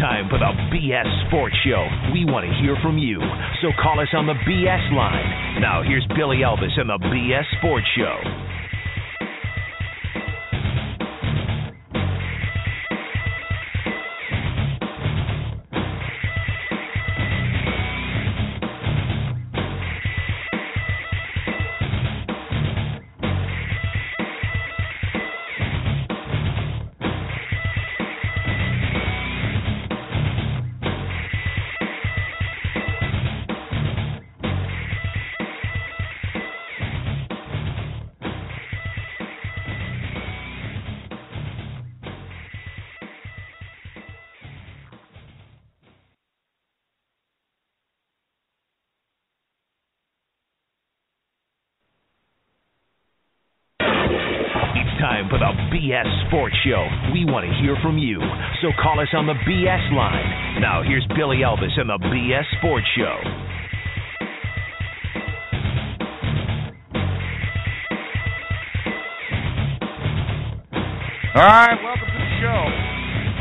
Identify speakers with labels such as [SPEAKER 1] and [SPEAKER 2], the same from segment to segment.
[SPEAKER 1] time for the BS Sports Show. We want to hear from you, so call us on the BS line. Now here's Billy Elvis and the BS Sports Show. Time for the BS Sports Show. We want to hear from you, so call us on the BS line. Now here's Billy Elvis and the BS Sports Show.
[SPEAKER 2] All right, welcome to the show.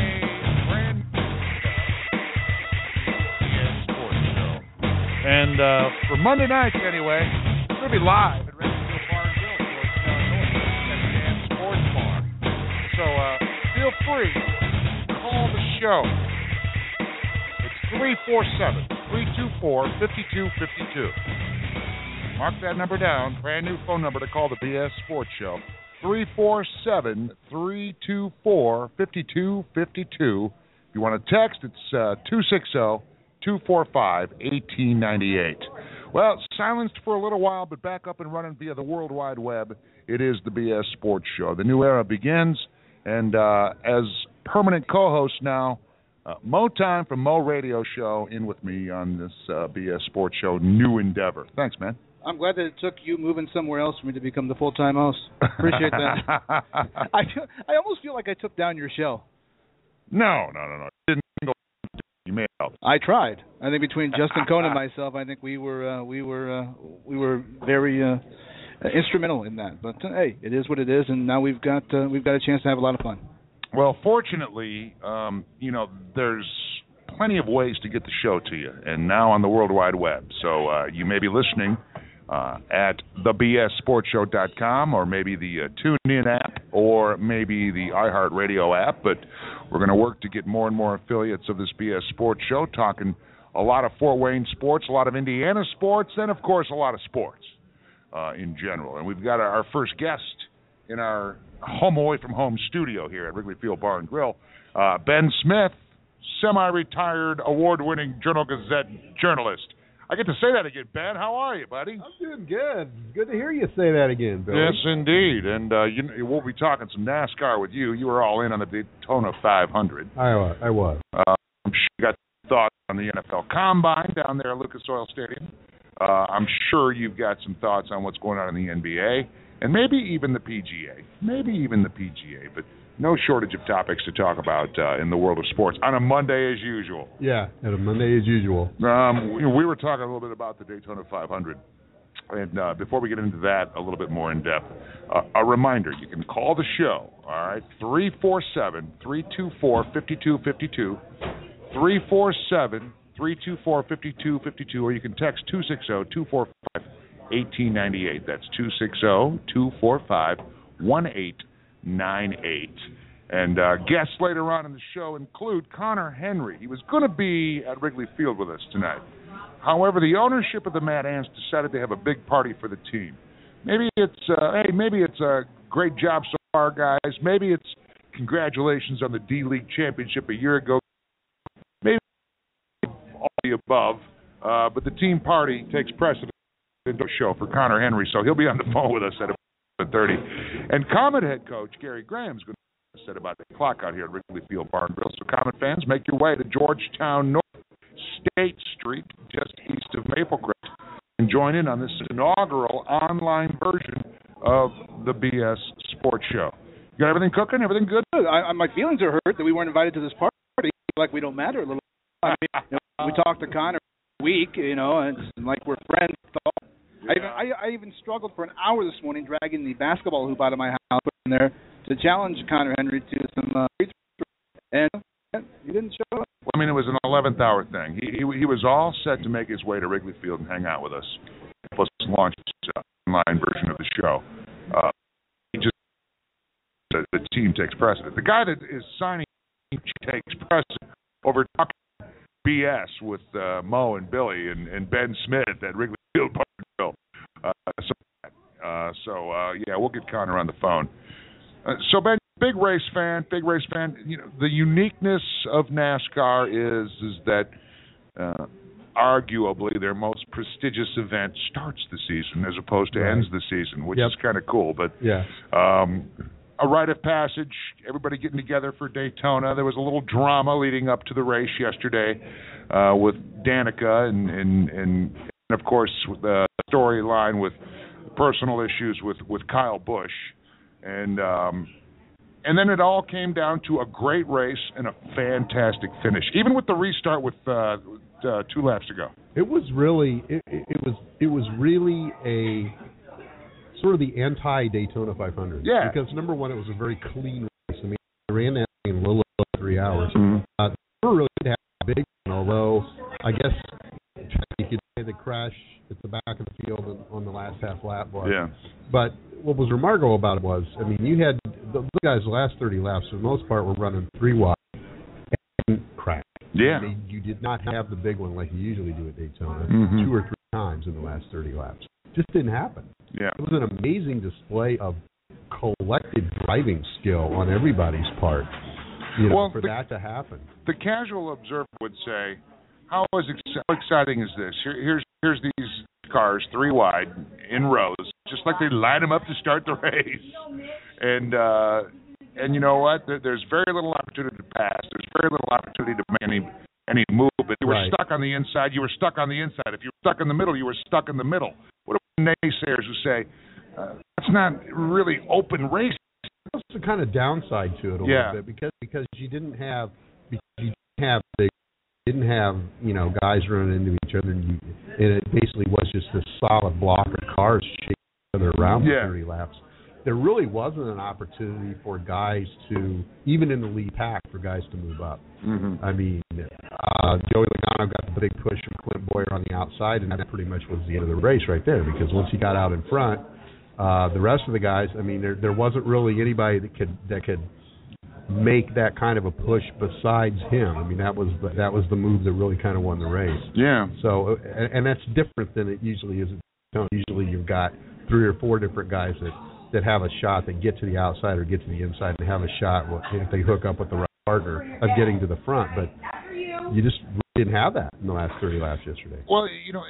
[SPEAKER 2] A brand new BS Sports Show. And for Monday nights anyway, it's going to be live at Wrigley Bar and Grill, Sports Bar. So feel free to call the show. It's 347-324-5252. Mark that number down. Brand new phone number to call the BS Sports Show. 347-324-5252. If you want to text, it's 260-245-1898. Well, silenced for a little while, but back up and running via the World Wide Web. It is the BS Sports Show. The new era begins, and as permanent co-host now, Mo Time from Mo Radio Show in with me on this BS Sports Show new endeavor. Thanks, man.
[SPEAKER 3] I'm glad that it took you moving somewhere else for me to become the full-time host. Appreciate that. I almost feel like I took down your show.
[SPEAKER 2] No. Didn't go. You may help.
[SPEAKER 3] I tried. I think between Justin Cohn and myself, I think we were very instrumental in that. But hey, it is what it is, and now we've got a chance to have a lot of fun.
[SPEAKER 2] Well, fortunately, there's plenty of ways to get the show to you, and now on the World Wide Web. So you may be listening at thebssportshow.com, or maybe the TuneIn app, or maybe the iHeartRadio app. But we're going to work to get more and more affiliates of this BS Sports Show, talking a lot of Fort Wayne sports, a lot of Indiana sports, and, of course, a lot of sports in general. And we've got our first guest in our home away from home studio here at Wrigley Field Bar and Grill, Ben Smith, semi-retired, award-winning Journal-Gazette journalist. I get to say that again, Ben. How are you, buddy?
[SPEAKER 4] I'm doing good. Good to hear you say that again, Billy.
[SPEAKER 2] Yes, indeed. And we'll be talking some NASCAR with you. You were all in on the Daytona 500.
[SPEAKER 4] I was.
[SPEAKER 2] I'm sure you got thoughts on the NFL Combine down there at Lucas Oil Stadium. I'm sure you've got some thoughts on what's going on in the NBA, and maybe even the PGA. But no shortage of topics to talk about in the world of sports on a Monday as usual.
[SPEAKER 4] Yeah, on a Monday as usual.
[SPEAKER 2] We were talking a little bit about the Daytona 500. And before we get into that a little bit more in depth, a reminder, you can call the show, all right, 347-324-5252, 347-324-5252, or you can text 260-245-1898. That's 260-245-1898. And guests later on in the show include Connor Henry. He was going to be at Wrigley Field with us tonight. However, the ownership of the Mad Ants decided to have a big party for the team. Maybe it's a great job so far, guys. Maybe it's congratulations on the D-League championship a year ago. Maybe all the above. But the team party takes precedence in the show for Connor Henry, so he'll be on the phone with us at 11:30. And Komet head coach Gary Graham's going to set about the clock out here at Wrigley Field Bar and Grill. So Komet fans, make your way to Georgetown North State Street, just east of Maple Crest, and join in on this inaugural online version of the BS Sports Show. You got everything cooking? Everything good?
[SPEAKER 3] My feelings are hurt that we weren't invited to this party. Like we don't matter a little. I mean, we talked to Connor a week, and it's like we're friends. I even struggled for an hour this morning dragging the basketball hoop out of my house in there to challenge Connor Henry to some and he didn't show up.
[SPEAKER 2] I 11th hour thing. He was all set to make his way to Wrigley Field and hang out with us, plus launch his online version of the show. He just the team takes precedent. The guy that is signing takes precedent over talking BS with Mo and Billy and Ben Smith at Wrigley Field. Yeah, we'll get Connor on the phone. So Ben, big race fan. You know, the uniqueness of NASCAR is that arguably their most prestigious event starts the season as opposed to ends the season, which is kind of cool. But a rite of passage, everybody getting together for Daytona. There was a little drama leading up to the race yesterday with Danica and of course the storyline with personal issues with Kyle Busch. And then it all came down to a great race and a fantastic finish, even with the restart with 2 laps to go.
[SPEAKER 4] It was really it was really a sort of the anti-Daytona 500.
[SPEAKER 2] Yeah.
[SPEAKER 4] Because number one, it was a very clean race. I mean, they ran that thing in a little over 3 hours.
[SPEAKER 2] Mm-hmm.
[SPEAKER 4] They never really had a big one, although I guess you could say the crash at the back of the field on the last half lap was. Yeah. But what was remarkable about it was, I mean, you had the guys the last 30 laps for the most part were running 3 wide and crashed.
[SPEAKER 2] Yeah.
[SPEAKER 4] I mean, you did not have the big one like you usually do at Daytona 2 or 3 times in the last 30 laps. Just didn't happen.
[SPEAKER 2] Yeah.
[SPEAKER 4] It was an amazing display of collective driving skill on everybody's part. You know, for that to happen.
[SPEAKER 2] The casual observer would say, how exciting is this? Here's these cars 3 wide in rows, just like they line them up to start the race. And you know what? There's very little opportunity to pass. There's very little opportunity to make any movement. You were stuck on the inside. You were stuck on the inside. If you were stuck in the middle, you were stuck in the middle. What about naysayers who say that's not really open race?
[SPEAKER 4] That's the kind of downside to it a little bit because you didn't have you know, guys running into each other, and it basically was just this solid block of cars chasing each other around for 30 laps. There really wasn't an opportunity for guys to, even in the lead pack, for guys to move up. Mm-hmm. I mean, Joey Logano got the big push from Clint Boyer on the outside, and that pretty much was the end of the race right there, because once he got out in front, the rest of the guys, I mean, there wasn't really anybody that could make that kind of a push besides him. I mean, that was the move that really kind of won the race. Yeah. So, and that's different than it usually is. Usually you've got 3 or 4 different guys that have a shot that get to the outside or get to the inside and have a shot if they hook up with the right partner of getting to the front. But you just didn't have that in the last 30 laps yesterday.
[SPEAKER 2] Well, you know,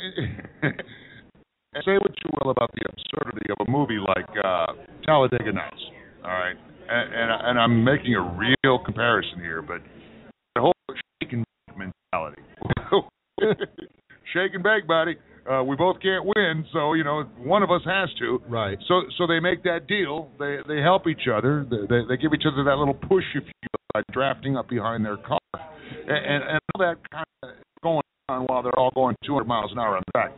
[SPEAKER 2] say what you will about the absurdity of a movie like Talladega Nights, all right? And I'm making a real comparison here, but the whole shake and bake mentality. Shake and bake, buddy. We both can't win, so, you know, one of us has to. Right. So they make that deal. They help each other. They give each other that little push, if you will, by drafting up behind their car. And all that kind of going on while they're all going 200 miles an hour on the track.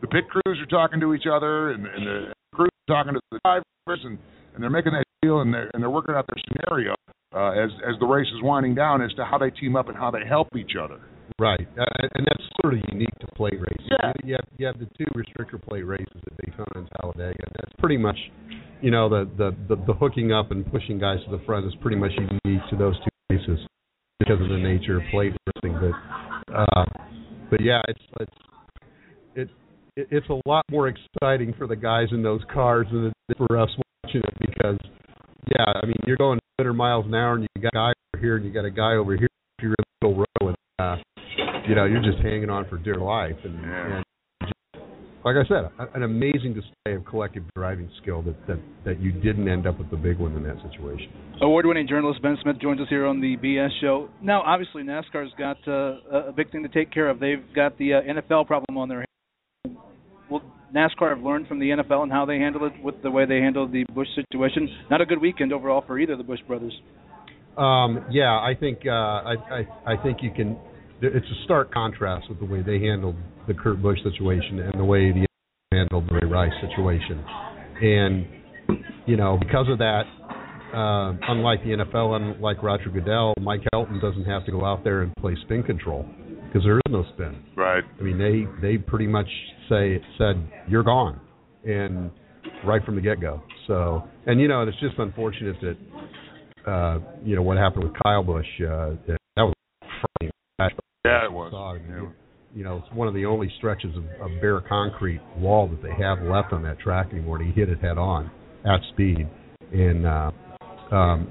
[SPEAKER 2] The pit crews are talking to each other, and the crews are talking to the drivers, and they're making that deal, and they're working out their scenario as the race is winding down as to how they team up and how they help each other. Right,
[SPEAKER 4] and that's sort of unique to plate racing. Yeah. You have the 2 restrictor plate races at Daytona and Talladega, and that's pretty much, you know, the hooking up and pushing guys to the front is pretty much unique to those 2 races because of the nature of plate racing. But yeah, it's a lot more exciting for the guys in those cars than it is for us watching it, because I mean, you're going 100 miles an hour and you got a guy over here and you got a guy over here. If you're in the middle row, and you know, you're just hanging on for dear life. And just, like I said, an amazing display of collective driving skill that you didn't end up with the big one in that situation.
[SPEAKER 3] Award-winning journalist Ben Smith joins us here on the BS show. Now, obviously, NASCAR's got a big thing to take care of. They've got the NFL problem on their hands. Will NASCAR have learned from the NFL and how they handled it with the way they handled the Busch situation? Not a good weekend overall for either of the Busch brothers.
[SPEAKER 4] I think you can. It's a stark contrast with the way they handled the Kurt Busch situation and the way the NFL handled the Ray Rice situation. And, you know, because of that, unlike the NFL, unlike Roger Goodell, Mike Helton doesn't have to go out there and play spin control because there is no spin.
[SPEAKER 2] Right.
[SPEAKER 4] I mean, they pretty much said you're gone, and right from the get-go. So, and it's just unfortunate that what happened with Kyle Busch. That was frightening.
[SPEAKER 2] Yeah, it was.
[SPEAKER 4] It's one of the only stretches of bare concrete wall that they have left on that track anymore. And he hit it head on at speed. And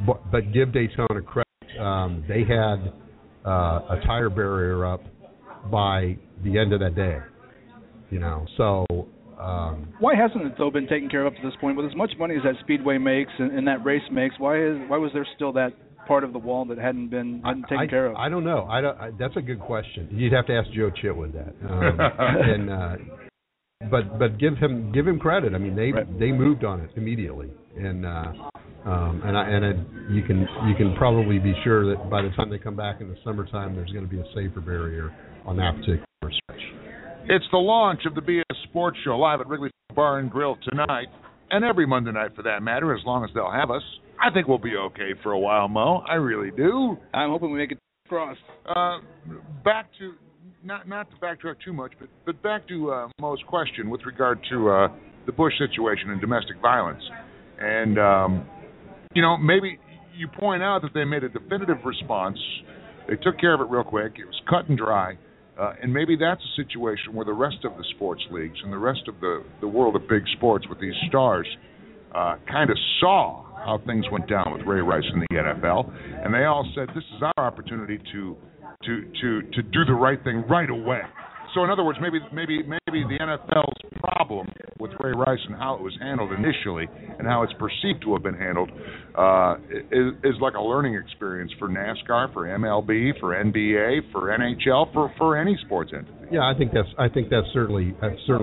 [SPEAKER 4] but give Daytona credit. They had a tire barrier up by the end of that day. So.
[SPEAKER 3] Why hasn't it though been taken care of up to this point? With as much money as that Speedway makes and that race makes, why was there still that part of the wall that hadn't been taken care of?
[SPEAKER 4] I don't know. That's a good question. You'd have to ask Joe Chitwood that. But give him credit. I mean, they moved on it immediately, and you can probably be sure that by the time they come back in the summertime, there's going to be a safer barrier on that particular stretch.
[SPEAKER 2] It's the launch of the BS Sports Show live at Wrigley Bar and Grill tonight, and every Monday night for that matter, as long as they'll have us. I think we'll be okay for a while, Mo. I really do.
[SPEAKER 3] I'm hoping we make it across.
[SPEAKER 2] Back to, not to backtrack too much, but back to Mo's question with regard to the Bush situation and domestic violence. And, maybe you point out that they made a definitive response. They took care of it real quick. It was cut and dry. And maybe that's a situation where the rest of the sports leagues and the rest of the world of big sports with these stars kind of saw how things went down with Ray Rice in the NFL, and they all said, this is our opportunity to do the right thing right away. So in other words, maybe the NFL's problem with Ray Rice and how it was handled initially and how it's perceived to have been handled is like a learning experience for NASCAR, for MLB, for NBA, for NHL, for any sports entity.
[SPEAKER 4] Yeah, I think that's certainly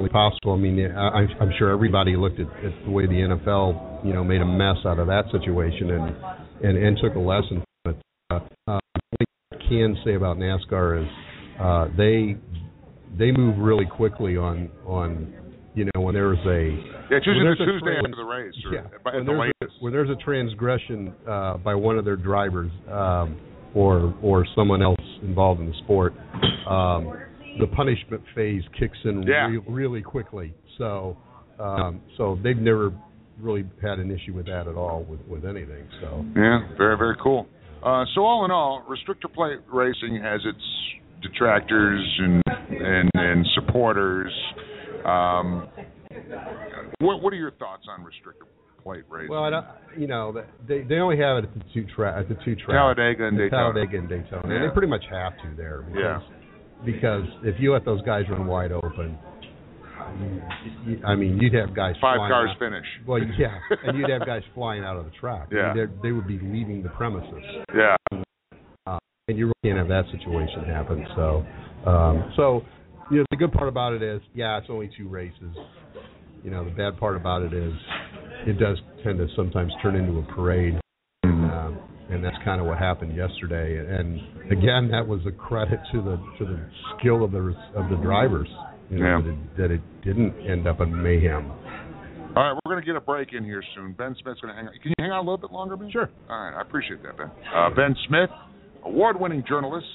[SPEAKER 4] possible. I mean, I'm sure everybody looked at the way the NFL made a mess out of that situation and took a lesson from it. What I can say about NASCAR is they move really quickly on when there's
[SPEAKER 2] it's usually Tuesday after the race
[SPEAKER 4] when there's a transgression by one of their drivers or someone else involved in the sport, the punishment phase kicks in really quickly. So they've never really had an issue with that at all with anything. So
[SPEAKER 2] yeah, very, very cool. So all in all, restrictor plate racing has its detractors and supporters. What are your thoughts on restrictor plate racing?
[SPEAKER 4] Well, they only have it at the two tracks.
[SPEAKER 2] Talladega and Daytona.
[SPEAKER 4] Yeah. And they pretty much have to there because if you let those guys run wide open, you'd have guys
[SPEAKER 2] five cars
[SPEAKER 4] out.
[SPEAKER 2] Finish.
[SPEAKER 4] Well, yeah, and you'd have guys flying out of the track.
[SPEAKER 2] Yeah.
[SPEAKER 4] They would be leaving the premises.
[SPEAKER 2] Yeah.
[SPEAKER 4] And you really can't have that situation happen. So the good part about it is, it's only two races. The bad part about it is, it does tend to sometimes turn into a parade, and that's kind of what happened yesterday. And again, that was a credit to the skill of the drivers, that it didn't end up in mayhem.
[SPEAKER 2] All right, we're going to get a break in here soon. Ben Smith's going to hang out. Can you hang out a little bit longer, Ben?
[SPEAKER 4] Sure.
[SPEAKER 2] All right, I appreciate that, Ben. Ben Smith, award-winning journalist,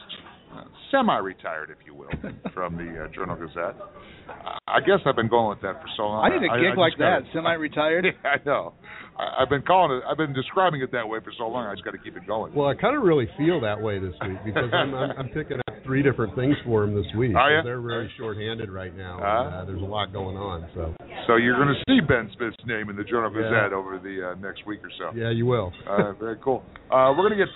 [SPEAKER 2] semi-retired, if you will, from the Journal Gazette. I guess I've been going with that for so long.
[SPEAKER 3] I need a gig like that, semi-retired.
[SPEAKER 2] Yeah, I know. I've been describing it that way for so long. I just got to keep it going.
[SPEAKER 4] Well, I kind of really feel that way this week because I'm picking up 3 different things for them this week.
[SPEAKER 2] Are you?
[SPEAKER 4] They're really shorthanded right now. And, there's a lot going on.
[SPEAKER 2] So you're going to see Ben Smith's name in the Journal Gazette over the next week or so.
[SPEAKER 4] Yeah, you will.
[SPEAKER 2] Very cool. We're going to get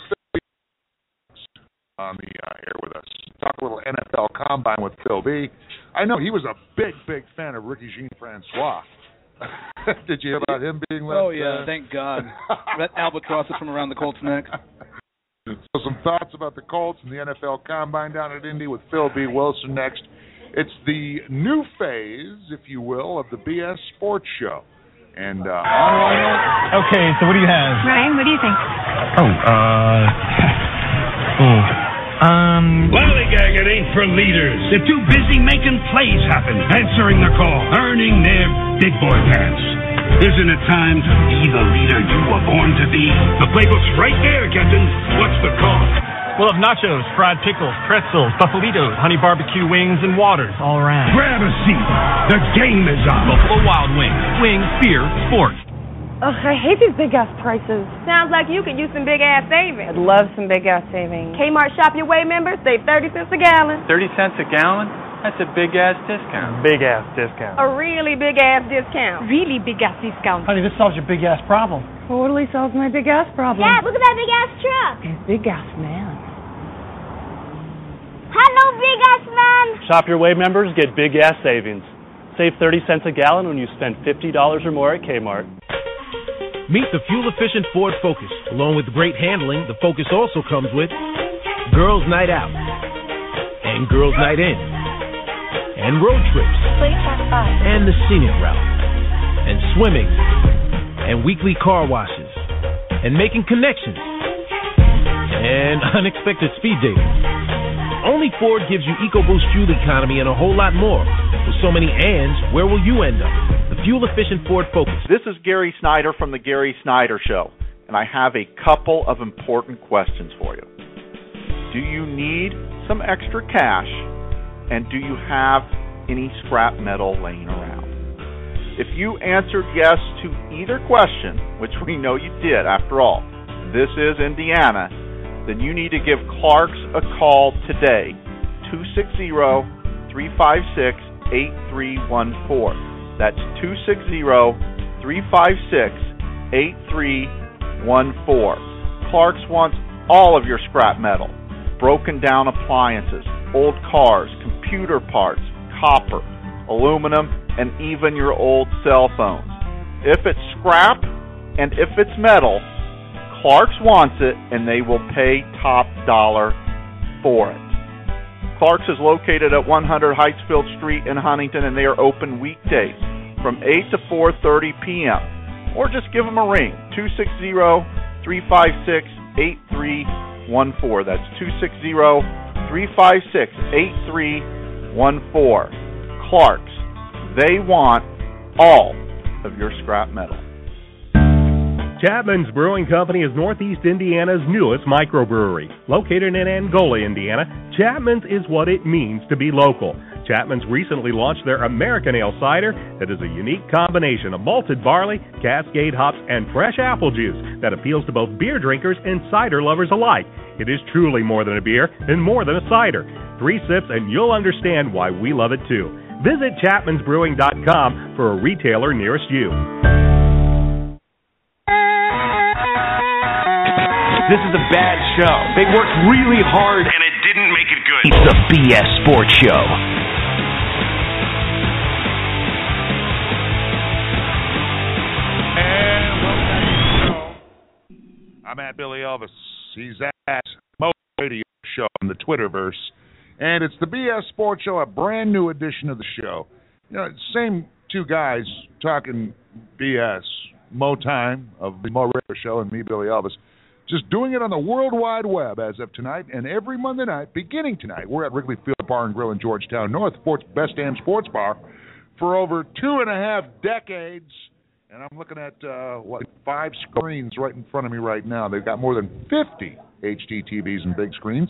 [SPEAKER 2] on the air with us. Talk a little NFL Combine with Phil B. I know he was a big, big fan of Ricky Jean-Francois. Did you hear about him being left?
[SPEAKER 3] Oh, yeah, thank God. That albatross is from around the Colts' neck.
[SPEAKER 2] So some thoughts about the Colts and the NFL Combine down at Indy with Phil B. Wilson next. It's the new phase, if you will, of the BS Sports Show. And
[SPEAKER 5] Okay, so what do you have?
[SPEAKER 6] Ryan, what do you think?
[SPEAKER 7] Lollygag, it ain't for leaders. They're too busy making plays happen, answering the call, earning their big boy pants. Isn't it time to be the leader you were born to be? The playbook's right there, Captain. What's the cost?
[SPEAKER 5] We'll have nachos, fried pickles, pretzels, buffalitos, honey barbecue wings, and waters all around.
[SPEAKER 7] Grab a seat. The game is on.
[SPEAKER 1] Buffalo Wild Wings. Wings, beer, sports.
[SPEAKER 6] Ugh, I hate these big gas prices.
[SPEAKER 8] Sounds like you could use some big ass savings.
[SPEAKER 6] I'd love some big gas savings.
[SPEAKER 8] Kmart Shop Your Way members save 30 cents a gallon.
[SPEAKER 9] 30 cents a gallon? That's a big ass discount.
[SPEAKER 5] Big ass discount.
[SPEAKER 8] A really big ass discount.
[SPEAKER 6] Really big gas discount.
[SPEAKER 5] Honey, this solves your big ass problem.
[SPEAKER 6] Totally solves my big gas problem.
[SPEAKER 10] Dad, look at that big ass truck.
[SPEAKER 6] He's big gas man.
[SPEAKER 10] Hello, big ass man.
[SPEAKER 11] Shop Your Way members get big gas savings. Save 30 cents a gallon when you spend $50 or more at Kmart.
[SPEAKER 1] Meet the fuel-efficient Ford Focus. Along with great handling, the Focus also comes with Girls' Night Out and Girls' Night In and road trips and the scenic route and swimming and weekly car washes and making connections and unexpected speed dating. Only Ford gives you EcoBoost fuel economy and a whole lot more. With so many ands, where will you end up? The fuel-efficient Ford Focus.
[SPEAKER 12] This is Gary Snyder from The Gary Snyder Show, and I have a couple of important questions for you. Do you need some extra cash, and do you have any scrap metal laying around? If you answered yes to either question, which we know you did after all, this is Indiana, then you need to give Clark's a call today, 260-356-8314. That's 260-356-8314. Clark's wants all of your scrap metal, broken down appliances, old cars, computer parts, copper, aluminum, and even your old cell phones. If it's scrap and if it's metal, Clark's wants it, and they will pay top dollar for it. Clark's is located at 100 Heightsfield Street in Huntington, and they are open weekdays from 8 to 4:30 p.m. Or just give them a ring, 260-356-8314. That's 260-356-8314. Clark's, they want all of your scrap metal.
[SPEAKER 13] Chapman's Brewing Company is Northeast Indiana's newest microbrewery. Located in Angola, Indiana, Chapman's is what it means to be local. Chapman's recently launched their American Ale Cider that is a unique combination of malted barley, Cascade hops, and fresh apple juice that appeals to both beer drinkers and cider lovers alike. It is truly more than a beer and more than a cider. 3 sips and you'll understand why we love it too. Visit chapmansbrewing.com for a retailer nearest you.
[SPEAKER 1] This is a bad show. They worked really hard, and it didn't make it good. It's the BS Sports Show.
[SPEAKER 2] And welcome back to the show. I'm at Billy Elvis. He's at Mo Radio Show on the Twitterverse. And it's the BS Sports Show, a brand new edition of the show. You know, same two guys talking BS. Mo Time of the Mo Radio Show and me, Billy Elvis. Just doing it on the World Wide Web as of tonight, and every Monday night, beginning tonight, we're at Wrigley Field Bar and Grill in Georgetown, North Fort's best damn sports bar for over 2.5 decades. And I'm looking at, 5 screens right in front of me right now. They've got more than 50 HD TVs and big screens.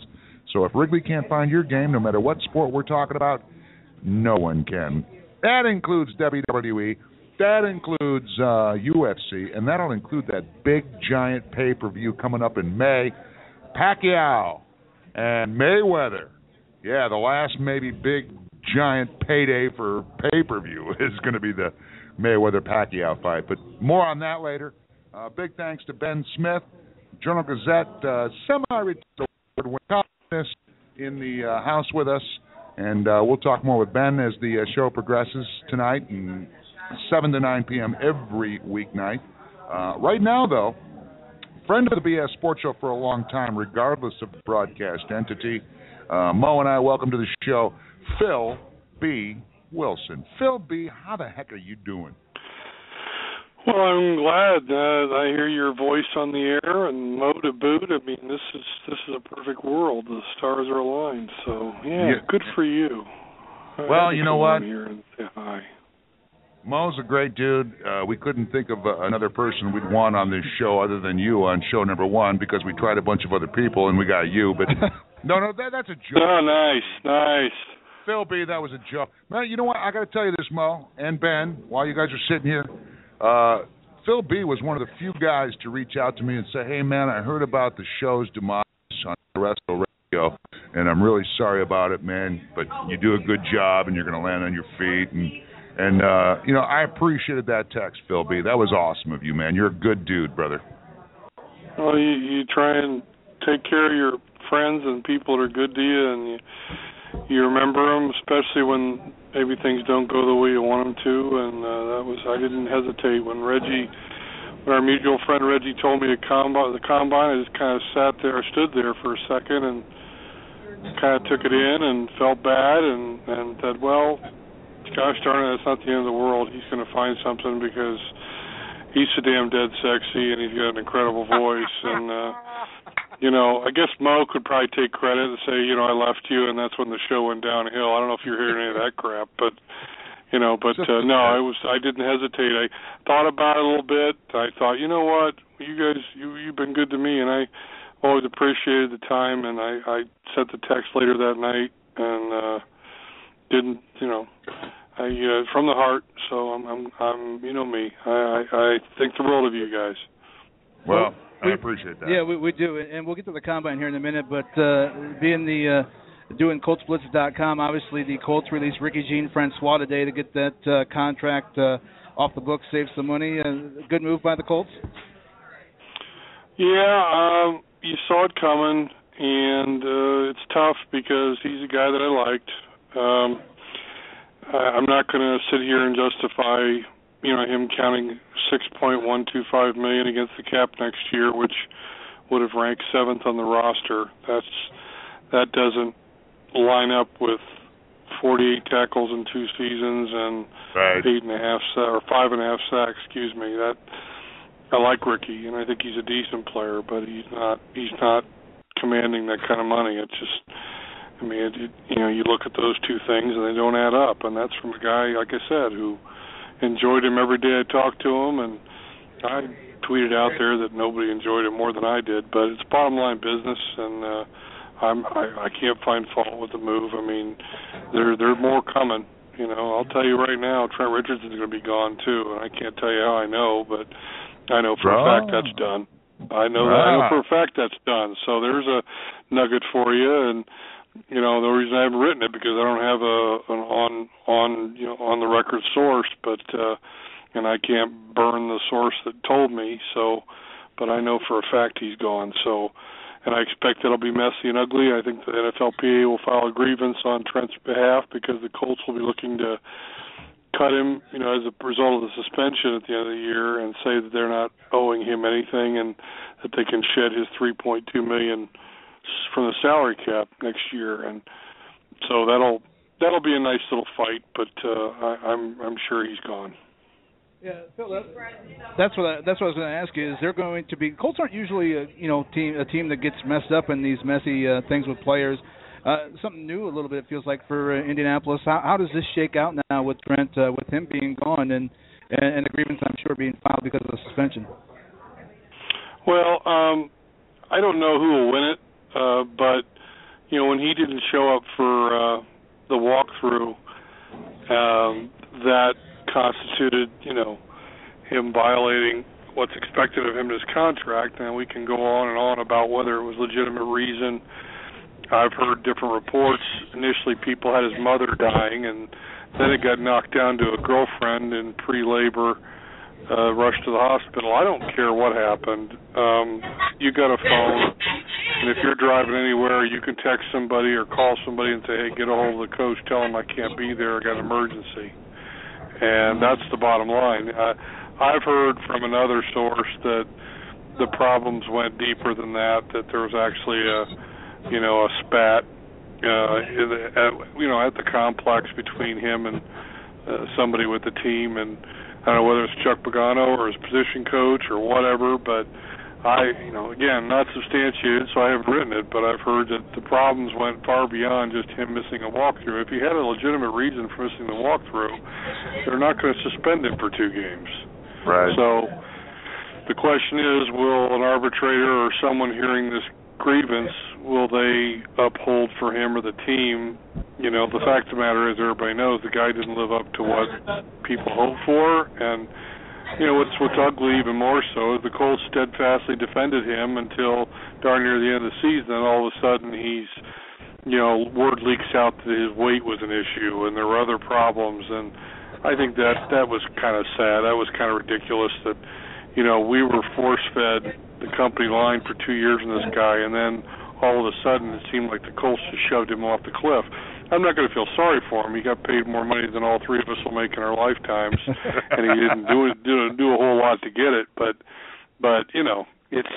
[SPEAKER 2] So if Wrigley can't find your game, no matter what sport we're talking about, no one can. That includes WWE. That includes UFC, and that'll include that big, giant pay-per-view coming up in May. Pacquiao and Mayweather. Yeah, the last maybe big, giant payday for pay-per-view is going to be the Mayweather-Pacquiao fight. But more on that later. Big thanks to Ben Smith, Journal Gazette, semi-retired columnist in the house with us. And we'll talk more with Ben as the show progresses tonight. And 7 to 9 p.m. every weeknight. Right now, though, friend of the BS Sports Show for a long time, regardless of the broadcast entity, Mo and I welcome to the show Phil B. Wilson. Phil B., how the heck are you doing?
[SPEAKER 14] Well, I'm glad that I hear your voice on the air, and Mo to boot. I mean, this is a perfect world. The stars are aligned. So, yeah. Good for you.
[SPEAKER 2] Well, you know what?
[SPEAKER 14] Here and say hi.
[SPEAKER 2] Mo's a great dude. We couldn't think of another person we'd want on this show other than you on show number 1 because we tried a bunch of other people and we got you. But no, that's a joke.
[SPEAKER 14] Oh, nice.
[SPEAKER 2] Phil B, that was a joke. Man, you know what? I got to tell you this, Mo and Ben, while you guys are sitting here. Phil B was one of the few guys to reach out to me and say, hey, man, I heard about the show's demise on Terrestrial Radio, and I'm really sorry about it, man, but you do a good job, and you're going to land on your feet. And I appreciated that text, Phil B. That was awesome of you, man. You're a good dude, brother.
[SPEAKER 14] Well, you try and take care of your friends and people that are good to you, and you remember them, especially when maybe things don't go the way you want them to. And I didn't hesitate when our mutual friend Reggie told me the combine. I just kind of stood there for a second, and kind of took it in and felt bad, and said, well, gosh darn it, that's not the end of the world. He's going to find something because he's so damn dead sexy, and he's got an incredible voice. And I guess Mo could probably take credit and say, I left you, and that's when the show went downhill. I don't know if you're hearing any of that crap, but no, I didn't hesitate. I thought about it a little bit. I thought, you know what, you guys, you've been good to me, and I always appreciated the time. And I sent the text later that night, and didn't, from the heart. So I'm me. I think the world of you guys.
[SPEAKER 2] Well, I appreciate that.
[SPEAKER 3] Yeah, we do, and we'll get to the combine here in a minute. But doing ColtsBlitz.com, obviously the Colts released Ricky Jean-Francois today to get that contract off the books, save some money. Good move by the Colts.
[SPEAKER 14] Yeah, you saw it coming, and it's tough because he's a guy that I liked. I'm not going to sit here and justify him counting $6.125 million against the cap next year, which would have ranked 7th on the roster. That doesn't line up with 48 tackles in 2 seasons and 5.5 sacks. Excuse me. That I like Ricky, and I think he's a decent player, but he's not commanding that kind of money. It's just, you look at those 2 things and they don't add up, and that's from a guy, like I said, who enjoyed him every day I talked to him, and I tweeted out there that nobody enjoyed it more than I did, but it's bottom line business, and I can't find fault with the move. There are more coming. I'll tell you right now, Trent Richardson's going to be gone too, and I can't tell you how I know, but I know for a fact that's done. I know for a fact that's done. So there's a nugget for you, and the reason I haven't written it because I don't have an on the record source, but and I can't burn the source that told me. So, but I know for a fact he's gone. So, and I expect it'll be messy and ugly. I think the NFLPA will file a grievance on Trent's behalf because the Colts will be looking to cut him, as a result of the suspension at the end of the year, and say that they're not owing him anything and that they can shed his $3.2 million from the salary cap next year, and so that'll be a nice little fight. But I'm sure he's gone.
[SPEAKER 3] Yeah, Phil, that's what I was going to ask you. Is there going to be Colts aren't usually a team that gets messed up in these messy things with players. Something new a little bit, it feels like, for Indianapolis. How does this shake out now with Trent, with him being gone and the grievance, I'm sure, being filed because of the suspension?
[SPEAKER 14] Well, I don't know who will win it, but when he didn't show up for the walkthrough, that constituted him violating what's expected of him in his contract, and we can go on and on about whether it was legitimate reason. I've heard different reports. Initially, people had his mother dying, and then it got knocked down to a girlfriend in pre-labor, rushed to the hospital. I don't care what happened. You got a phone, and if you're driving anywhere, you can text somebody or call somebody and say, hey, get a hold of the coach, tell him I can't be there, I got an emergency. And that's the bottom line. I've heard from another source that the problems went deeper than that there was actually a spat, at the complex between him and somebody with the team, and I don't know whether it's Chuck Pagano or his position coach or whatever, but Again, not substantiated, so I haven't written it, but I've heard that the problems went far beyond just him missing a walkthrough. If he had a legitimate reason for missing the walkthrough, they're not going to suspend him for 2 games.
[SPEAKER 2] Right.
[SPEAKER 14] So the question is, will an arbitrator or someone hearing this grievance, will they uphold for him or the team? The fact of the matter is, everybody knows the guy didn't live up to what people hope for, and what's ugly even more so is the Colts steadfastly defended him until darn near the end of the season, and all of a sudden he's, word leaks out that his weight was an issue and there were other problems, and I think that was kind of sad. That was kind of ridiculous that, we were force-fed the company line for 2 years on this guy, and then all of a sudden it seemed like the Colts just shoved him off the cliff. I'm not going to feel sorry for him. He got paid more money than all 3 of us will make in our lifetimes, and he didn't do a whole lot to get it. But it's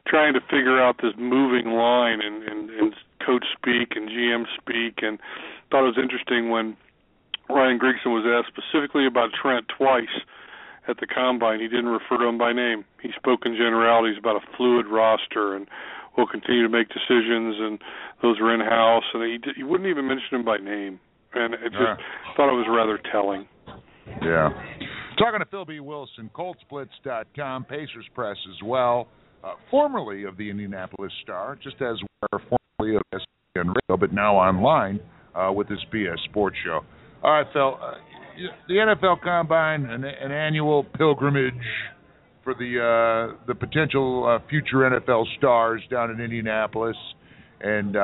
[SPEAKER 14] trying to figure out this moving line and coach speak and GM speak. And thought it was interesting when Ryan Grigson was asked specifically about Trent twice at the Combine. He didn't refer to him by name. He spoke in generalities about a fluid roster and will continue to make decisions, and those are in-house, and he wouldn't even mention him by name, and it just thought it was rather telling.
[SPEAKER 2] Yeah. Talking to Phil B. Wilson, Coltsblitz.com, Pacers Press as well, formerly of the Indianapolis Star, just as we are formerly of SBN Radio, but now online with this BS Sports Show. All right, Phil, the NFL Combine, an annual pilgrimage for the potential future NFL stars down in Indianapolis, and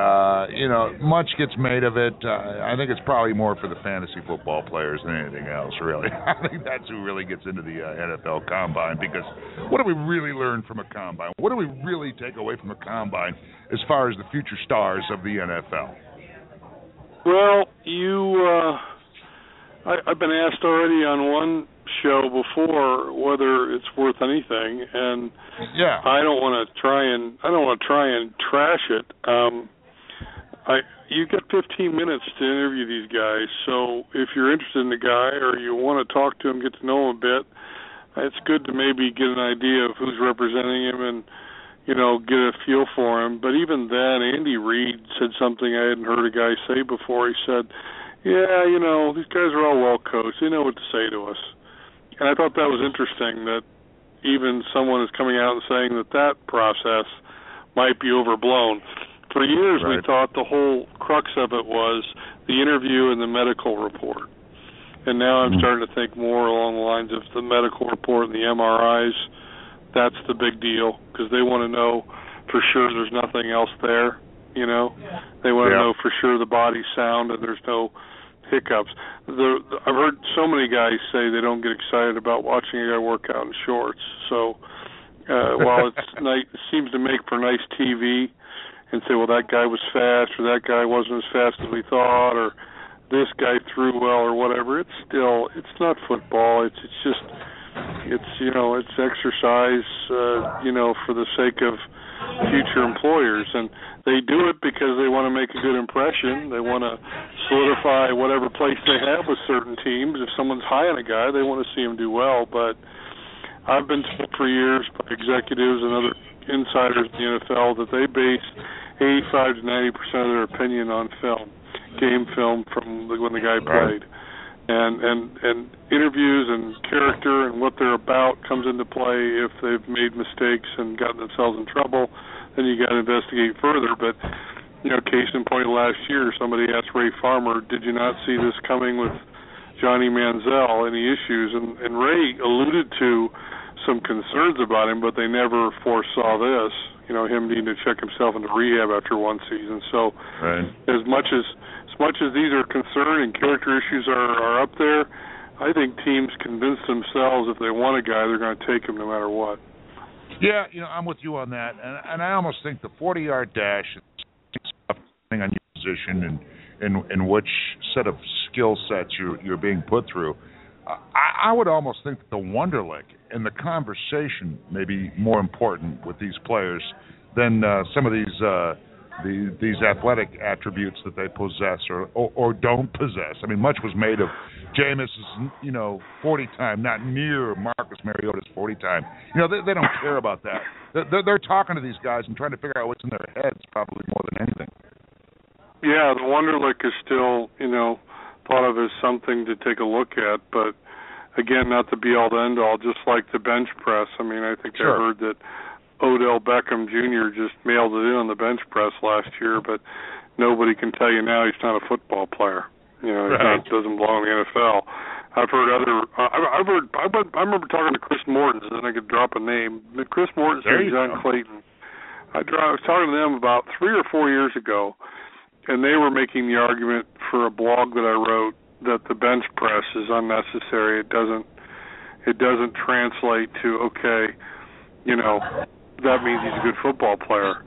[SPEAKER 2] much gets made of it. I think it's probably more for the fantasy football players than anything else, really. I think that's who really gets into the NFL Combine, because what do we really learn from a Combine? What do we really take away from a Combine as far as the future stars of the NFL?
[SPEAKER 14] Well, I've been asked already on one show before whether it's worth anything, and I don't want to try and trash it. You get 15 minutes to interview these guys, so if you're interested in the guy or you want to talk to him, get to know him a bit, it's good to maybe get an idea of who's representing him and get a feel for him. But even then, Andy Reid said something I hadn't heard a guy say before. He said, these guys are all well coached. They know what to say to us. And I thought that was interesting that even someone is coming out and saying that process might be overblown. For years, we thought the whole crux of it was the interview and the medical report. And now I'm starting to think more along the lines of the medical report and the MRIs. That's the big deal, because they want to know for sure there's nothing else there. They want to know for sure the body's sound and there's no hiccups. I've heard so many guys say they don't get excited about watching a guy work out in shorts. So while it seems to make for nice TV, and say, well, that guy was fast, or that guy wasn't as fast as we thought, or this guy threw well, or whatever, it's not football. It's exercise, for the sake of future employers, and they do it because they want to make a good impression. They want to solidify whatever place they have with certain teams. If someone's high on a guy, they want to see him do well. But I've been told for years by executives and other insiders in the NFL that they base 85 to 90% of their opinion on game film from when the guy played. And interviews and character and what they're about comes into play. If they've made mistakes and gotten themselves in trouble, then you got to investigate further. But, case in point, last year, somebody asked Ray Farmer, did you not see this coming with Johnny Manziel, any issues? And Ray alluded to some concerns about him, but they never foresaw this, him needing to check himself into rehab after one season. So as much as these are concerned and character issues are up there, I think teams convince themselves if they want a guy, they're going to take him no matter what.
[SPEAKER 2] Yeah, I'm with you on that. And I almost think the 40-yard dash, depending on your position and which set of skill sets you're being put through, I would almost think that the Wonderlic and the conversation may be more important with these players than some of these athletic attributes that they possess or don't possess. I mean, much was made of Jameis's, 40 time, not near Marcus Mariota's 40 time. They don't care about that. they're talking to these guys and trying to figure out what's in their heads probably more than anything.
[SPEAKER 14] Yeah, the Wonderlic is still, thought of as something to take a look at, but again, not the be-all to end-all, just like the bench press. I mean, I think I heard that Odell Beckham Jr. just mailed it in on the bench press last year, but nobody can tell you now he's not a football player. He doesn't belong in the NFL. I remember talking to Chris Mortens, and I could drop a name. Chris Mortens and John Clayton. I was talking to them about 3 or 4 years ago, and they were making the argument for a blog that I wrote that the bench press is unnecessary. It doesn't translate to that means he's a good football player.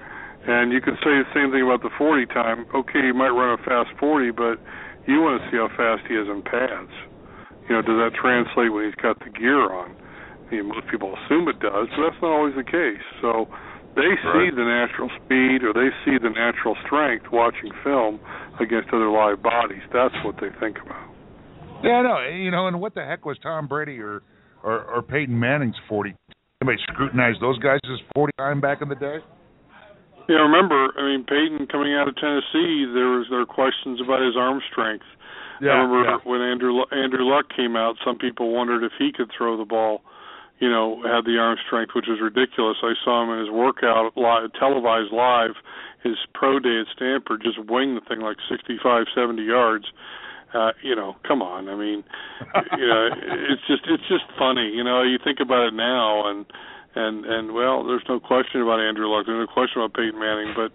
[SPEAKER 14] And you could say the same thing about the 40 time. Okay, he might run a fast 40, but you want to see how fast he is in pads. Does that translate when he's got the gear on? Most people assume it does, but that's not always the case. So they see the natural speed or they see the natural strength watching film against other live bodies. That's what they think about.
[SPEAKER 2] Yeah, no, and what the heck was Tom Brady or Peyton Manning's 40? Anybody scrutinized those guys' 40 time back in the day?
[SPEAKER 14] Yeah, remember, Peyton coming out of Tennessee, there were questions about his arm strength. I remember when Andrew Luck came out, some people wondered if he could throw the ball, had the arm strength, which was ridiculous. I saw him in his workout, televised live, his pro day at Stanford, just wing the thing like 65, 70 yards. Come on. It's just funny. You think about it now, and well, there's no question about Andrew Luck. There's no question about Peyton Manning, but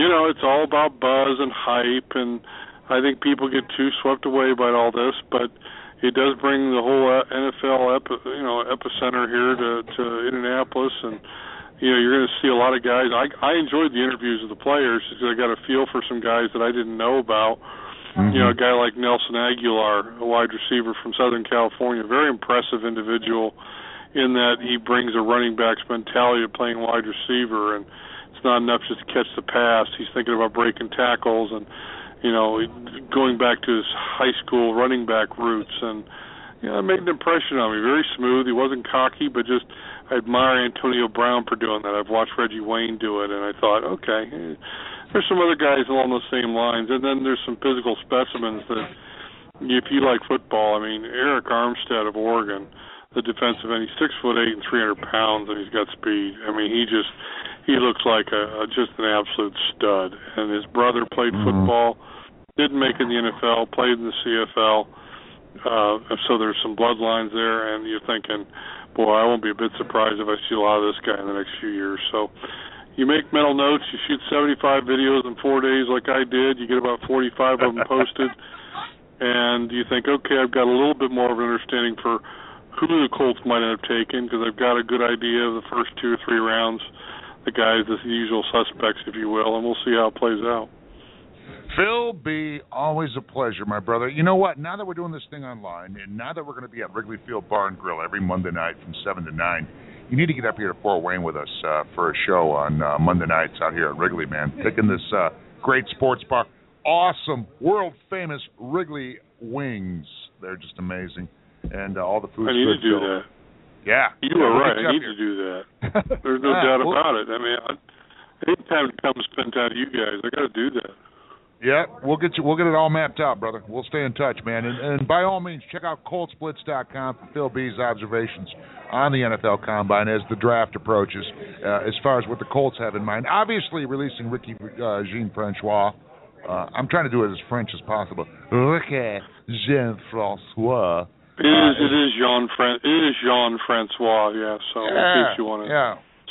[SPEAKER 14] it's all about buzz and hype, and I think people get too swept away by all this, but it does bring the whole NFL epicenter here to Indianapolis, and you're going to see a lot of guys. I enjoyed the interviews of the players because I got a feel for some guys that I didn't know about. Mm-hmm. A guy like Nelson Aguilar, a wide receiver from Southern California, very impressive individual in that he brings a running back's mentality of playing wide receiver, and it's not enough just to catch the pass. He's thinking about breaking tackles and, going back to his high school running back roots, and it made an impression on me. Very smooth. He wasn't cocky, but just I admire Antonio Brown for doing that. I've watched Reggie Wayne do it, and I thought, okay, there's some other guys along those same lines, and then there's some physical specimens that, if you like football, Eric Armstead of Oregon, the defensive end, he's 6'8" and 300 pounds, and he's got speed. He looks like just an absolute stud. And his brother played football, didn't make it in the NFL, played in the CFL. So there's some bloodlines there, and you're thinking, boy, I won't be a bit surprised if I see a lot of this guy in the next few years. So you make mental notes. You shoot 75 videos in 4 days like I did. You get about 45 of them posted. And you think, okay, I've got a little bit more of an understanding for who the Colts might end up taking, because I've got a good idea of the first 2 or 3 rounds, the guys, the usual suspects, if you will, and we'll see how it plays out.
[SPEAKER 2] Phil B., always a pleasure, my brother. You know what? Now that we're doing this thing online, and now that we're going to be at Wrigley Field Bar and Grill every Monday night from 7 to 9, you need to get up here to Fort Wayne with us for a show on Monday nights out here at Wrigley, man. Picking this great sports bar. Awesome, world-famous Wrigley wings. They're just amazing. And all the food's good.
[SPEAKER 14] I need to do that.
[SPEAKER 2] Yeah.
[SPEAKER 14] You are right. I need to do that. There's no doubt about it. Anytime to come spend time with you guys, I got to do that.
[SPEAKER 2] Yeah, we'll get it all mapped out, brother. We'll stay in touch, man. And by all means, check out ColtsBlitz.com for Phil B's observations on the NFL Combine as the draft approaches, as far as what the Colts have in mind. Obviously, releasing Ricky Jean-Francois. I'm trying to do it as French as possible. Ricky Jean-Francois.
[SPEAKER 14] It is Jean-Francois, yeah. So in case you want to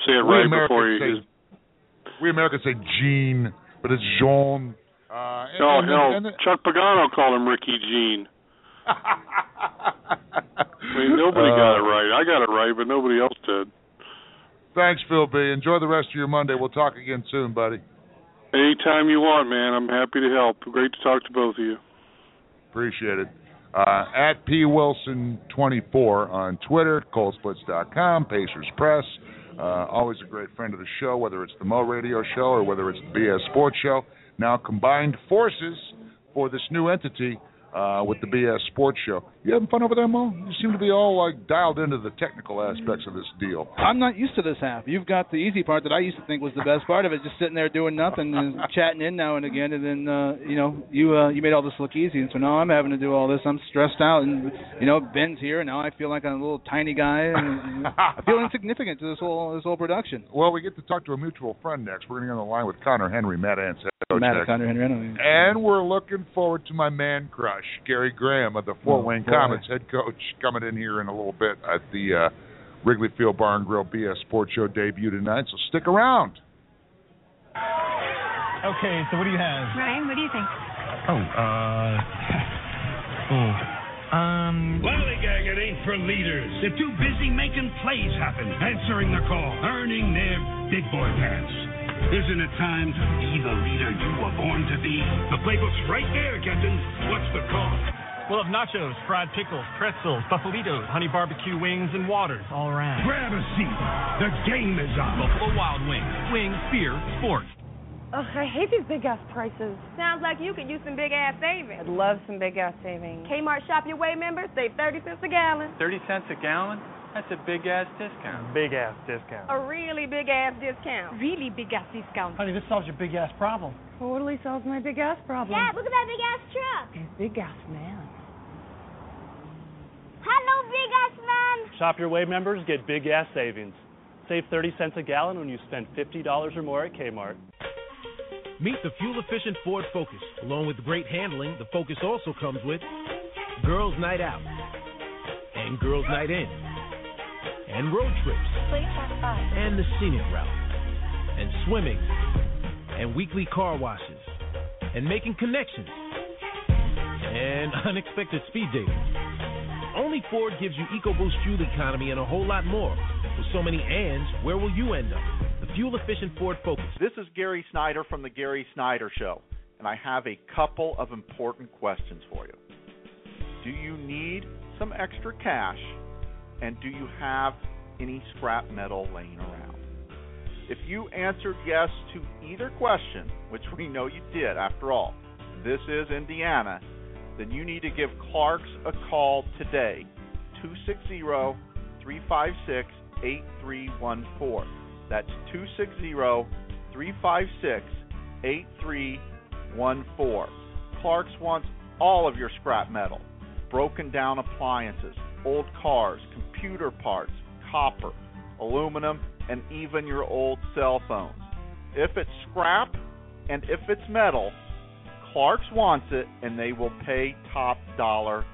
[SPEAKER 14] say it right before you...
[SPEAKER 2] We Americans say Jean, but it's Jean.
[SPEAKER 14] Chuck Pagano called him Ricky Jean. Nobody got it right. I got it right, but nobody else did.
[SPEAKER 2] Thanks, Phil B. Enjoy the rest of your Monday. We'll talk again soon, buddy.
[SPEAKER 14] Anytime you want, man. I'm happy to help. Great to talk to both of you.
[SPEAKER 2] Appreciate it. At PWilson24 on Twitter, ColtsBlitz.com, Pacers Press. Always a great friend of the show, whether it's the Mo Radio Show or whether it's the BS Sports Show. Now combined forces for this new entity with the BS Sports Show. You having fun over there, Mo? You seem to be all like dialed into the technical aspects of this deal.
[SPEAKER 3] I'm not used to this half. You've got the easy part that I used to think was the best part of it, just sitting there doing nothing and chatting in now and again, and then you made all this look easy, and so now I'm having to do all this. I'm stressed out, and Ben's here, and now I feel like I'm a little tiny guy, and I feel insignificant to this whole production.
[SPEAKER 2] Well, we get to talk to a mutual friend next. We're going to get on the line with Connor Henry, Matt Ant's head coach.
[SPEAKER 3] Connor Henry.
[SPEAKER 2] And we're looking forward to my man crush, Gary Graham of the Fort Wayne Komets, head coach, coming in here in a little bit at the Wrigley Field Bar and Grill BS Sports Show debut tonight, so stick around.
[SPEAKER 5] Okay, so what do you have?
[SPEAKER 15] Ryan, what do you think?
[SPEAKER 7] Lollygag, it ain't for leaders. They're too busy making plays happen, answering the call, earning their big boy pants. Isn't it time to be the leader you were born to be? The playbook's right there, Captain. What's the call?
[SPEAKER 5] We'll have nachos, fried pickles, pretzels, buffalitos, honey barbecue wings, and waters all around.
[SPEAKER 7] Grab a seat. The game is on.
[SPEAKER 1] Buffalo Wild Wings. Wings, beer, sports.
[SPEAKER 6] Ugh, I hate these big-ass prices.
[SPEAKER 8] Sounds like you could use some big-ass savings.
[SPEAKER 6] I'd love some big-ass savings.
[SPEAKER 8] Kmart Shop Your Way members save 30 cents a gallon.
[SPEAKER 9] 30 cents a gallon? That's a big-ass discount.
[SPEAKER 11] Big-ass discount.
[SPEAKER 8] A really big-ass discount.
[SPEAKER 6] Really big-ass discount.
[SPEAKER 16] Honey, this solves your big-ass problem.
[SPEAKER 6] Totally solves my big-ass problem.
[SPEAKER 10] Dad, look at that big-ass truck.
[SPEAKER 6] He's big-ass man.
[SPEAKER 10] Hello, big-ass man.
[SPEAKER 11] Shop Your Way members get big-ass savings. Save 30 cents a gallon when you spend $50 or more at Kmart.
[SPEAKER 1] Meet the fuel-efficient Ford Focus. Along with great handling, the Focus also comes with Girls Night Out and Girls Night In and road trips and the scenic route and swimming and weekly car washes and making connections and unexpected speed dating. Only Ford gives you EcoBoost fuel economy and a whole lot more. With so many ands, where will you end up? The fuel-efficient Ford Focus.
[SPEAKER 12] This is Gary Snyder from The Gary Snyder Show, and I have a couple of important questions for you. Do you need some extra cash, and do you have any scrap metal laying around? If you answered yes to either question, which we know you did after all, this is Indiana, then you need to give Clark's a call today, 260-356-8314. That's 260-356-8314. Clark's wants all of your scrap metal, broken down appliances, old cars, computer parts, copper, aluminum, and even your old cell phones. If it's scrap and if it's metal, Clark's wants it, and they will pay top dollar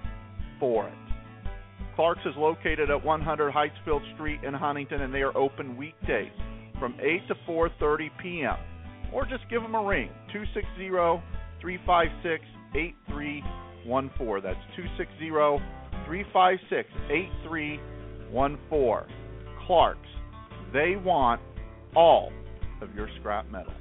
[SPEAKER 12] for it. Clark's is located at 100 Heightsfield Street in Huntington, and they are open weekdays from 8 to 4:30 p.m. Or just give them a ring, 260-356-8314. That's 260-356-8314. Clark's, they want all of your scrap metal.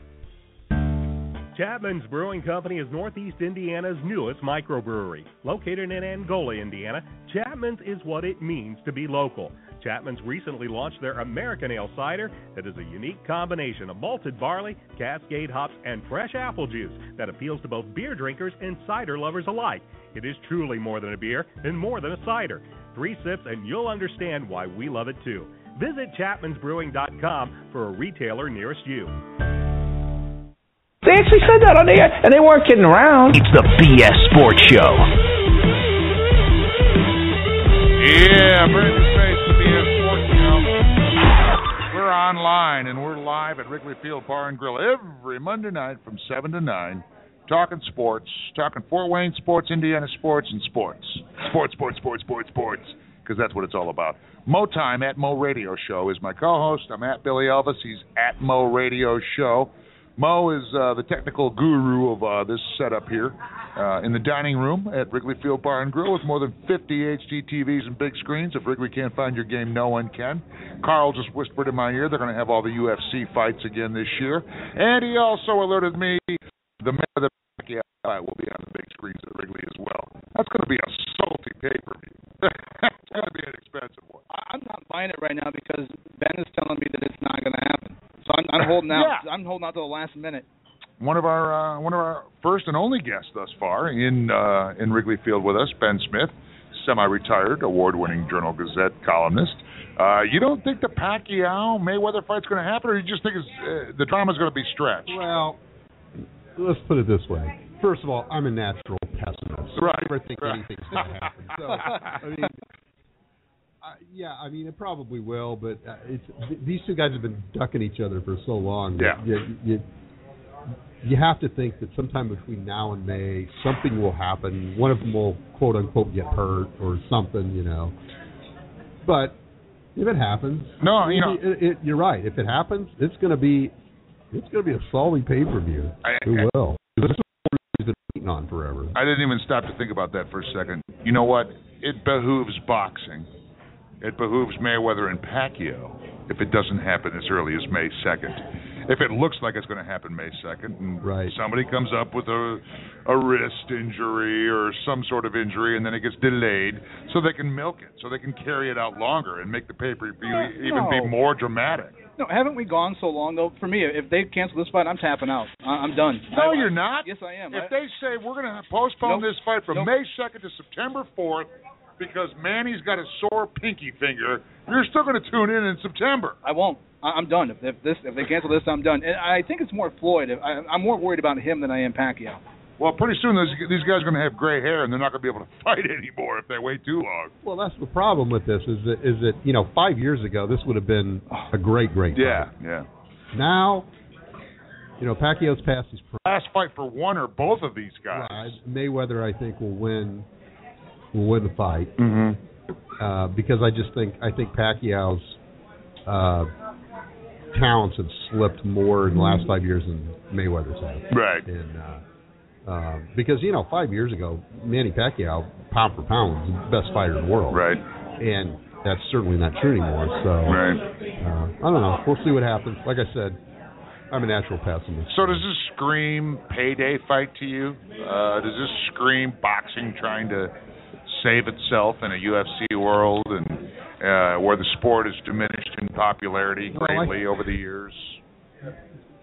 [SPEAKER 13] Chapman's Brewing Company is Northeast Indiana's newest microbrewery. Located in Angola, Indiana, Chapman's is what it means to be local. Chapman's recently launched their American Ale Cider that is a unique combination of malted barley, Cascade hops, and fresh apple juice that appeals to both beer drinkers and cider lovers alike. It is truly more than a beer and more than a cider. 3 sips and you'll understand why we love it too. Visit chapmansbrewing.com for a retailer nearest you.
[SPEAKER 17] They actually said that on the air, and they weren't kidding around.
[SPEAKER 7] It's the BS Sports Show.
[SPEAKER 2] Yeah, bring the face to BS Sports Show. We're online, and we're live at Wrigley Field Bar and Grill every Monday night from 7 to 9, talking sports, talking Fort Wayne sports, Indiana sports, and sports. Sports, because that's what it's all about. Mo Time at Mo Radio Show is my co-host. I'm at Billy Elvis. He's at Mo Radio Show. Mo is the technical guru of this setup here in the dining room at Wrigley Field Bar and Grill with more than 50 HD TVs and big screens. If Wrigley can't find your game, no one can. Carl just whispered in my ear they're going to have all the UFC fights again this year. And he also alerted me the man of the backyard will be on the big screens at Wrigley as well. That's going to be a salty pay-per-view. It's going to be an expensive one.
[SPEAKER 3] I'm not buying it right now because Ben is telling me that it's not going to happen. So I'm holding out.
[SPEAKER 2] Yeah.
[SPEAKER 3] I'm holding out till the last minute.
[SPEAKER 2] One of our first and only guest thus far in Wrigley Field with us, Ben Smith, semi-retired, award-winning Journal Gazette columnist. You don't think the Pacquiao-Mayweather fight's going to happen, or you just think the drama's going to be stretched?
[SPEAKER 4] Well, let's put it this way. First of all, I'm a natural pessimist. So
[SPEAKER 2] right.
[SPEAKER 4] I never think anything's going to happen. So, I mean, it probably will, but these two guys have been ducking each other for so long.
[SPEAKER 2] Yeah.
[SPEAKER 4] You have to think that sometime between now and May, something will happen. One of them will, quote unquote, get hurt or something, you know. But if it happens,
[SPEAKER 2] no,
[SPEAKER 4] you're right. If it happens, it's going to be a solid pay-per-view. It will. This is what we've been waiting on forever.
[SPEAKER 2] I didn't even stop to think about that for a second. You know what? It behooves boxing. It behooves Mayweather and Pacquiao if it doesn't happen as early as May 2nd. If it looks like it's going to happen May 2nd, and somebody comes up with a wrist injury or some sort of injury, and then it gets delayed, so they can milk it, so they can carry it out longer and make the pay-per-view even be more dramatic.
[SPEAKER 3] No, haven't we gone so long, though? For me, if they cancel this fight, I'm tapping out. I'm done.
[SPEAKER 2] No, you're not.
[SPEAKER 3] Yes, I am.
[SPEAKER 2] If they say we're going to postpone this fight from May 2nd to September 4th, because Manny's got a sore pinky finger, you're still going to tune in September.
[SPEAKER 3] I won't. I'm done. If they cancel this, I'm done. And I think it's more Floyd. I'm more worried about him than I am Pacquiao.
[SPEAKER 2] Well, pretty soon these guys are going to have gray hair, and they're not going to be able to fight anymore if they wait too long.
[SPEAKER 4] Well, that's the problem with this is that 5 years ago this would have been a great fight.
[SPEAKER 2] Yeah.
[SPEAKER 4] Now, Pacquiao's past his prime.
[SPEAKER 2] Last fight for one or both of these guys.
[SPEAKER 4] Mayweather, I think, will win the fight because I think Pacquiao's talents have slipped more in the last 5 years than Mayweather's have.
[SPEAKER 2] Right.
[SPEAKER 4] And because 5 years ago, Manny Pacquiao, pound for pound, was the best fighter in the world.
[SPEAKER 2] Right.
[SPEAKER 4] And that's certainly not true anymore. So I don't know. We'll see what happens. Like I said, I'm a natural pessimist.
[SPEAKER 2] So does this scream payday fight to you? Does this scream boxing trying to save itself in a UFC world and where the sport has diminished in popularity greatly over the years?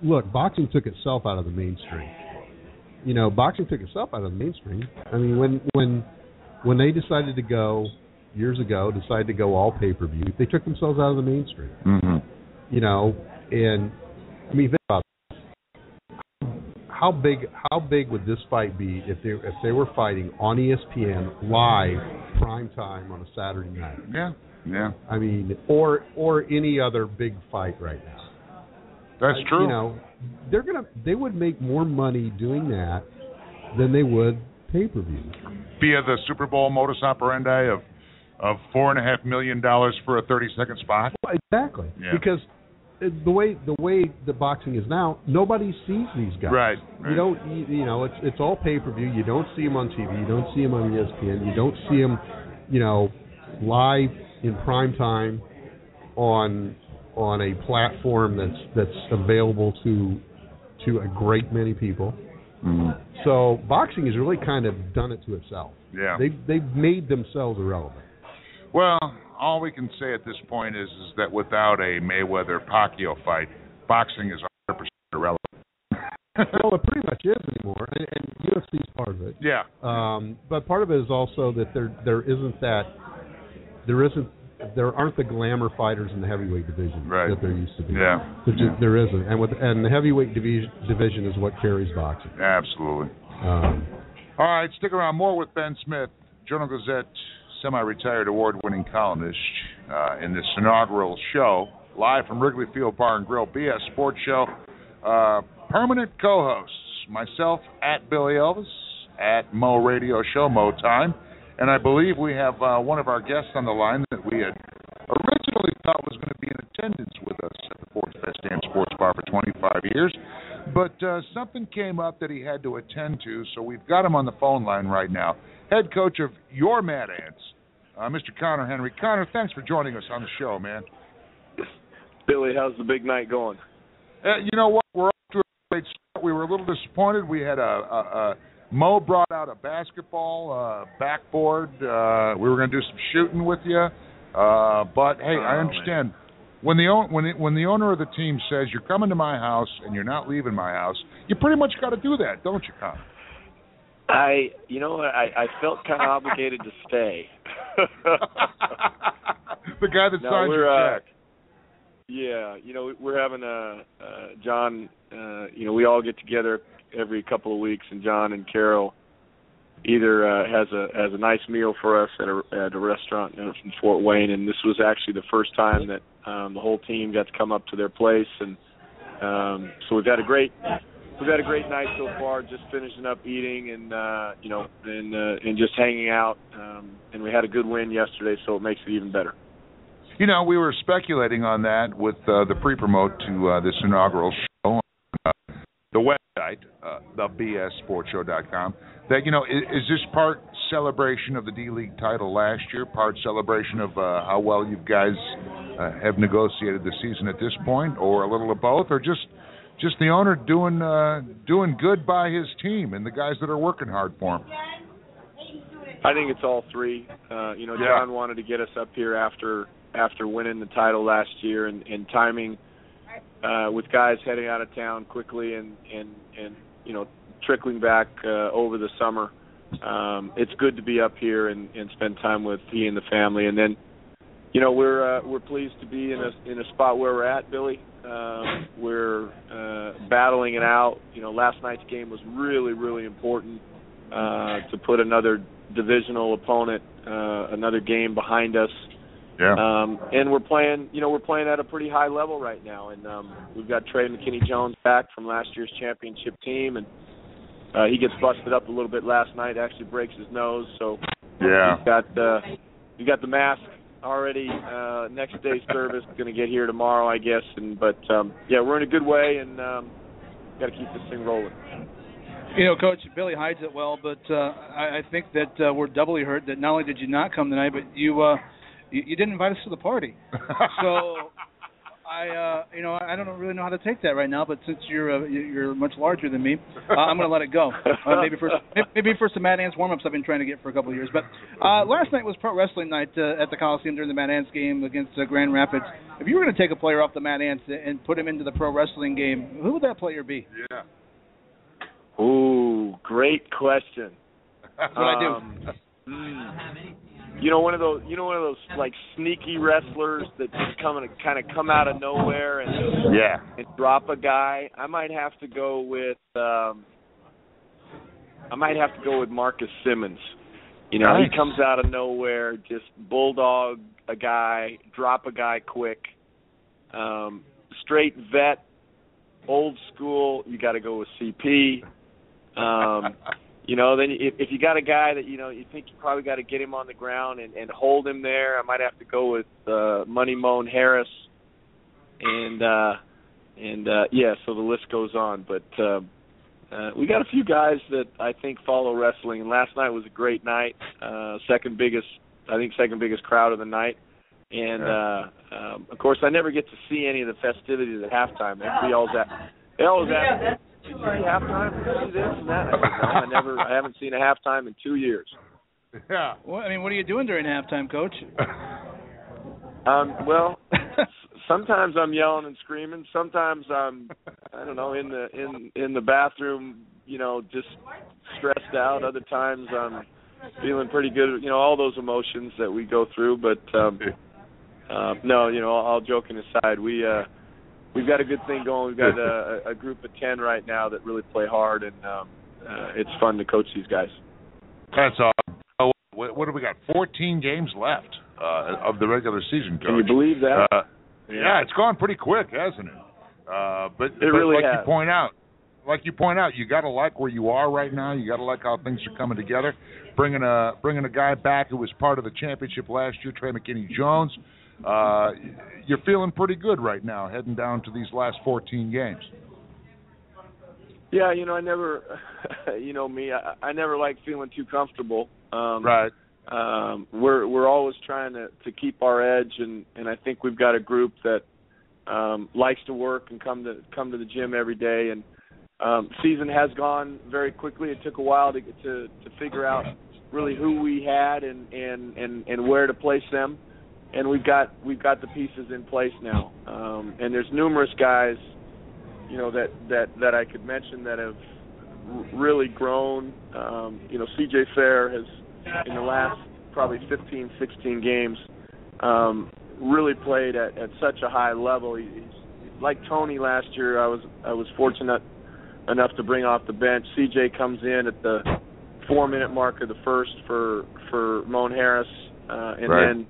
[SPEAKER 4] Look, boxing took itself out of the mainstream. Boxing took itself out of the mainstream. I mean, when they decided to go years ago, all pay-per-view, they took themselves out of the mainstream.
[SPEAKER 2] Mm-hmm.
[SPEAKER 4] And I mean, think about this. How big would this fight be if they were fighting on ESPN live, prime time on a Saturday night?
[SPEAKER 2] Yeah.
[SPEAKER 4] I mean, or any other big fight right now.
[SPEAKER 2] That's true.
[SPEAKER 4] They would make more money doing that than they would pay-per-view. Via
[SPEAKER 2] the Super Bowl modus operandi of $4.5 million for a 30-second spot.
[SPEAKER 4] Well, exactly. Yeah. Because the way the boxing is now, nobody sees these guys.
[SPEAKER 2] Right.
[SPEAKER 4] You don't. It's all pay-per-view. You don't see them on TV. You don't see them on ESPN. You don't see them, live in prime time on a platform that's available to a great many people.
[SPEAKER 2] Mm-hmm.
[SPEAKER 4] So boxing has really kind of done it to itself.
[SPEAKER 2] Yeah.
[SPEAKER 4] They've made themselves irrelevant.
[SPEAKER 2] Well, all we can say at this point is that without a Mayweather-Pacquiao fight, boxing is 100% irrelevant.
[SPEAKER 4] Well, it pretty much is anymore, and UFC is part of it.
[SPEAKER 2] Yeah.
[SPEAKER 4] But part of it is also that there aren't the glamour fighters in the heavyweight division that there used to be.
[SPEAKER 2] Yeah.
[SPEAKER 4] There isn't, and the heavyweight division is what carries boxing.
[SPEAKER 2] Absolutely. All right, stick around. More with Ben Smith, Journal Gazette, semi-retired award-winning columnist, in this inaugural show, live from Wrigley Field Bar and Grill, BS Sports Show. Permanent co-hosts, myself at Billy Elvis, at Mo Radio Show, Mo Time. And I believe we have one of our guests on the line that we had originally thought was going to be in attendance with us at the Ford's Best Damn Sports Bar for 25 years. But something came up that he had to attend to, so we've got him on the phone line right now. Head coach of your Mad Ants, Mr. Connor Henry. Connor, thanks for joining us on the show, man.
[SPEAKER 15] Billy, how's the big night going?
[SPEAKER 2] You know what? We're off to a great start. We were a little disappointed. We had Mo brought out a basketball backboard. We were going to do some shooting with you, but hey, I understand. Man. When the owner of the team says you're coming to my house and you're not leaving my house, you pretty much got to do that, don't you, Connor?
[SPEAKER 15] I felt kind of obligated to stay.
[SPEAKER 2] The guy that signed your check.
[SPEAKER 15] Yeah, we're having John. We all get together every couple of weeks, and John and Carol either has a nice meal for us at a restaurant in Fort Wayne, and this was actually the first time that the whole team got to come up to their place, and so we've had a great night so far. Just finishing up eating and and just hanging out, and we had a good win yesterday, so it makes it even better.
[SPEAKER 2] We were speculating on that with the pre-promote to this inaugural show on the website, thebssportshow.com, that, is this part celebration of the D-League title last year, part celebration of how well you guys have negotiated the season at this point, or a little of both, or just the owner doing good by his team and the guys that are working hard for him?
[SPEAKER 15] I think it's all three. John wanted to get us up here after winning the title last year, and timing with guys heading out of town quickly and trickling back over the summer. It's good to be up here and spend time with he and the family. And then, we're pleased to be in a spot where we're at, Billy. We're battling it out. Last night's game was really, really important to put another divisional opponent, another game behind us.
[SPEAKER 2] Yeah.
[SPEAKER 15] And we're playing at a pretty high level right now, and we've got Trey McKinney-Jones back from last year's championship team, and he gets busted up a little bit last night. Actually breaks his nose, so
[SPEAKER 2] yeah.
[SPEAKER 15] He's got the mask already. Next day's service is going to get here tomorrow, I guess. But we're in a good way, and got to keep this thing rolling.
[SPEAKER 3] Coach, Billy hides it well, but I think that we're doubly hurt that not only did you not come tonight, but you didn't invite us to the party. So I don't really know how to take that right now. But since you're much larger than me, I'm going to let it go. Maybe for some Mad Ants warm-ups I've been trying to get for a couple of years. But last night was pro wrestling night at the Coliseum during the Mad Ants game against Grand Rapids. If you were going to take a player off the Mad Ants and put him into the pro wrestling game, who would that player be?
[SPEAKER 2] Yeah.
[SPEAKER 15] Ooh, great question.
[SPEAKER 3] That's what I do.
[SPEAKER 15] One of those like sneaky wrestlers that just kind of come out of nowhere and drop a guy. I might have to go with Marcus Simmons.
[SPEAKER 2] Nice.
[SPEAKER 15] He comes out of nowhere, just bulldog a guy, drop a guy quick. Straight vet, old school. You got to go with CP. Then if you got a guy that you think you probably got to get him on the ground and hold him there, I might have to go with Money Moan Harris, and so the list goes on. But we got a few guys that I think follow wrestling, and last night was a great night. Second biggest crowd of the night, and of course I never get to see any of the festivities at halftime. They always ask. Did you see halftime? Did you see this and that? I said, no, I haven't seen a halftime in 2 years.
[SPEAKER 2] Yeah.
[SPEAKER 3] Well, what are you doing during halftime, Coach?
[SPEAKER 15] Well, sometimes I'm yelling and screaming. Sometimes I'm, in the bathroom, just stressed out. Other times I'm feeling pretty good. All those emotions that we go through. But no, all joking aside, we've got a good thing going. We've got a group of 10 right now that really play hard, and it's fun to coach these guys.
[SPEAKER 2] That's awesome. What do we got? 14 games left of the regular season, Coach.
[SPEAKER 15] Can you believe that?
[SPEAKER 2] Yeah, it's gone pretty quick, hasn't it? But
[SPEAKER 15] really has.
[SPEAKER 2] Like you point out, you got to like where you are right now. You got to like how things are coming together. Bringing a guy back who was part of the championship last year, Trey McKinney-Jones. You're feeling pretty good right now, heading down to these last 14 games.
[SPEAKER 15] Yeah, I never, I never like feeling too comfortable.
[SPEAKER 2] Right.
[SPEAKER 15] We're always trying to keep our edge, and I think we've got a group that likes to work and come to the gym every day. And season has gone very quickly. It took a while to figure out really who we had and where to place them. And we've got the pieces in place now, and there's numerous guys, that I could mention that have really grown. C.J. Fair has, in the last probably 15, 16 games, really played at such a high level. He's like Tony last year. I was fortunate enough to bring off the bench. C.J. comes in at the 4-minute mark of the first for Moan Harris, and then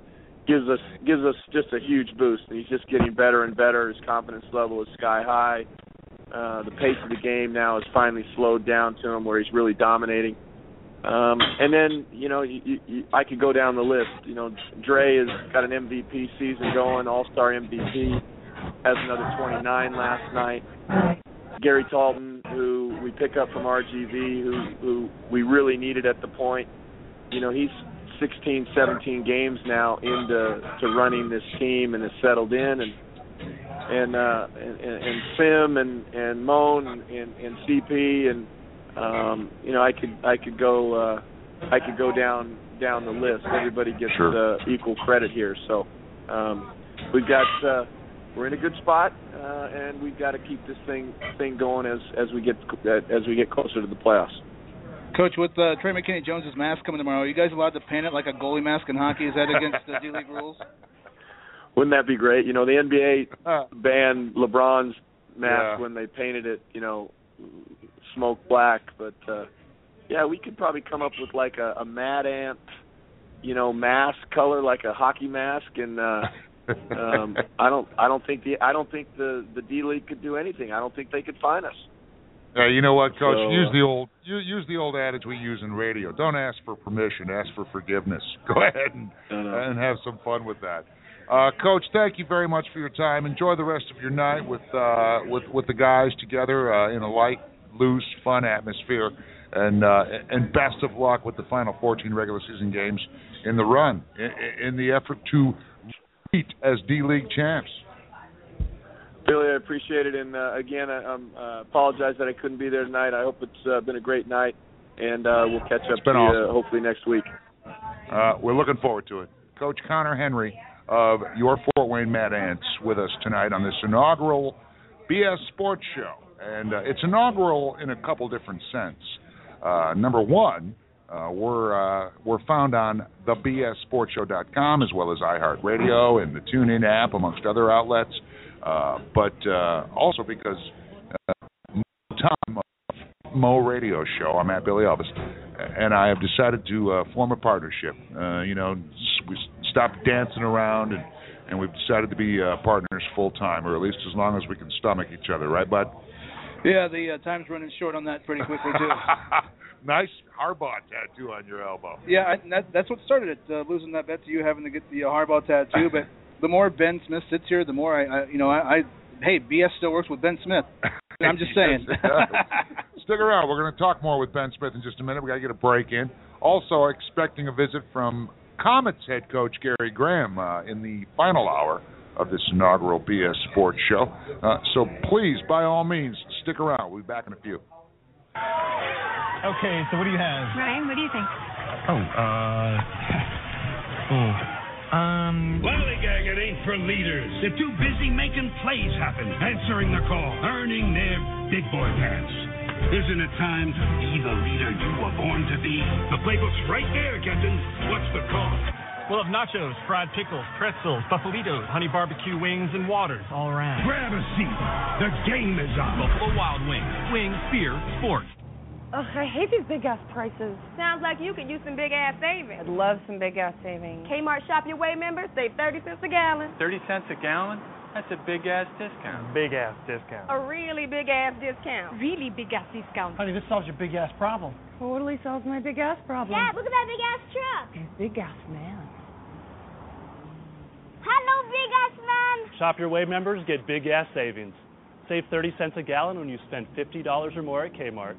[SPEAKER 15] gives us just a huge boost. And he's just getting better and better. His confidence level is sky high. The pace of the game now has finally slowed down to him where he's really dominating. And then, I could go down the list. Dre has got an MVP season going, All-Star MVP, has another 29 last night. Gary Talton, who we pick up from RGV, who we really needed at the point. He's 16, 17 games now into running this team and has settled in, and Sim and Moan and CP and I could go down the list. Everybody gets equal credit here. So we've got we're in a good spot, and we've got to keep this thing going as we get closer to the playoffs.
[SPEAKER 3] Coach, with Trey McKinney-Jones's mask coming tomorrow, are you guys allowed to paint it like a goalie mask in hockey? Is that against the D-League rules?
[SPEAKER 15] Wouldn't that be great? The NBA banned LeBron's mask when they painted it, smoke black. But, we could probably come up with like a Mad Ant, mask color, like a hockey mask. And I don't think the D-League could do anything. I don't think they could fine us.
[SPEAKER 2] You know what, Coach? Use the old adage we use in radio. Don't ask for permission. Ask for forgiveness. Go ahead and have some fun with that. Coach, thank you very much for your time. Enjoy the rest of your night with the guys together in a light, loose, fun atmosphere, and best of luck with the final 14 regular season games in the run in the effort to repeat as D-League champs.
[SPEAKER 15] Billy, I appreciate it, and again, I apologize that I couldn't be there tonight. I hope it's been a great night, and we'll catch up to you hopefully next week.
[SPEAKER 2] We're looking forward to it. Coach Connor Henry of your Fort Wayne Mad Ants with us tonight on this inaugural BS Sports Show, and it's inaugural in a couple different sense. Number one, we're found on thebssportshow.com as well as iHeartRadio and the TuneIn app, amongst other outlets. But also because Tom of Mo Radio Show, I'm at Billy Elvis, and I have decided to form a partnership. We stopped dancing around, and we've decided to be partners full time, or at least as long as we can stomach each other, right, bud?
[SPEAKER 3] Yeah, the time's running short on that pretty quickly too.
[SPEAKER 2] Nice Harbaugh tattoo on your elbow.
[SPEAKER 3] Yeah, that's what started it. Losing that bet to you, having to get the Harbaugh tattoo, but. The more Ben Smith sits here, the more hey, BS still works with Ben Smith. I'm just saying.
[SPEAKER 2] Stick around. We're going to talk more with Ben Smith in just a minute. We got to get a break in. Also expecting a visit from Komets head coach Gary Graham in the final hour of this inaugural BS Sports Show. So please, by all means, stick around. We'll be back in a few.
[SPEAKER 5] Okay, so what do you have?
[SPEAKER 6] Ryan, what do you think?
[SPEAKER 7] Lollygag, it ain't for leaders. They're too busy making plays happen, answering the call, earning their big boy pants. Isn't it time to be the leader you were born to be? The playbook's right there, Captain. What's the call?
[SPEAKER 5] We'll have nachos, fried pickles, pretzels, buffalitos, honey barbecue wings, and waters all around.
[SPEAKER 7] Grab a seat. The game is on.
[SPEAKER 5] Buffalo Wild Wings. Wings, beer, sports.
[SPEAKER 6] Ugh, I hate these big-ass prices.
[SPEAKER 8] Sounds like you could use some big-ass savings.
[SPEAKER 6] I'd love some big-ass savings.
[SPEAKER 8] Kmart Shop Your Way members save 30 cents a gallon.
[SPEAKER 9] 30 cents a gallon? That's a big-ass discount.
[SPEAKER 11] Big-ass discount.
[SPEAKER 8] A really big-ass discount.
[SPEAKER 6] Really big-ass discount.
[SPEAKER 16] Honey, this solves your big-ass problem.
[SPEAKER 6] Totally solves my big-ass problem.
[SPEAKER 10] Dad, look at that big-ass truck.
[SPEAKER 6] Big-ass man.
[SPEAKER 10] Hello, big-ass man.
[SPEAKER 11] Shop Your Way members get big-ass savings. Save 30 cents a gallon when you spend $50 or more at Kmart.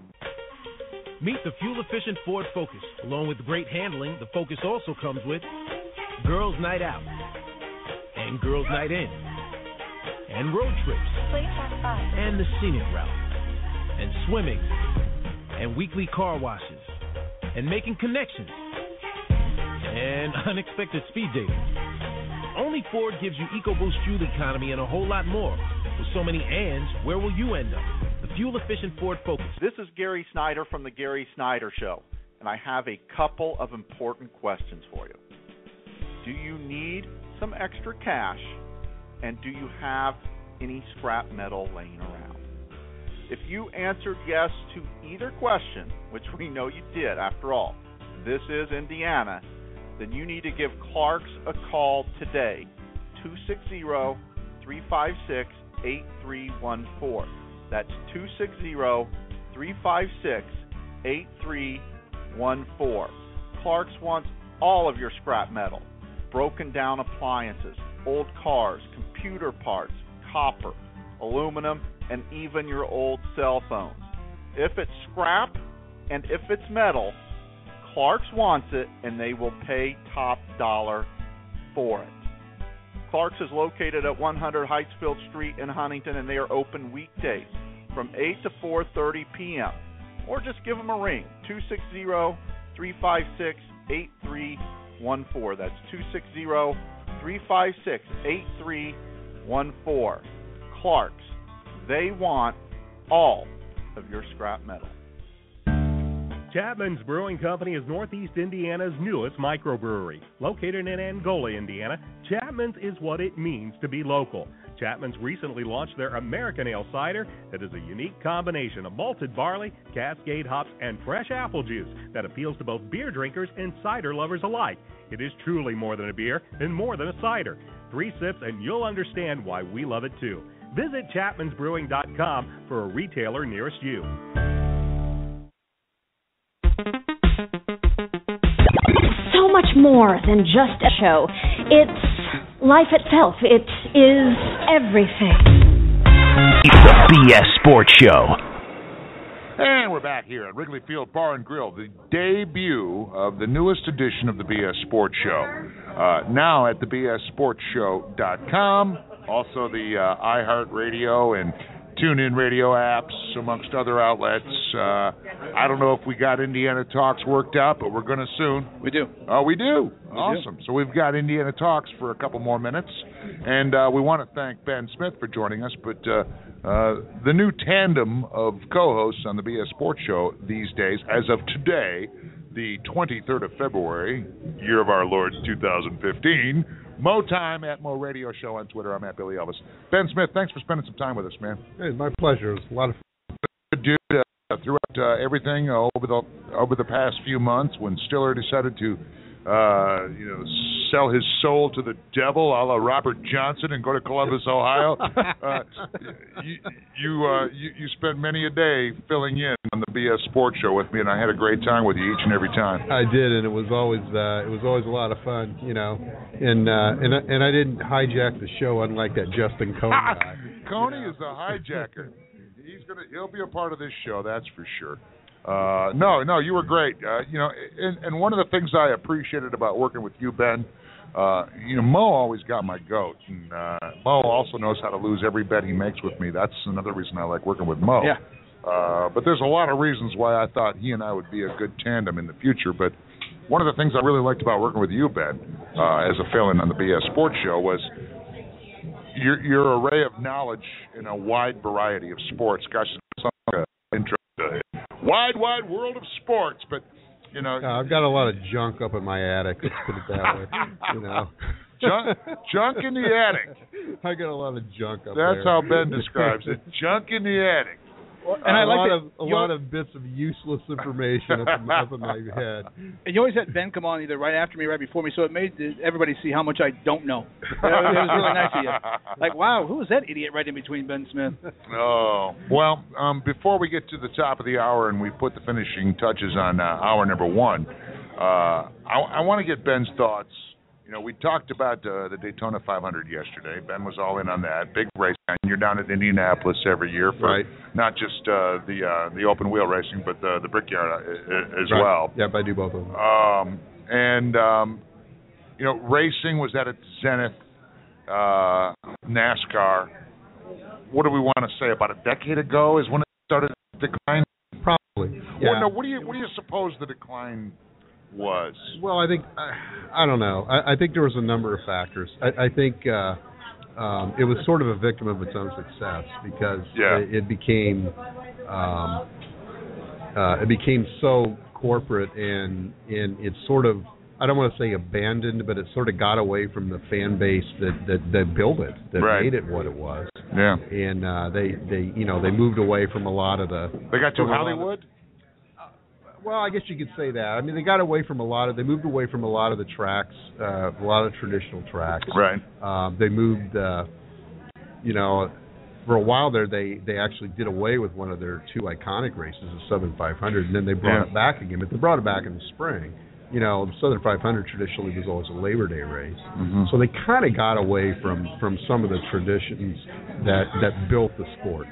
[SPEAKER 1] Meet the fuel-efficient Ford Focus. Along with great handling, the Focus also comes with Girls Night Out, and Girls Night In, and road trips, and the scenic route, and swimming, and weekly car washes, and making connections, and unexpected speed dating. Only Ford gives you EcoBoost fuel economy and a whole lot more. With so many ands, where will you end up? The fuel-efficient Ford Focus.
[SPEAKER 12] This is Gary Snyder from The Gary Snyder Show, and I have a couple of important questions for you. Do you need some extra cash, and do you have any scrap metal laying around? If you answered yes to either question, which we know you did after all, this is Indiana, then you need to give Clark's a call today, 260-356-8314. That's 260-356-8314. Clark's wants all of your scrap metal, broken down appliances, old cars, computer parts, copper, aluminum, and even your old cell phones. If it's scrap and if it's metal, Clark's wants it, and they will pay top dollar for it. Clark's is located at 100 Heightsfield Street in Huntington, and they are open weekdays from 8 to 4:30 p.m. Or just give them a ring, 260-356-8314. That's 260-356-8314. Clark's, they want all of your scrap metal.
[SPEAKER 13] Chapman's Brewing Company is Northeast Indiana's newest microbrewery. Located in Angola, Indiana, Chapman's is what it means to be local. Chapman's recently launched their American Ale Cider that is a unique combination of malted barley, Cascade hops, and fresh apple juice that appeals to both beer drinkers and cider lovers alike. It is truly more than a beer and more than a cider. 3 sips and you'll understand why we love it too. Visit chapmansbrewing.com for a retailer nearest you.
[SPEAKER 16] So much more than just a show. It's life itself. It is everything.
[SPEAKER 1] The BS Sports Show.
[SPEAKER 2] And we're back here at Wrigley Field Bar and Grill, the debut of the newest edition of the BS Sports Show. Now at the BSSportsShow.com, also the iHeartRadio and TuneIn radio apps, amongst other outlets. I don't know if we got Indiana Talks worked out, but we're going to soon.
[SPEAKER 3] We do.
[SPEAKER 2] Oh, we do? Awesome. So we've got Indiana Talks for a couple more minutes, and we want to thank Ben Smith for joining us, but the new tandem of co-hosts on the BS Sports Show these days, as of today, the 23rd of February, year of our Lord 2015, Mo Time at Mo Radio Show on Twitter. I'm at Billy Elvis. Ben Smith, thanks for spending some time with us, man.
[SPEAKER 4] Hey, my pleasure. It was a lot of fun.
[SPEAKER 2] Good dude throughout everything over the past few months when Stiller decided to sell his soul to the devil, a la Robert Johnson, and go to Columbus, Ohio. You spent many a day filling in on the BS Sports Show with me, and I had a great time with you each and every time.
[SPEAKER 4] I did, and it was always a lot of fun, and I didn't hijack the show unlike that Justin Coney guy.
[SPEAKER 2] Coney is the hijacker. He'll be a part of this show, that's for sure. No, you were great. And one of the things I appreciated about working with you, Ben, Mo always got my goat, and Mo also knows how to lose every bet he makes with me. That's another reason I like working with Mo.
[SPEAKER 3] Yeah.
[SPEAKER 2] But there's a lot of reasons why I thought he and I would be a good tandem in the future. But one of the things I really liked about working with you, Ben, as a fill-in on the BS Sports Show was your array of knowledge in a wide variety of sports. Gosh, it's like an intro to wide world of sports, but
[SPEAKER 4] I've got a lot of junk up in my attic. Let's put it that way.
[SPEAKER 2] Junk in the attic.
[SPEAKER 4] I got a lot of junk up
[SPEAKER 2] there. That's how Ben describes it. Junk in the attic.
[SPEAKER 3] And I like
[SPEAKER 4] a lot of bits of useless information up in my head.
[SPEAKER 3] And you always had Ben come on either right after me or right before me, so it made everybody see how much I don't know. It was really nice of you. Like, wow, who was that idiot right in between Ben Smith?
[SPEAKER 2] Oh, well, before we get to the top of the hour and we put the finishing touches on hour number 1, I want to get Ben's thoughts. We talked about the Daytona 500 yesterday. Ben was all in on that. Big race. And you're down at Indianapolis every year for not just the open wheel racing, but the Brickyard as well.
[SPEAKER 4] Yep, I do both of them.
[SPEAKER 2] Racing was at its zenith. NASCAR. What do we want to say? About a decade ago is when it started to decline.
[SPEAKER 4] Probably. Yeah.
[SPEAKER 2] Well, what do you suppose the decline was?
[SPEAKER 4] Well, I think I don't know. I think there was a number of factors. I think it was sort of a victim of its own success because it became so corporate and it sort of, I don't want to say abandoned, but it sort of got away from the fan base that built it, that made it what it was.
[SPEAKER 2] Yeah.
[SPEAKER 4] And they moved away from a lot of the.
[SPEAKER 2] They got too Hollywood.
[SPEAKER 4] Well, I guess you could say that. I mean, they moved away from a lot of the tracks, a lot of traditional tracks.
[SPEAKER 2] Right.
[SPEAKER 4] They moved, for a while there, they actually did away with one of their two iconic races, the Southern 500, and then they brought it back again. But they brought it back in the spring. The Southern 500 traditionally was always a Labor Day race.
[SPEAKER 2] Mm-hmm.
[SPEAKER 4] So they kind of got away from some of the traditions that built the sport.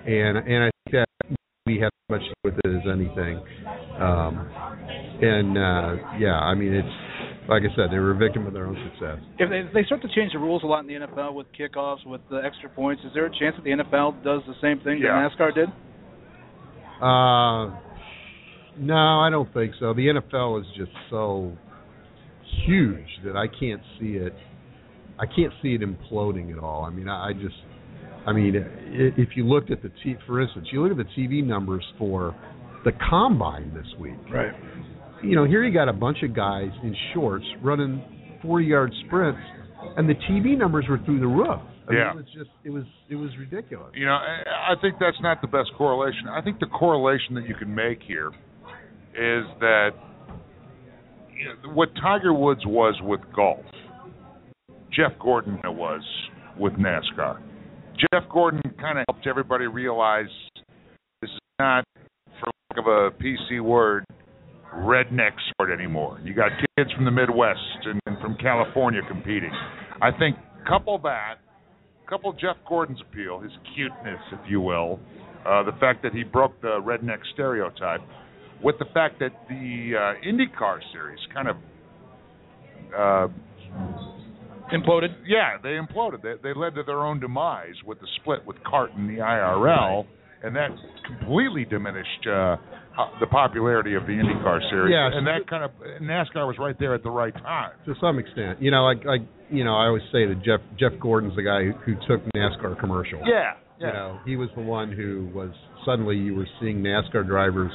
[SPEAKER 4] And I think that we have as much to do with it as anything. I mean, it's like I said, they were a victim of their own success.
[SPEAKER 3] If they start to change the rules a lot in the NFL with kickoffs, with the extra points, is there a chance that the NFL does the same thing that NASCAR did?
[SPEAKER 4] No, I don't think so. The NFL is just so huge that I can't see it. I can't see it imploding at all. I mean, if you looked at for instance, you look at the TV numbers for the Combine this week.
[SPEAKER 3] Right.
[SPEAKER 4] Here you got a bunch of guys in shorts running 40-yard sprints, and the TV numbers were through the roof. I mean, it was ridiculous.
[SPEAKER 2] I think that's not the best correlation. I think the correlation that you can make here is that what Tiger Woods was with golf, Jeff Gordon was with NASCAR. Jeff Gordon kind of helped everybody realize this is not, for lack of a PC word, redneck sport anymore. You got kids from the Midwest and from California competing. I think couple Jeff Gordon's appeal, his cuteness, if you will, the fact that he broke the redneck stereotype, with the fact that the IndyCar series kind of
[SPEAKER 3] imploded.
[SPEAKER 2] Yeah, they imploded. They led to their own demise with the split with CART and the IRL, and that completely diminished the popularity of the IndyCar series.
[SPEAKER 4] Yeah,
[SPEAKER 2] and that kind of NASCAR was right there at the right time.
[SPEAKER 4] To some extent, I always say that Jeff Gordon's the guy who took NASCAR commercial.
[SPEAKER 2] Yeah.
[SPEAKER 4] He was the one who was suddenly you were seeing NASCAR drivers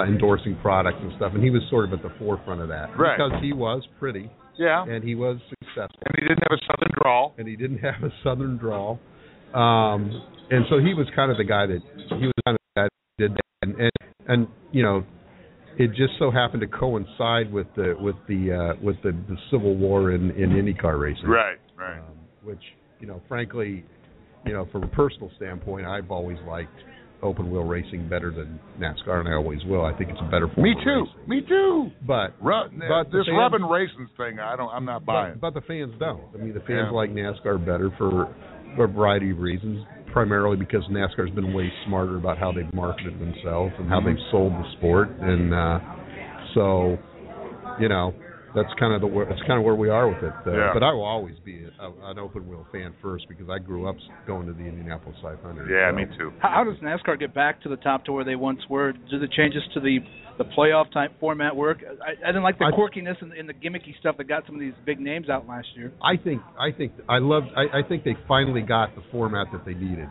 [SPEAKER 4] endorsing products and stuff, and he was sort of at the forefront of that because he was pretty.
[SPEAKER 2] Yeah.
[SPEAKER 4] And he was successful.
[SPEAKER 2] And he didn't have a southern drawl.
[SPEAKER 4] And so he was kind of the guy that did that, and it just so happened to coincide with the Civil War in IndyCar racing.
[SPEAKER 2] Right.
[SPEAKER 4] Which frankly, from a personal standpoint, I've always liked open wheel racing better than NASCAR, and I always will. I think it's a better form of racing.
[SPEAKER 2] Me too.
[SPEAKER 4] But
[SPEAKER 2] this rubbing racing thing, I'm not buying.
[SPEAKER 4] But the fans don't. I mean, the fans like NASCAR better for a variety of reasons. Primarily because NASCAR's been way smarter about how they've marketed themselves and how they've sold the sport, and that's kind of where we are with it. But I will always be an open wheel fan first because I grew up going to the Indianapolis 500.
[SPEAKER 2] Yeah, me too.
[SPEAKER 3] How does NASCAR get back to the top to where they once were? Do the changes to the playoff type format work? I didn't like the quirkiness and the gimmicky stuff that got some of these big names out last year.
[SPEAKER 4] I think they finally got the format that they needed.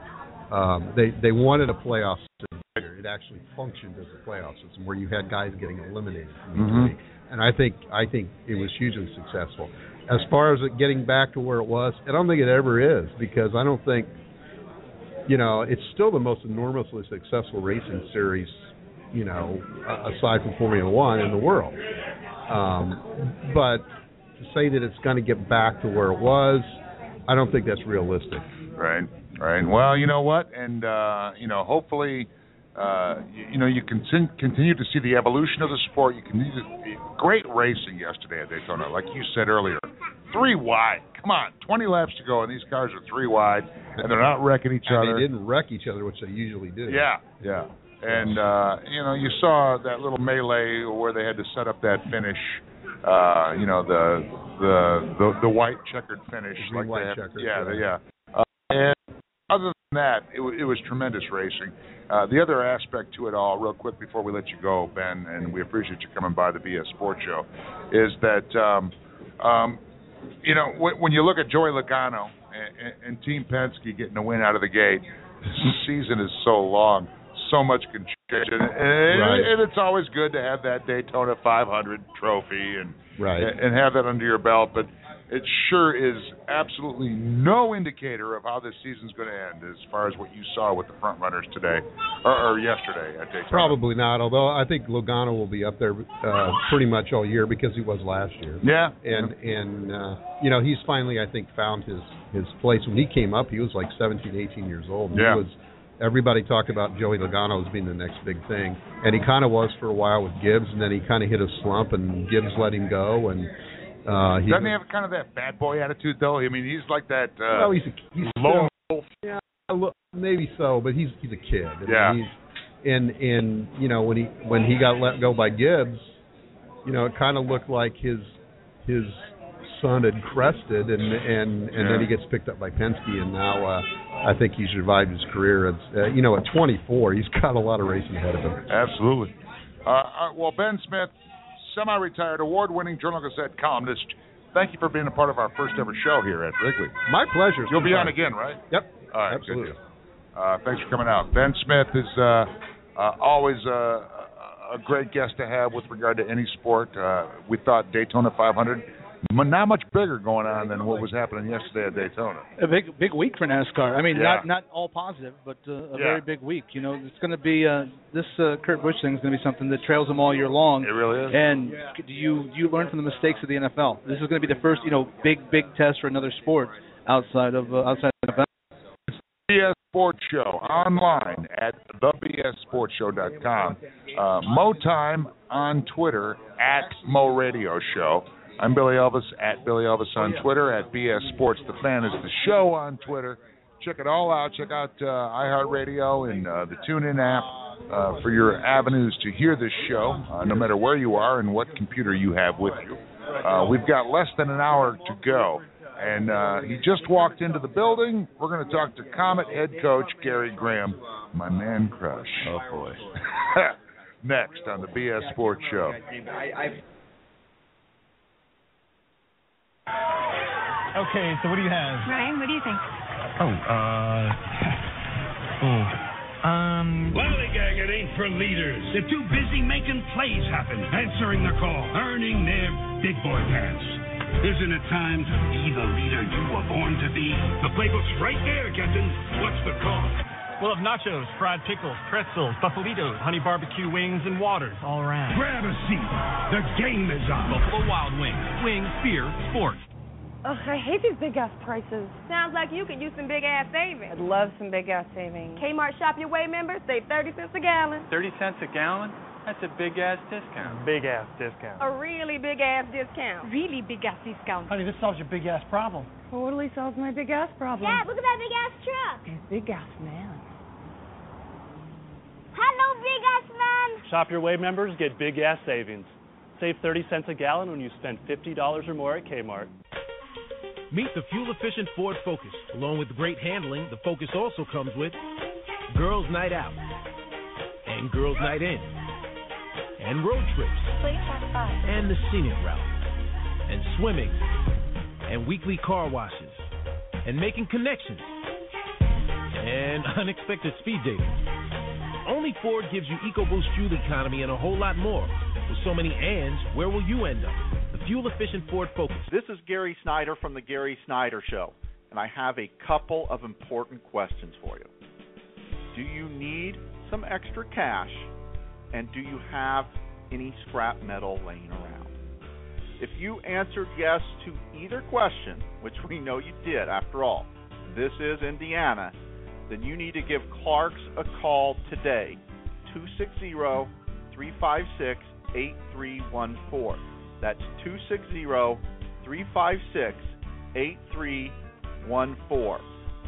[SPEAKER 4] They wanted a playoff system. It actually functioned as a playoff system where you had guys getting eliminated from each league. And I think it was hugely successful. As far as it getting back to where it was, I don't think it ever is because I don't think, it's still the most enormously successful racing series, aside from Formula One in the world. But to say that it's going to get back to where it was, I don't think that's realistic.
[SPEAKER 2] Right. Well, you know what? And, hopefully, you continue to see the evolution of the sport. You continue to see great racing yesterday at Daytona. Like you said earlier, 3 wide. Come on, 20 laps to go, and these cars are 3 wide, and they're not wrecking each other.
[SPEAKER 4] They didn't wreck each other, which they usually do.
[SPEAKER 2] Yeah. And, you saw that little melee where they had to set up that finish, the white checkered finish.
[SPEAKER 4] The green, white checkered.
[SPEAKER 2] Yeah. And other than that, it was tremendous racing. The other aspect to it all, real quick before we let you go, Ben, and we appreciate you coming by the BS Sports Show, is that, when you look at Joey Logano and Team Penske getting a win out of the gate. The season is so long. So much can change. And it's always good to have that Daytona 500 trophy and have that under your belt. But it sure is absolutely no indicator of how this season's going to end as far as what you saw with the front runners today or yesterday at Daytona.
[SPEAKER 4] Probably not, although I think Logano will be up there pretty much all year because he was last year.
[SPEAKER 2] Yeah.
[SPEAKER 4] And he's finally, I think, found his place. When he came up, he was like 17, 18 years old. And everybody talked about Joey Logano as being the next big thing. And he kind of was for a while with Gibbs, and then he kind of hit a slump, and Gibbs let him go. And
[SPEAKER 2] doesn't he have kind of that bad boy attitude, though? I mean, he's like that
[SPEAKER 4] he's
[SPEAKER 2] lone wolf.
[SPEAKER 4] Yeah, maybe so, but he's a kid.
[SPEAKER 2] Yeah.
[SPEAKER 4] And when he got let go by Gibbs, it kind of looked like his son had crested, and then he gets picked up by Penske, and now I think he's revived his career. At 24, he's got a lot of racing ahead of him.
[SPEAKER 2] Absolutely. Well, Ben Smith, semi-retired, award-winning Journal-Gazette columnist, thank you for being a part of our first ever show here at Wrigley.
[SPEAKER 4] My pleasure.
[SPEAKER 2] You'll be on again, right?
[SPEAKER 4] Yep.
[SPEAKER 2] All right,
[SPEAKER 4] absolutely.
[SPEAKER 2] Good. Thanks for coming out. Ben Smith is always a great guest to have with regard to any sport. We thought Daytona 500, not much bigger going on than what was happening yesterday at Daytona.
[SPEAKER 3] A big week for NASCAR. I mean, not all positive, but a very big week. It's going to be this Kurt Busch thing is going to be something that trails them all year long.
[SPEAKER 2] It really is.
[SPEAKER 3] And you learn from the mistakes of the NFL. This is going to be the first big test for another sport outside of NFL.
[SPEAKER 2] BS Sports Show online at thebssportshow.com. Mo Time on Twitter at Mo Radio Show. I'm Billy Elvis at Billy Elvis on Twitter, at BS Sports The Fan is the show on Twitter. Check it all out. Check out iHeartRadio and the TuneIn app for your avenues to hear this show, no matter where you are and what computer you have with you. We've got less than an hour to go, and he just walked into the building. We're going to talk to Komet head coach Gary Graham, my man crush.
[SPEAKER 18] Oh, boy.
[SPEAKER 2] Next on the BS Sports Show.
[SPEAKER 5] Okay, so what do you have?
[SPEAKER 6] Ryan, what do you think?
[SPEAKER 7] Lollygag, it ain't for leaders. They're too busy making plays happen, answering the call, earning their big boy pants. Isn't it time to be the leader you were born to be? The playbook's right there, Captain. What's the call?
[SPEAKER 5] We'll have nachos, fried pickles, pretzels, buffalitos, honey barbecue wings, and waters all around.
[SPEAKER 7] Grab a seat. The game is on.
[SPEAKER 1] Buffalo Wild Wings. Wings, beer, sports.
[SPEAKER 6] Ugh, I hate these big-ass prices.
[SPEAKER 8] Sounds like you could use some big-ass savings.
[SPEAKER 6] I'd love some big-ass savings.
[SPEAKER 8] Kmart Shop Your Way members save 30 cents a gallon.
[SPEAKER 9] 30 cents a gallon? That's a big-ass discount.
[SPEAKER 5] Big-ass discount.
[SPEAKER 8] A really big-ass discount.
[SPEAKER 6] Really big-ass discount.
[SPEAKER 19] Honey, this solves your big-ass problem.
[SPEAKER 6] Totally solves my big-ass problem.
[SPEAKER 10] Dad, look at that big-ass truck.
[SPEAKER 6] Big-ass man.
[SPEAKER 10] Hello, big-ass man.
[SPEAKER 11] Shop Your Way members get big gas savings. Save 30 cents a gallon when you spend $50 or more at Kmart.
[SPEAKER 1] Meet the fuel-efficient Ford Focus. Along with great handling, the Focus also comes with Girls Night Out and Girls Night In and road trips and the scenic route and swimming and weekly car washes and making connections and unexpected speed dating. Only Ford gives you EcoBoost fuel economy and a whole lot more. With so many ands, where will you end up? The fuel-efficient Ford Focus.
[SPEAKER 12] This is Gary Snyder from The Gary Snyder Show, and I have a couple of important questions for you. Do you need some extra cash, and do you have any scrap metal laying around? If you answered yes to either question, which we know you did after all, this is Indiana, then you need to give Clark's a call today, 260-356-8314. That's 260-356-8314.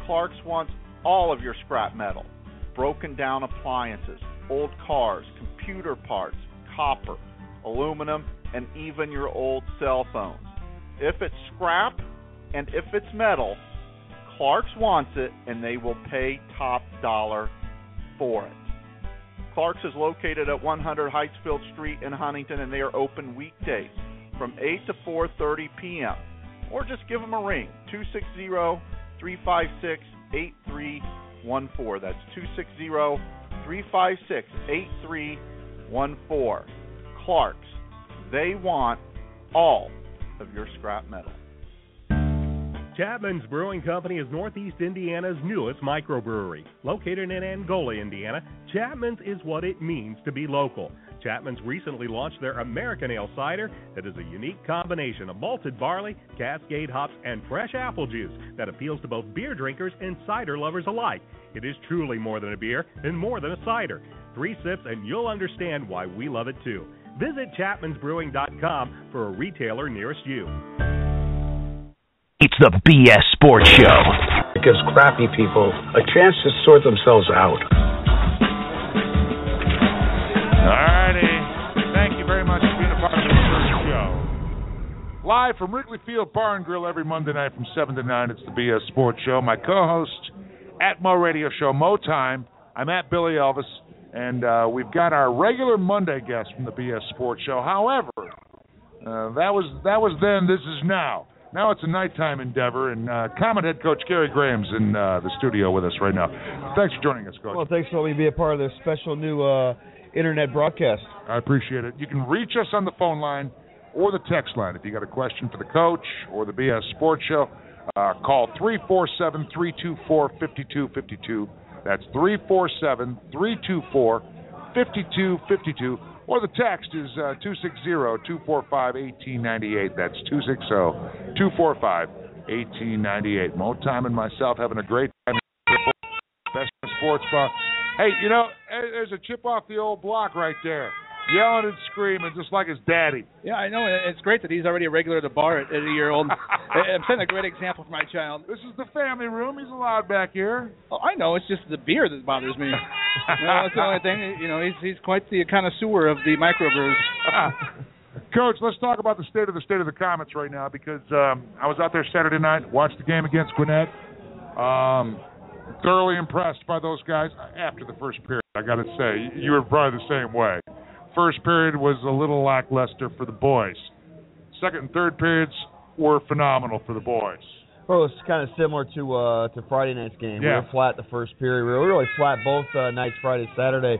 [SPEAKER 12] Clark's wants all of your scrap metal, broken down appliances, old cars, computer parts, copper, aluminum, and even your old cell phones. If it's scrap and if it's metal, Clark's wants it, and they will pay top dollar for it. Clark's is located at 100 Heightsfield Street in Huntington, and they are open weekdays from 8 to 4:30 p.m. Or just give them a ring, 260-356-8314. That's 260-356-8314. Clark's. They want all of your scrap metal.
[SPEAKER 13] Chapman's Brewing Company is Northeast Indiana's newest microbrewery. Located in Angola, Indiana, Chapman's is what it means to be local. Chapman's recently launched their American Ale Cider that is a unique combination of malted barley, Cascade hops, and fresh apple juice that appeals to both beer drinkers and cider lovers alike. It is truly more than a beer and more than a cider. 3 sips and you'll understand why we love it too. Visit chapmansbrewing.com for a retailer nearest you.
[SPEAKER 18] It's the BS Sports Show.
[SPEAKER 19] It gives crappy people a chance to sort themselves out.
[SPEAKER 2] All righty. Thank you very much for being a part of the first show. Live from Wrigley Field Bar and Grill every Monday night from 7 to 9, it's the BS Sports Show. My co-host at Mo Radio Show, Mo Time. I'm at Billy Elvis, and we've got our regular Monday guest from the BS Sports Show. However, that was then, this is now. Now it's a nighttime endeavor, and Komet head coach Gary Graham's in the studio with us right now. Thanks for joining us, Coach.
[SPEAKER 20] Well, thanks for letting me be a part of this special new internet broadcast.
[SPEAKER 2] I appreciate it. You can reach us on the phone line or the text line if you got a question for the coach or the BS Sports Show. Call 347-324-5252. That's 347-324-5252. Or the text is 260-245-1898. That's 260-245-1898. Mo Time and myself having a great time. Best sports bar. Hey, you know, there's a chip off the old block right there. Yelling and screaming just like his daddy.
[SPEAKER 3] Yeah, I know. It's great that he's already a regular at the bar at a year old. I'm setting a great example for my child.
[SPEAKER 2] This is the family room. He's allowed back here.
[SPEAKER 3] Oh, I know. It's just the beer that bothers me. That's the only thing. You know, he's quite the connoisseur of the microbrews.
[SPEAKER 2] Coach, let's talk about the state of the Komets right now because I was out there Saturday night, watched the game against Gwinnett. Thoroughly impressed by those guys after the first period. I got to say, you were probably the same way. First period was a little lackluster for the boys. Second and third periods were phenomenal for the boys.
[SPEAKER 20] Well, it's kind of similar to Friday night's game.
[SPEAKER 2] Yeah.
[SPEAKER 20] We were flat the first period. We were really flat both nights, Friday, Saturday.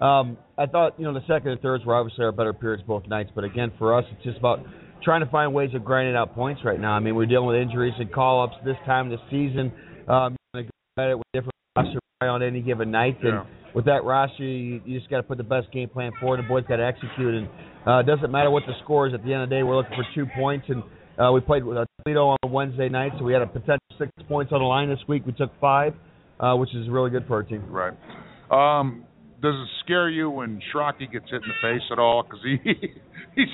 [SPEAKER 20] I thought, the second and thirds were obviously our better periods both nights. But, again, for us, it's just about trying to find ways of grinding out points right now. I mean, we're dealing with injuries and call-ups this time of the season. You're going to go at it with different roster on any given night. And with that roster, you just got to put the best game plan forward. The boys got to execute. And it doesn't matter what the score is. At the end of the day, we're looking for 2 points. And we played with Toledo on Wednesday night, so we had a potential 6 points on the line this week. We took 5, which is really good for our team.
[SPEAKER 2] Right. Does it scare you when Schrocky gets hit in the face at all? Because he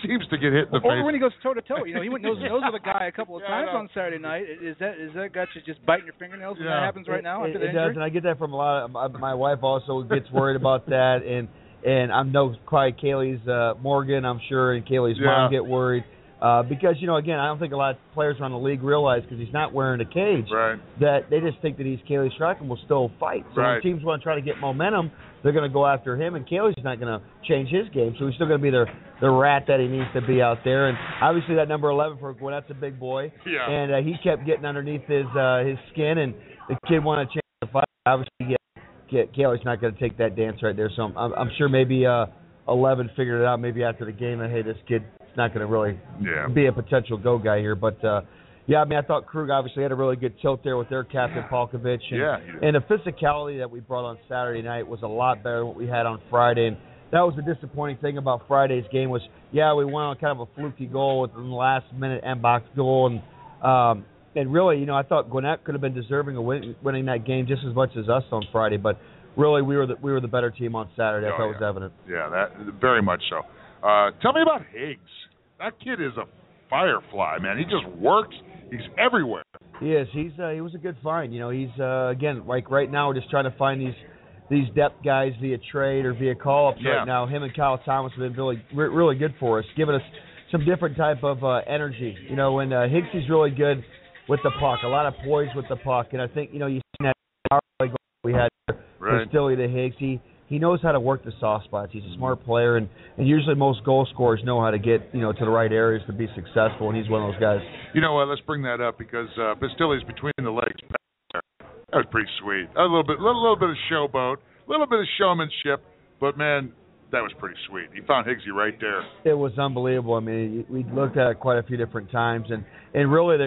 [SPEAKER 2] seems to get hit in the face.
[SPEAKER 3] Or when he goes toe-to-toe. He went nose-to-nose with a guy a couple of times on Saturday night. Is that got you just biting your fingernails when that happens right now after the injury?
[SPEAKER 20] It does, and I get that from a lot of my wife also gets worried about that. And I know probably Kaylee's Morgan, I'm sure, and Kaylee's mom get worried. Because, again, I don't think a lot of players around the league realize because he's not wearing a cage that they just think that he's Kaylee Schrock and will still fight. So when teams want to try to get momentum, they're going to go after him, and Kaylee's not going to change his game. So he's still going to be the rat that he needs to be out there. And obviously that number 11 for Gwinnett's a big boy. Yeah. And he kept getting underneath his skin, and the kid wanted to change the fight. Obviously, Kaylee's not going to take that dance right there. So I'm sure maybe 11 figured it out maybe after the game that, hey, this kid not going to really be a potential go guy here. But, I thought Krug obviously had a really good tilt there with their captain, Palkovich. And the physicality that we brought on Saturday night was a lot better than what we had on Friday. And that was the disappointing thing about Friday's game was, we went on kind of a fluky goal with the last-minute end-box goal. And really, I thought Gwinnett could have been deserving of winning that game just as much as us on Friday. But really, we were the better team on Saturday. I thought it was evident.
[SPEAKER 2] Yeah, that very much so. Tell me about Higgs. That kid is a firefly, man. He just works. He's everywhere.
[SPEAKER 20] He is. He was a good find. He's again, like right now, we're just trying to find these depth guys via trade or via call-ups right now. Him and Kyle Thomas have been really good for us, giving us some different type of energy. And Higgsy's really good with the puck, a lot of poise with the puck, and I think you've seen that power play goal we had for Stilly to Higgs. He knows how to work the soft spots. He's a smart player, and usually most goal scorers know how to get to the right areas to be successful, and he's one of those guys.
[SPEAKER 2] You know what? Let's bring that up because Bastilli's between the legs. That was pretty sweet. A little bit of showboat, a little bit of showmanship, but man, that was pretty sweet. He found Higgsy right there.
[SPEAKER 20] It was unbelievable. I mean, we looked at it quite a few different times, and really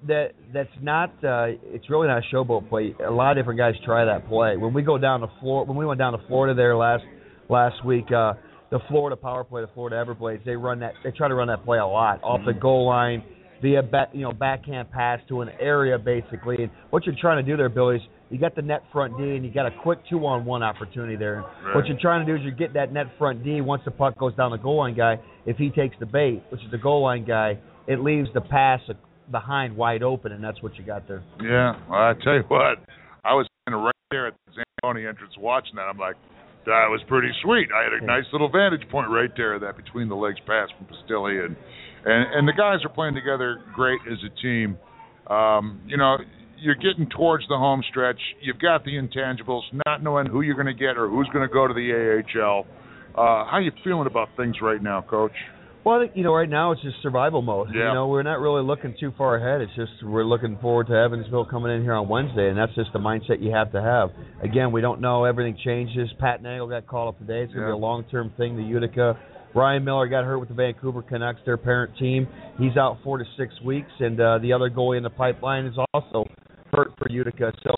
[SPEAKER 20] that's not it's really not a showboat play. A lot of different guys try that play. When we went down to Florida there last week, the Florida power play, the Florida Everblades, they try to run that play a lot off the goal line via backhand pass to an area basically. And what you're trying to do there, Billy, is you got the net front D and you got a quick 2-on-1 opportunity there. Right. What you're trying to do is you get that net front D once the puck goes down the goal line guy. If he takes the bait, which is the goal line guy, it leaves the pass behind wide open, and that's what you got there.
[SPEAKER 2] Yeah, well, I tell you what, I was right there at the Zamboni entrance watching that. I'm like, that was pretty sweet. I had a nice little vantage point right there, that between the legs pass from Pastilli, and the guys are playing together great as a team. You're getting towards the home stretch. You've got the intangibles, not knowing who you're going to get or who's going to go to the AHL. How are you feeling about things right now, Coach?
[SPEAKER 20] Well, I think, right now it's just survival mode.
[SPEAKER 2] Yeah.
[SPEAKER 20] We're not really looking too far ahead. It's just we're looking forward to Evansville coming in here on Wednesday, and that's just the mindset you have to have. Again, we don't know. Everything changes. Pat Nagel got called up today. It's going to be a long-term thing, the Utica. Ryan Miller got hurt with the Vancouver Canucks, their parent team. He's out 4 to 6 weeks, and the other goalie in the pipeline is also hurt for Utica. So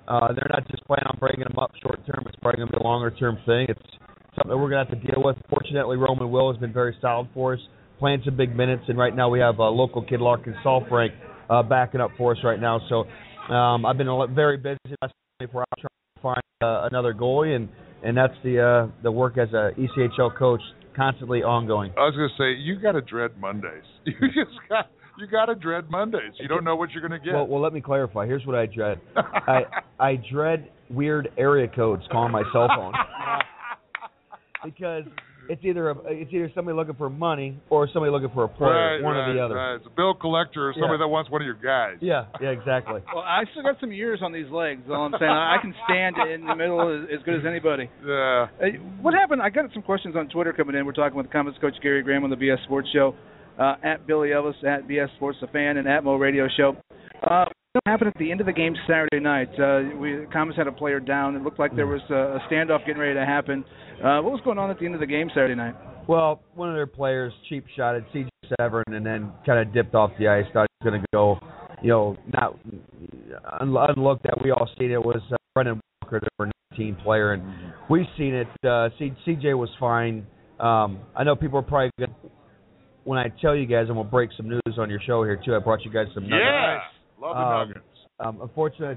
[SPEAKER 20] they're not just planning on bringing him up short-term. It's probably going to be a longer-term thing. It's something that we're going to have to deal with. Fortunately, Roman Will has been very solid for us, playing some big minutes, and right now we have a local kid, Larkin Salfrank, backing up for us right now. So I've been very busy the last 24 hours trying to find another goalie, and that's the work as a ECHL coach, constantly ongoing.
[SPEAKER 2] I was going to say, you got to dread Mondays. You got to dread Mondays. You don't know what you're going to get.
[SPEAKER 20] Well, let me clarify. Here's what I dread. I dread weird area codes calling my cell phone. Because it's either somebody looking for money or somebody looking for a player, one or the other.
[SPEAKER 2] Right. It's a bill collector or somebody that wants one of your guys.
[SPEAKER 20] Yeah, exactly.
[SPEAKER 3] Well, I still got some years on these legs. All I'm saying, I can stand in the middle as good as anybody.
[SPEAKER 2] Yeah.
[SPEAKER 3] What happened? I got some questions on Twitter coming in. We're talking with Komets coach Gary Graham on the BS Sports Show, at Billy Ellis, at BS Sports The Fan, and at Mo Radio Show. What happened at the end of the game Saturday night? Komets had a player down. It looked like there was a standoff getting ready to happen. What was going on at the end of the game Saturday night?
[SPEAKER 20] Well, one of their players cheap shotted CJ Severn and then kind of dipped off the ice. Thought he was going to go, not unlooked at. We all seen it was Brendan Walker, the number 19 player, and we've seen it. CJ was fine. I know people are probably going to, when I tell you guys, I'm going to break some news on your show here too. I brought you guys some nuggets.
[SPEAKER 2] Yeah, love the nuggets.
[SPEAKER 20] Unfortunately,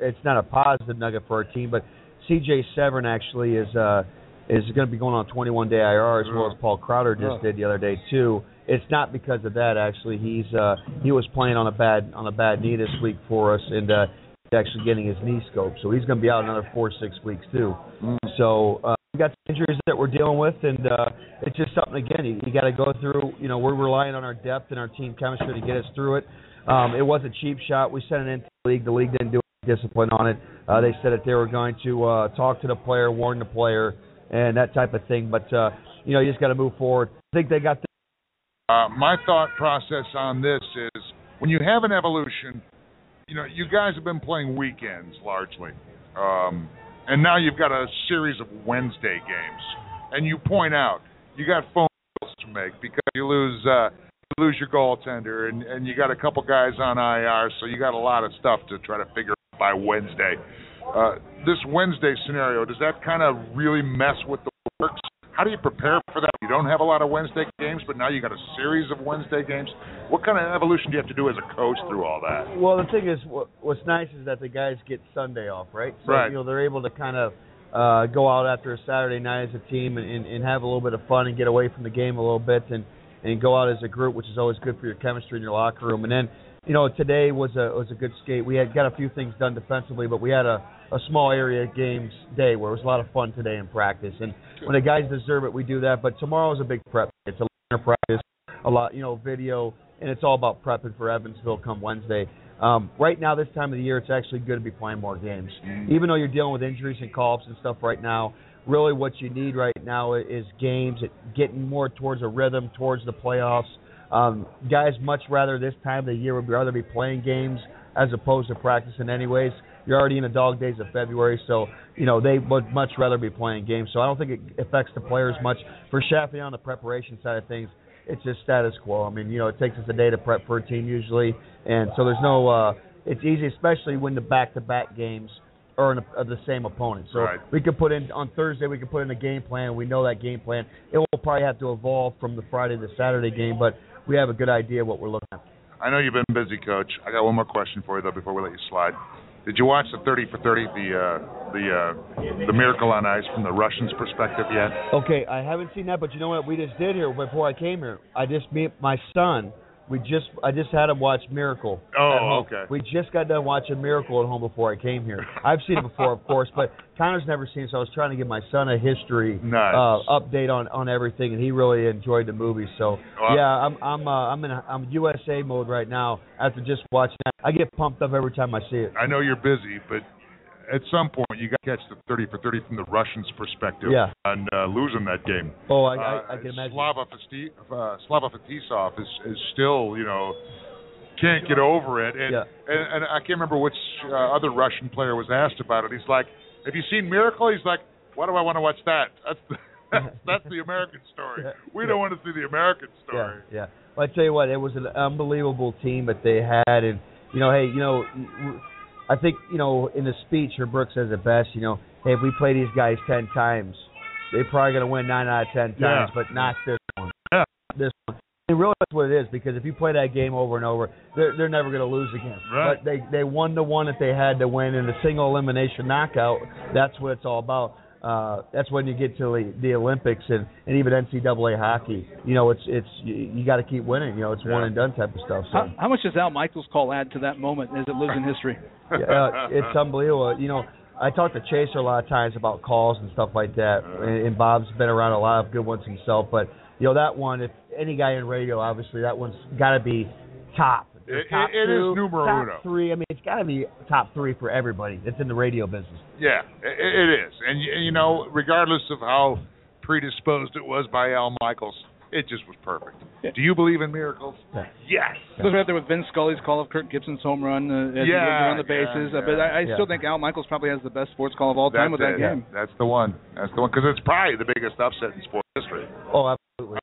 [SPEAKER 20] it's not a positive nugget for our team, but CJ Severn actually is going to be going on a 21-day IR, as well as Paul Crowder just did the other day too. It's not because of that actually. He was playing on a bad knee this week for us, and he's actually getting his knee scoped, so he's going to be out another 4 to 6 weeks too. So we got some injuries that we're dealing with, and it's just something again you got to go through. We're relying on our depth and our team chemistry to get us through it. It was a cheap shot. We sent it into the league. The league didn't do any discipline on it. They said that they were going to talk to the player, warn the player, and that type of thing. But, you just got to move forward. I think they got
[SPEAKER 2] my thought process on this is when you have an evolution, you guys have been playing weekends largely. And now you've got a series of Wednesday games. And you point out you got phone calls to make because you lose your goaltender, and you got a couple guys on IR, so you got a lot of stuff to try to figure out by Wednesday. This Wednesday scenario, does that kind of really mess with the works? How do you prepare for that? You don't have a lot of Wednesday games, but now you got a series of Wednesday games. What kind of evolution do you have to do as a coach through all that?
[SPEAKER 20] Well, the thing is, what's nice is that the guys get Sunday off, right? So,
[SPEAKER 2] right.
[SPEAKER 20] They're able to kind of go out after a Saturday night as a team and have a little bit of fun and get away from the game a little bit and go out as a group, which is always good for your chemistry in your locker room. And then, today was a good skate. We had got a few things done defensively, but we had a small area games day where it was a lot of fun today in practice. And when the guys deserve it, we do that. But tomorrow is a big prep. It's a linear practice, a lot, video, and it's all about prepping for Evansville come Wednesday. Right now, this time of the year, it's actually good to be playing more games. Even though you're dealing with injuries and call-ups and stuff right now, really what you need right now is games, getting more towards a rhythm, towards the playoffs. Guys much rather this time of the year would rather be playing games as opposed to practicing anyways. You're already in the dog days of February, so they would much rather be playing games. So I don't think it affects the players much. For Shaffy on the preparation side of things, it's just status quo. I mean, it takes us a day to prep for a team usually, and so there's no. It's easy, especially when the back-to-back games are the same opponent. So we could put in on Thursday. We could put in a game plan. We know that game plan. It will probably have to evolve from the Friday to Saturday game, but we have a good idea what we're looking at.
[SPEAKER 2] I know you've been busy, Coach. I got one more question for you though before we let you slide. Did you watch the 30 for 30, the Miracle on Ice from the Russians' perspective yet?
[SPEAKER 20] Okay, I haven't seen that, but you know what we just did here before I came here? My son. I just had him watch Miracle.
[SPEAKER 2] Oh, okay.
[SPEAKER 20] We just got done watching Miracle at home before I came here. I've seen it before, of course, but Connor's never seen it, so I was trying to give my son a history update on everything, and he really enjoyed the movie. So I'm in USA mode right now after just watching that. I get pumped up every time I see it.
[SPEAKER 2] I know you're busy, but at some point you got to catch the 30 for 30 from the Russians' perspective and losing that game.
[SPEAKER 20] Oh, I can imagine.
[SPEAKER 2] Slava Fetisov is still, can't get over it. And I can't remember which other Russian player was asked about it. He's like, have you seen Miracle? He's like, why do I want to watch that? That's the American story. We don't want to see the American story.
[SPEAKER 20] Yeah. Well, I tell you what, it was an unbelievable team that they had. And, I think, in the speech, Brooks says it best, hey, if we play these guys 10 times, they're probably going to win 9 out of 10 times, but not this one.
[SPEAKER 2] Yeah.
[SPEAKER 20] This one. And really that's what it is, because if you play that game over and over, they're never going to lose again.
[SPEAKER 2] Right.
[SPEAKER 20] But they won the one that they had to win in the single elimination knockout. That's what it's all about. That's when you get to the Olympics and even NCAA hockey. It's you got to keep winning. It's one and done type of stuff. So.
[SPEAKER 3] How much does Al Michaels' call add to that moment as it lives in history?
[SPEAKER 20] It's unbelievable. I talk to Chaser a lot of times about calls and stuff like that, and Bob's been around a lot of good ones himself. But that one, if any guy in radio, obviously that one's got to be top.
[SPEAKER 2] It is numero uno.
[SPEAKER 20] Top three. I mean, it's got to be top three for everybody that's in the radio business.
[SPEAKER 2] Yeah, it is. And, regardless of how predisposed it was by Al Michaels, it just was perfect. Yeah. Do you believe in miracles?
[SPEAKER 20] Yeah.
[SPEAKER 2] Yes.
[SPEAKER 3] It was right there with Vince Scully's call of Kirk Gibson's home run around the bases. But I still think Al Michaels probably has the best sports call of all time with that game.
[SPEAKER 2] That's the one. Because it's probably the biggest upset in sports history.
[SPEAKER 20] Oh, absolutely.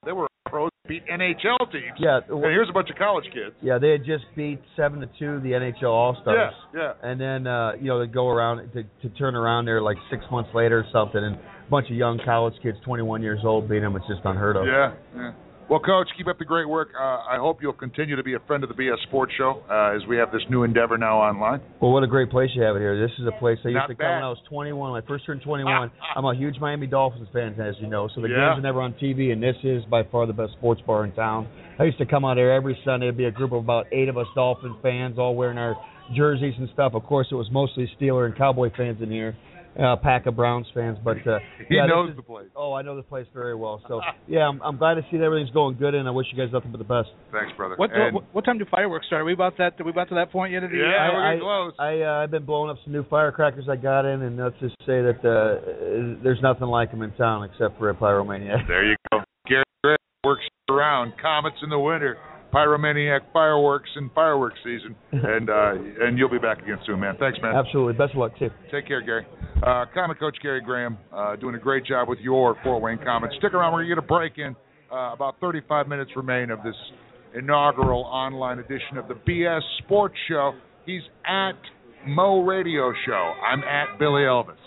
[SPEAKER 2] They were pros beat NHL teams.
[SPEAKER 20] Yeah.
[SPEAKER 2] And here's a bunch of college kids.
[SPEAKER 20] Yeah, they had just beat 7-2 the NHL All-Stars.
[SPEAKER 2] Yeah.
[SPEAKER 20] And then they go around to turn around there like 6 months later or something, and a bunch of young college kids, 21 years old, beat them. It's just unheard of.
[SPEAKER 2] Yeah. Well, Coach, keep up the great work. I hope you'll continue to be a friend of the BS Sports Show as we have this new endeavor now online.
[SPEAKER 20] Well, what a great place you have it here. This is a place I used
[SPEAKER 2] Not
[SPEAKER 20] to
[SPEAKER 2] bad.
[SPEAKER 20] come when I was 21. When I first turned 21, I'm a huge Miami Dolphins fan, as you know. So the games are never on TV, and this is by far the best sports bar in town. I used to come out here every Sunday. There'd be a group of about 8 of us Dolphin fans all wearing our jerseys and stuff. Of course, it was mostly Steeler and Cowboy fans in here. Pack of Browns fans, but
[SPEAKER 2] he knows the place.
[SPEAKER 20] Oh, I know the place very well. So I'm glad to see that everything's going good, and I wish you guys nothing but the best.
[SPEAKER 2] Thanks, brother.
[SPEAKER 3] What time do fireworks start? Are we about that? Are we about to that point yet?
[SPEAKER 2] We're getting close.
[SPEAKER 20] I've been blowing up some new firecrackers I got in, and let's just say that there's nothing like them in town except for a Pyromaniac.
[SPEAKER 2] There you go. Gary works around Komets in the winter. Pyromaniac fireworks and fireworks season, and you'll be back again soon, man. Thanks, man.
[SPEAKER 20] Absolutely. Best of luck, too.
[SPEAKER 2] Take care, Gary. Comet Coach Gary Graham doing a great job with your Fort Wayne Komets. Stick around. We're going to get a break in. About 35 minutes remain of this inaugural online edition of the BS Sports Show. He's at Mo Radio Show. I'm at Billy Elvis.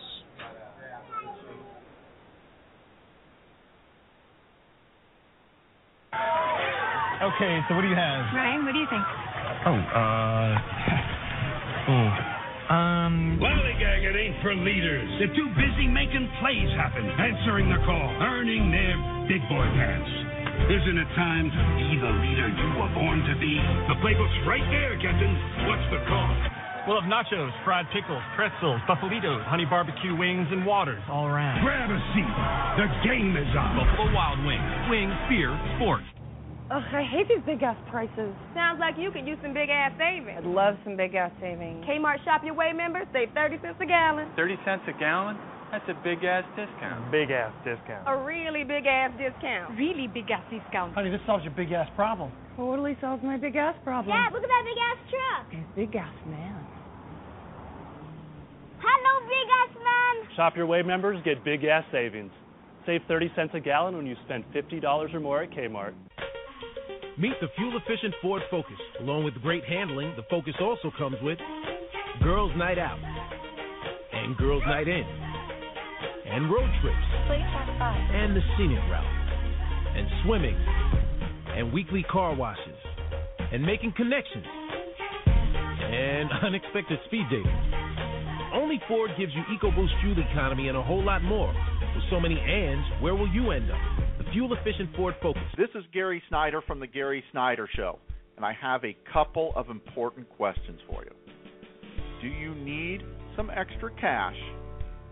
[SPEAKER 5] Okay, so what do you have?
[SPEAKER 6] Ryan, what do you think?
[SPEAKER 7] Lollygag, it ain't for leaders. They're too busy making plays happen, answering the call, earning their big boy pants. Isn't it time to be the leader you were born to be? The playbook's right there, Captain. What's the call?
[SPEAKER 5] We'll have nachos, fried pickles, pretzels, buffalitos, honey barbecue wings, and waters all around.
[SPEAKER 7] Grab a seat. The game is on.
[SPEAKER 18] Buffalo Wild Wings. Wings, beer, sports.
[SPEAKER 6] Ugh, I hate these big-ass prices.
[SPEAKER 8] Sounds like you could use some big-ass savings.
[SPEAKER 6] I'd love some big-ass savings.
[SPEAKER 8] Kmart Shop Your Way members save 30 cents a gallon.
[SPEAKER 9] 30 cents a gallon? That's a big-ass discount.
[SPEAKER 5] Big-ass discount.
[SPEAKER 8] A really big-ass discount.
[SPEAKER 6] Really big-ass discount.
[SPEAKER 21] Honey, this solves your big-ass problem.
[SPEAKER 6] Totally solves my big-ass problem.
[SPEAKER 10] Dad, look at that big-ass truck.
[SPEAKER 6] He's big-ass man.
[SPEAKER 11] Shop Your Way members get big gas savings. Save 30 cents a gallon when you spend $50 or more at Kmart.
[SPEAKER 1] Meet the fuel-efficient Ford Focus. Along with great handling, the Focus also comes with Girls Night Out and Girls Night In and road trips and the scenic route and swimming and weekly car washes and making connections and unexpected speed dating. Only Ford gives you EcoBoost fuel economy and a whole lot more. With so many ands, where will you end up? The fuel-efficient Ford Focus.
[SPEAKER 12] This is Gary Snyder from The Gary Snyder Show, and I have a couple of important questions for you. Do you need some extra cash,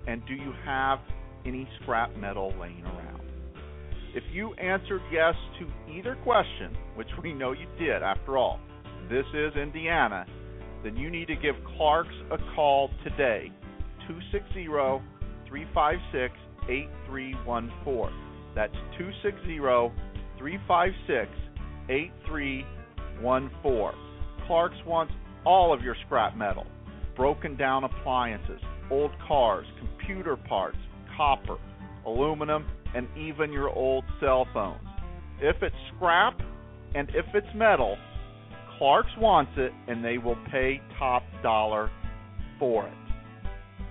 [SPEAKER 12] and do you have any scrap metal laying around? If you answered yes to either question, which we know you did after all, this is Indiana, then you need to give Clark's a call today, 260-356-8314. That's 260-356-8314. Clark's wants all of your scrap metal, broken down appliances, old cars, computer parts, copper, aluminum, and even your old cell phones. If it's scrap and if it's metal, Clark's wants it, and they will pay top dollar for it.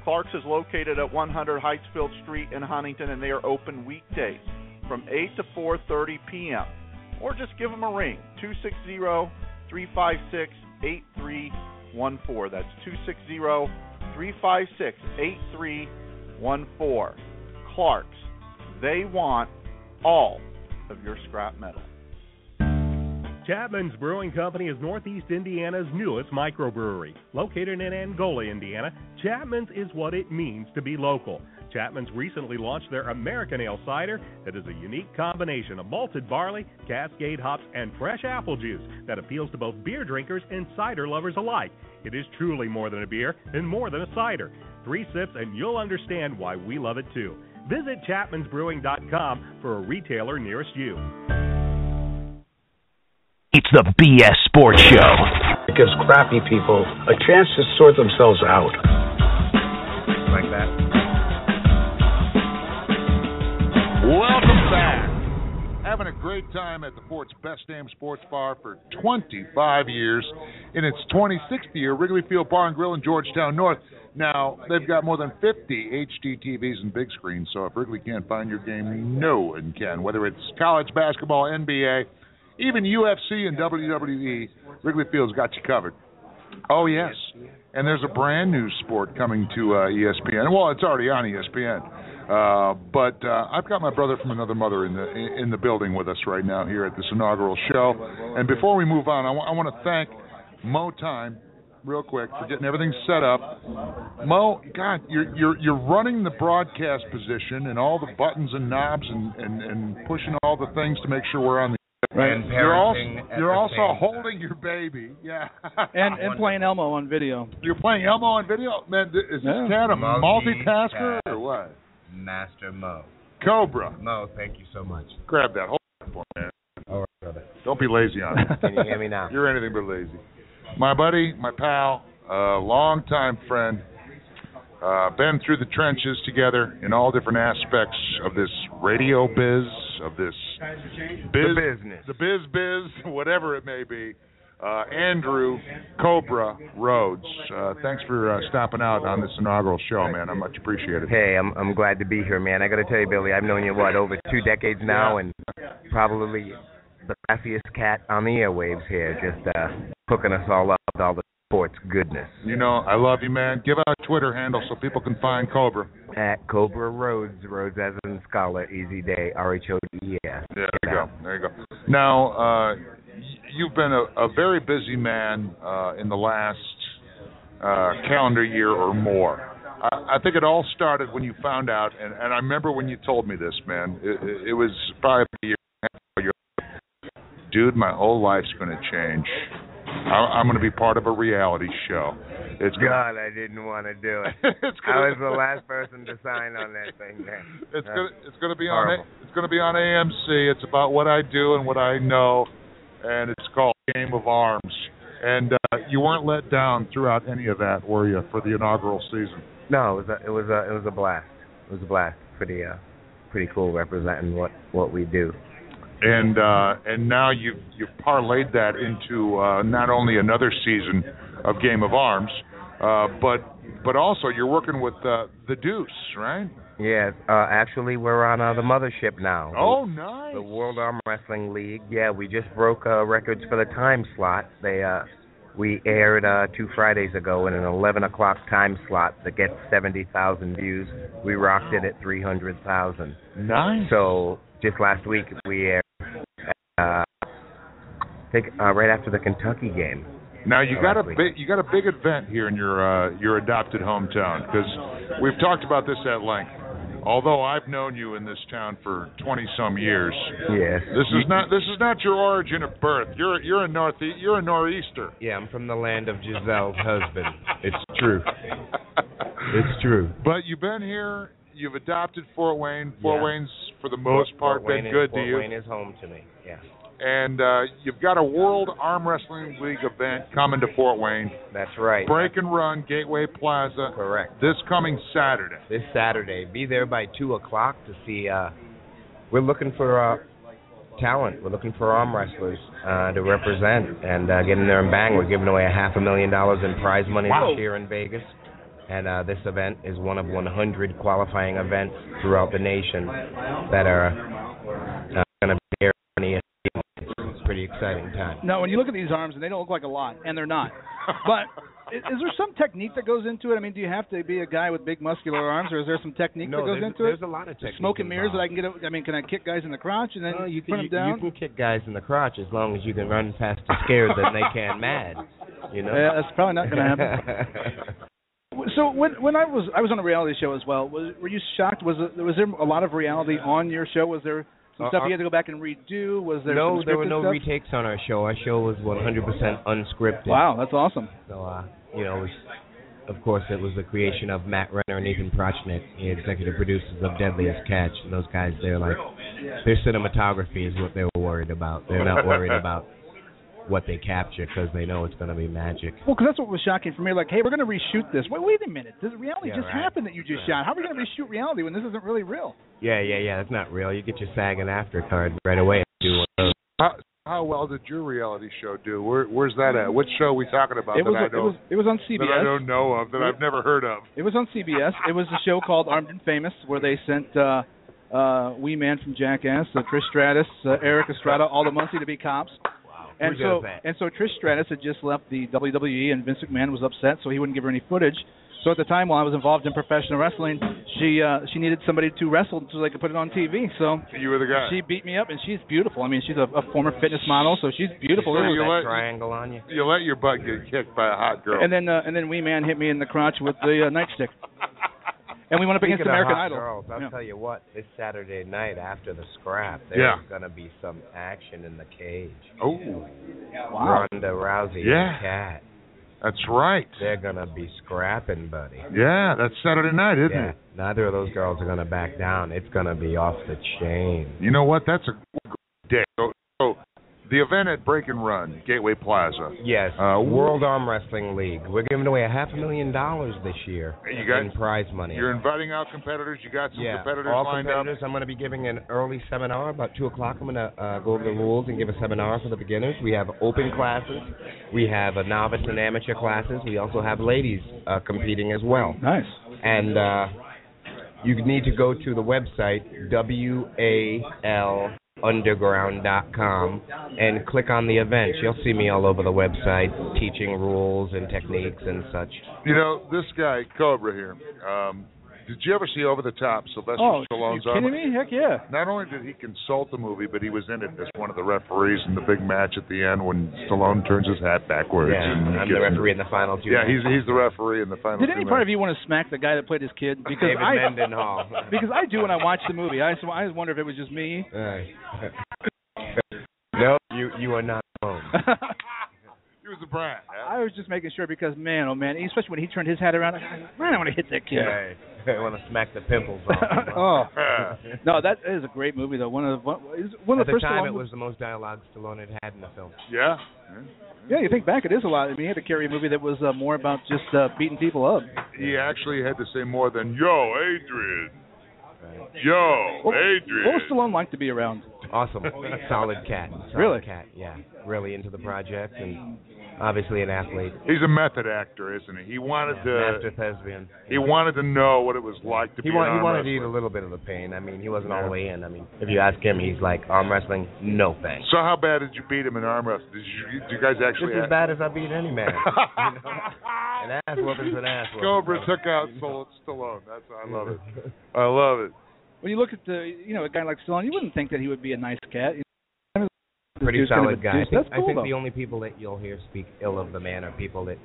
[SPEAKER 12] Clark's is located at 100 Heightsfield Street in Huntington, and they are open weekdays from 8 to 4:30 p.m. Or just give them a ring, 260-356-8314. That's 260-356-8314. Clark's. They want all of your scrap metal.
[SPEAKER 13] Chapman's Brewing Company is Northeast Indiana's newest microbrewery. Located in Angola, Indiana, Chapman's is what it means to be local. Chapman's recently launched their American Ale Cider that is a unique combination of malted barley, Cascade hops, and fresh apple juice that appeals to both beer drinkers and cider lovers alike. It is truly more than a beer and more than a cider. 3 sips and you'll understand why we love it too. Visit chapmansbrewing.com for a retailer nearest you.
[SPEAKER 21] It's the BS Sports Show.
[SPEAKER 19] It gives crappy people a chance to sort themselves out.
[SPEAKER 2] Like that. Welcome back. Having a great time at the Fort's Best Damn Sports Bar for 25 years. In its 26th year, Wrigley Field Bar and Grill in Georgetown North. Now, they've got more than 50 HD TVs and big screens, so if Wrigley can't find your game, no one can. Whether it's college basketball, NBA, even UFC and WWE, Wrigley Field's got you covered. Oh, yes. And there's a brand new sport coming to ESPN. Well, it's already on ESPN. But I've got my brother from another mother in the building with us right now here at this inaugural show. And before we move on, I want to thank Mo Time real quick for getting everything set up. Mo, God, you're running the broadcast position and all the buttons and knobs and pushing all the things to make sure we're on the
[SPEAKER 22] and
[SPEAKER 2] you're also holding your baby, yeah,
[SPEAKER 3] and playing Elmo on video.
[SPEAKER 2] You're playing Elmo on video, man. Is this cat a multitasker or what?
[SPEAKER 22] Master Mo.
[SPEAKER 2] Cobra.
[SPEAKER 22] Mo, thank you so much.
[SPEAKER 2] Grab that. Hold that for me, man.
[SPEAKER 22] All right, brother.
[SPEAKER 2] Don't be lazy on it.
[SPEAKER 22] Can you hear me now?
[SPEAKER 2] You're anything but lazy. My buddy, my pal, longtime friend. Been through the trenches together in all different aspects of this radio biz, of this
[SPEAKER 22] business,
[SPEAKER 2] the biz, whatever it may be. Andrew Cobra Rhodes, thanks for stopping out on this inaugural show, man. I much appreciate it.
[SPEAKER 22] Hey, I'm glad to be here, man. I got to tell you, Billy, I've known you, over 2 decades now, and probably the crappiest cat on the airwaves here, just hooking us all up with all the sports goodness.
[SPEAKER 2] You know, I love you, man. Give out a Twitter handle so people can find Cobra.
[SPEAKER 22] At Cobra Rhodes, Rhodes as in scholar, easy day, RHODES.
[SPEAKER 2] Yeah, there you go. Now, you've been a very busy man in the last calendar year or more. I think it all started when you found out, and I remember when you told me this, man. It was probably a year and a half ago. Dude, my whole life's going to change. I'm going to be part of a reality show.
[SPEAKER 22] God, I didn't want to do it. I was the last person to sign on that thing.
[SPEAKER 2] It's going to be on. It's going to be on AMC. It's about what I do and what I know, and it's called Game of Arms. And you weren't let down throughout any of that, were you, for the inaugural season?
[SPEAKER 22] No, it was a blast. It was a blast. Pretty cool representing what we do.
[SPEAKER 2] And now you've parlayed that into not only another season of Game of Arms, but also you're working with the Deuce, right?
[SPEAKER 22] Yeah, actually we're on the mothership now.
[SPEAKER 2] Oh, nice.
[SPEAKER 22] The World Arm Wrestling League. Yeah, we just broke records for the time slot. We aired 2 Fridays ago in an 11 o'clock time slot that gets 70,000 views. We rocked it at 300,000.
[SPEAKER 2] Nice.
[SPEAKER 22] So just last week we aired, I think right after the Kentucky game.
[SPEAKER 2] Now you got a big event here in your adopted hometown, because we've talked about this at length. Although I've known you in this town for 20-some years,
[SPEAKER 22] yes,
[SPEAKER 2] this is not your origin of birth. You're a nor'easter.
[SPEAKER 22] Yeah, I'm from the land of Giselle's husband. It's true. It's true.
[SPEAKER 2] But you've been here. You've adopted Fort Wayne. Fort Wayne's, for the most part, been good to you.
[SPEAKER 22] Fort Wayne is home to me. Yeah.
[SPEAKER 2] And you've got a World Arm Wrestling League event coming to Fort Wayne.
[SPEAKER 22] That's right.
[SPEAKER 2] Break and Run, Gateway Plaza.
[SPEAKER 22] Correct.
[SPEAKER 2] This coming Saturday.
[SPEAKER 22] This Saturday. Be there by 2 o'clock to see. We're looking for talent. We're looking for arm wrestlers to represent and get in there and bang. We're giving away $500,000 in prize money this year in Vegas. And this event is one of 100 qualifying events throughout the nation that are going to be here. It's a pretty exciting time.
[SPEAKER 3] Now, when you look at these arms, and they don't look like a lot, and they're not, but is there some technique that goes into it? I mean, do you have to be a guy with big muscular arms, or is there some technique that goes into it?
[SPEAKER 22] There's a lot of technique.
[SPEAKER 3] Smoke and mirrors that I can get. Can I kick guys in the crotch and then put them down?
[SPEAKER 22] You can kick guys in the crotch as long as you can run faster scared than they can mad. You know.
[SPEAKER 3] Yeah, that's probably not going to happen. So when I was on a reality show as well, were you shocked? Was there a lot of reality on your show? Was there some stuff you had to go back and redo? Was there
[SPEAKER 22] no?
[SPEAKER 3] Some
[SPEAKER 22] there were no
[SPEAKER 3] stuff?
[SPEAKER 22] retakes on our show. Our show was 100% unscripted.
[SPEAKER 3] Wow, that's awesome.
[SPEAKER 22] So of course, it was the creation of Matt Renner and Ethan Prochnick, the executive producers of Deadliest Catch. And those guys, their cinematography is what they were worried about. They're not worried about what they capture because they know it's going to be magic.
[SPEAKER 3] Well, because that's what was shocking for me. Like, hey, we're going to reshoot this. Wait a minute. Does reality happen that you just shot? How are we going to reshoot reality when this isn't really real?
[SPEAKER 22] Yeah. That's not real. You get your SAG and AFTRA card right away and do one of those.
[SPEAKER 2] How well did your reality show do? Where's that at? Which show are we talking about?
[SPEAKER 3] It was on CBS.
[SPEAKER 2] That I don't know of, that I've never heard of.
[SPEAKER 3] It was on CBS. It was a show called Armed and Famous, where they sent Wee Man from Jackass, Trish Stratus, Eric Estrada, all the Muncie to be cops. And so Trish Stratus had just left the WWE, and Vince McMahon was upset, so he wouldn't give her any footage. So at the time, while I was involved in professional wrestling, she needed somebody to wrestle so they could put it on TV. So
[SPEAKER 2] you were the guy.
[SPEAKER 3] She beat me up, and she's beautiful. I mean, she's a former fitness model, so she's beautiful.
[SPEAKER 22] So you let triangle on you.
[SPEAKER 2] You let your butt get kicked by a hot girl.
[SPEAKER 3] And then Wee Man hit me in the crotch with the nightstick. And we went up against American Idol.
[SPEAKER 22] Girls, I'll tell you what, this Saturday night after the scrap, there's going to be some action in the cage.
[SPEAKER 2] Oh.
[SPEAKER 3] Wow.
[SPEAKER 22] Ronda Rousey and Kat.
[SPEAKER 2] That's right.
[SPEAKER 22] They're going to be scrapping, buddy.
[SPEAKER 2] Yeah, that's Saturday night, isn't it?
[SPEAKER 22] Neither of those girls are going to back down. It's going to be off the chain.
[SPEAKER 2] You know what? That's a good day. So the event at Break and Run, Gateway Plaza.
[SPEAKER 22] Yes, World Arm Wrestling League. We're giving away $500,000 this year in prize money.
[SPEAKER 2] You're inviting out competitors. You got some competitors
[SPEAKER 22] all
[SPEAKER 2] lined
[SPEAKER 22] competitors.
[SPEAKER 2] up.
[SPEAKER 22] I'm going to be giving an early seminar about 2 o'clock. I'm going to go over the rules and give a seminar for the beginners. We have open classes. We have a novice and amateur classes. We also have ladies competing as well.
[SPEAKER 3] Nice.
[SPEAKER 22] And you need to go to the website, WALunderground.com, and click on the events. You'll see me all over the website teaching rules and techniques and such.
[SPEAKER 2] You know, this guy, Cobra here, did you ever see Over the Top, Sylvester Stallone's
[SPEAKER 3] Are you kidding me? Heck yeah.
[SPEAKER 2] Not only did he consult the movie, but he was in it as one of the referees in the big match at the end when Stallone turns his hat backwards.
[SPEAKER 22] Yeah, I'm the referee in the final two.
[SPEAKER 2] Yeah, he's the referee in the final two.
[SPEAKER 3] Did any part of you want to smack the guy that played his kid? Because
[SPEAKER 22] David Mendenhall.
[SPEAKER 3] Because I do when I watch the movie. I wonder if it was just me.
[SPEAKER 22] No, you are not alone.
[SPEAKER 2] He was a brat.
[SPEAKER 3] I was just making sure because, man, oh man, especially when he turned his hat around, man, I want to hit that kid.
[SPEAKER 22] Yeah. I want to smack the pimples off.
[SPEAKER 3] Oh, no, that is a great movie though. One of the
[SPEAKER 22] At the
[SPEAKER 3] first
[SPEAKER 22] time,
[SPEAKER 3] Stallone
[SPEAKER 22] it was the most dialogue Stallone had in the film.
[SPEAKER 2] Yeah.
[SPEAKER 3] Yeah, you think back, it is a lot. I mean, he had to carry a movie that was more about just beating people up.
[SPEAKER 2] He actually had to say more than "Yo, Adrian." Yo, Adrian.
[SPEAKER 3] What was Stallone like to be around?
[SPEAKER 22] Awesome, solid cat.
[SPEAKER 3] Really?
[SPEAKER 22] Cat, yeah. Really into the project and obviously an athlete.
[SPEAKER 2] He's a method actor, isn't he? He wanted to.
[SPEAKER 22] Master thespian.
[SPEAKER 2] He wanted to know what it was like to be.
[SPEAKER 22] He wanted to eat a little bit of the pain. I mean, he wasn't all the way in. I mean, if you ask him, he's like, arm wrestling, no thanks.
[SPEAKER 2] So how bad did you beat him in arm wrestling? Did you guys actually?
[SPEAKER 22] Just as bad as I beat any man. You know? An ass whooping's an ass whooping.
[SPEAKER 2] Cobra took out Stallone. I love it. I love it.
[SPEAKER 3] When you look at a guy like Stallone, you wouldn't think that he would be a nice cat.
[SPEAKER 22] Pretty solid guy.
[SPEAKER 3] That's cool,
[SPEAKER 22] I think
[SPEAKER 3] though.
[SPEAKER 22] the only people that you'll hear speak ill of the man are people that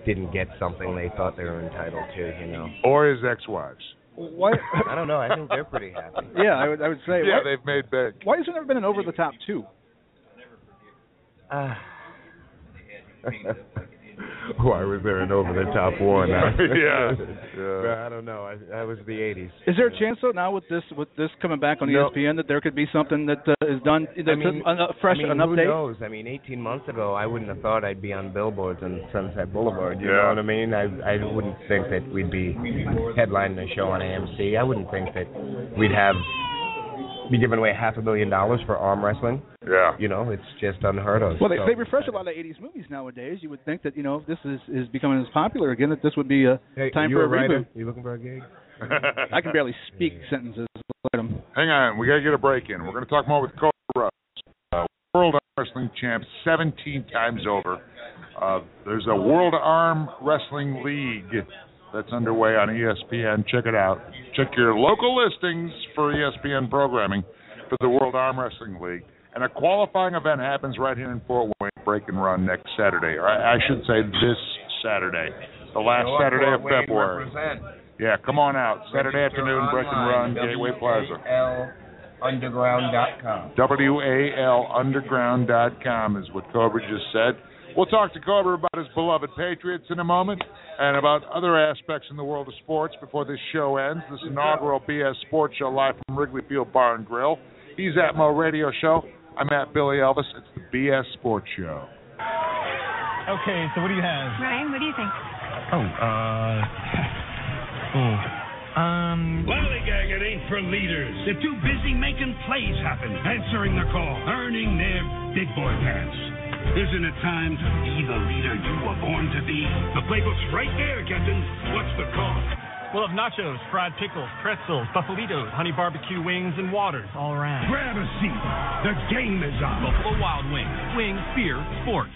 [SPEAKER 22] didn't get something they thought they were entitled to, you know.
[SPEAKER 2] Or his ex-wives.
[SPEAKER 3] Why?
[SPEAKER 22] I don't know. I think they're pretty happy.
[SPEAKER 3] Yeah, I would say.
[SPEAKER 2] Yeah, they've made big.
[SPEAKER 3] Why has there never been an over-the-top 2?
[SPEAKER 22] Why was there an over-the-top 1?
[SPEAKER 2] Yeah.
[SPEAKER 22] I don't know. I was the 80s.
[SPEAKER 3] Is there a chance, though, now with this coming back on ESPN, that there could be something that is done, an update?
[SPEAKER 22] Who knows? I mean, 18 months ago, I wouldn't have thought I'd be on billboards on Sunset Boulevard. You know what I mean? I wouldn't think that we'd be headlining a show on AMC. I wouldn't think that we'd be giving away $500 million for arm wrestling.
[SPEAKER 2] Yeah.
[SPEAKER 22] You know, it's just unheard of.
[SPEAKER 3] Well, they refresh a lot of 80s movies nowadays. You would think that, if this is becoming as popular again, that this would be time for a reboot.
[SPEAKER 22] You looking for a gig?
[SPEAKER 3] I can barely speak sentences.
[SPEAKER 2] Hang on. We got to get a break in. We're going to talk more with Cobra, World Arm Wrestling Champ 17 times over. There's a World Arm Wrestling League that's underway on ESPN. Check it out. Check your local listings for ESPN programming for the World Arm Wrestling League. And a qualifying event happens right here in Fort Wayne, Break and Run next Saturday. Or I should say this Saturday, the last Saturday of February. Yeah, come on out. Saturday afternoon, Break and Run, Gateway Plaza.
[SPEAKER 22] WALunderground.com.
[SPEAKER 2] WALunderground.com is what Cobra just said. We'll talk to Cobra about his beloved Patriots in a moment and about other aspects in the world of sports before this show ends. This inaugural BS Sports Show live from Wrigley Field Bar and Grill. He's at Mo Radio Show. I'm at Billy Elvis. It's the BS Sports Show.
[SPEAKER 5] Okay, so what do you have?
[SPEAKER 6] Ryan, what do you think?
[SPEAKER 7] Lollygag, it ain't for leaders. They're too busy making plays happen, answering the call, earning their big boy pants. Isn't it time to be the leader you were born to be? The playbook's right there, Captain. What's the call?
[SPEAKER 5] We'll have nachos, fried pickles, pretzels, buffalitos, honey barbecue wings, and waters all around.
[SPEAKER 7] Grab a seat. The game is on.
[SPEAKER 18] Buffalo Wild Wings. Wings, beer, sports.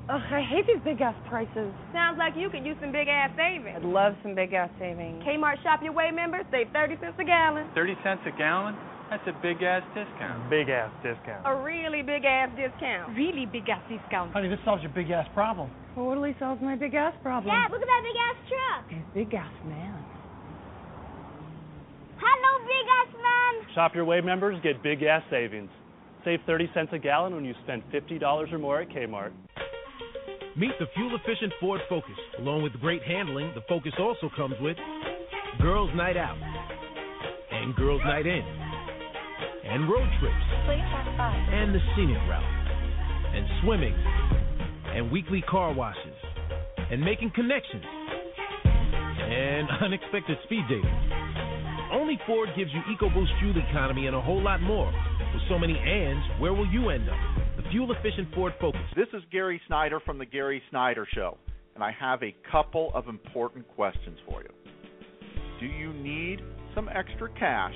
[SPEAKER 6] Ugh, I hate these big-ass prices.
[SPEAKER 8] Sounds like you could use some big-ass savings.
[SPEAKER 6] I'd love some big-ass savings.
[SPEAKER 8] Kmart Shop Your Way members save 30 cents a gallon.
[SPEAKER 9] 30 cents a gallon? That's a big-ass discount.
[SPEAKER 5] Big-ass discount.
[SPEAKER 8] A really big-ass discount.
[SPEAKER 6] Really big-ass discount.
[SPEAKER 5] Honey, this solves your big-ass problem.
[SPEAKER 6] Totally solves my big-ass problem.
[SPEAKER 10] Dad, look at that big-ass truck.
[SPEAKER 6] It's big-ass man.
[SPEAKER 10] Hello, big-ass man.
[SPEAKER 11] Shop Your Way members get big-ass savings. Save 30 cents a gallon when you spend $50 or more at Kmart.
[SPEAKER 1] Meet the fuel-efficient Ford Focus. Along with great handling, the Focus also comes with Girls Night Out and Girls Night In and road trips and the scenic route and swimming and weekly car washes and making connections and unexpected speed dating. Only Ford gives you EcoBoost fuel economy and a whole lot more. With so many ands, where will you end up? The fuel-efficient Ford Focus.
[SPEAKER 12] This is Gary Snyder from The Gary Snyder Show, and I have a couple of important questions for you. Do you need some extra cash,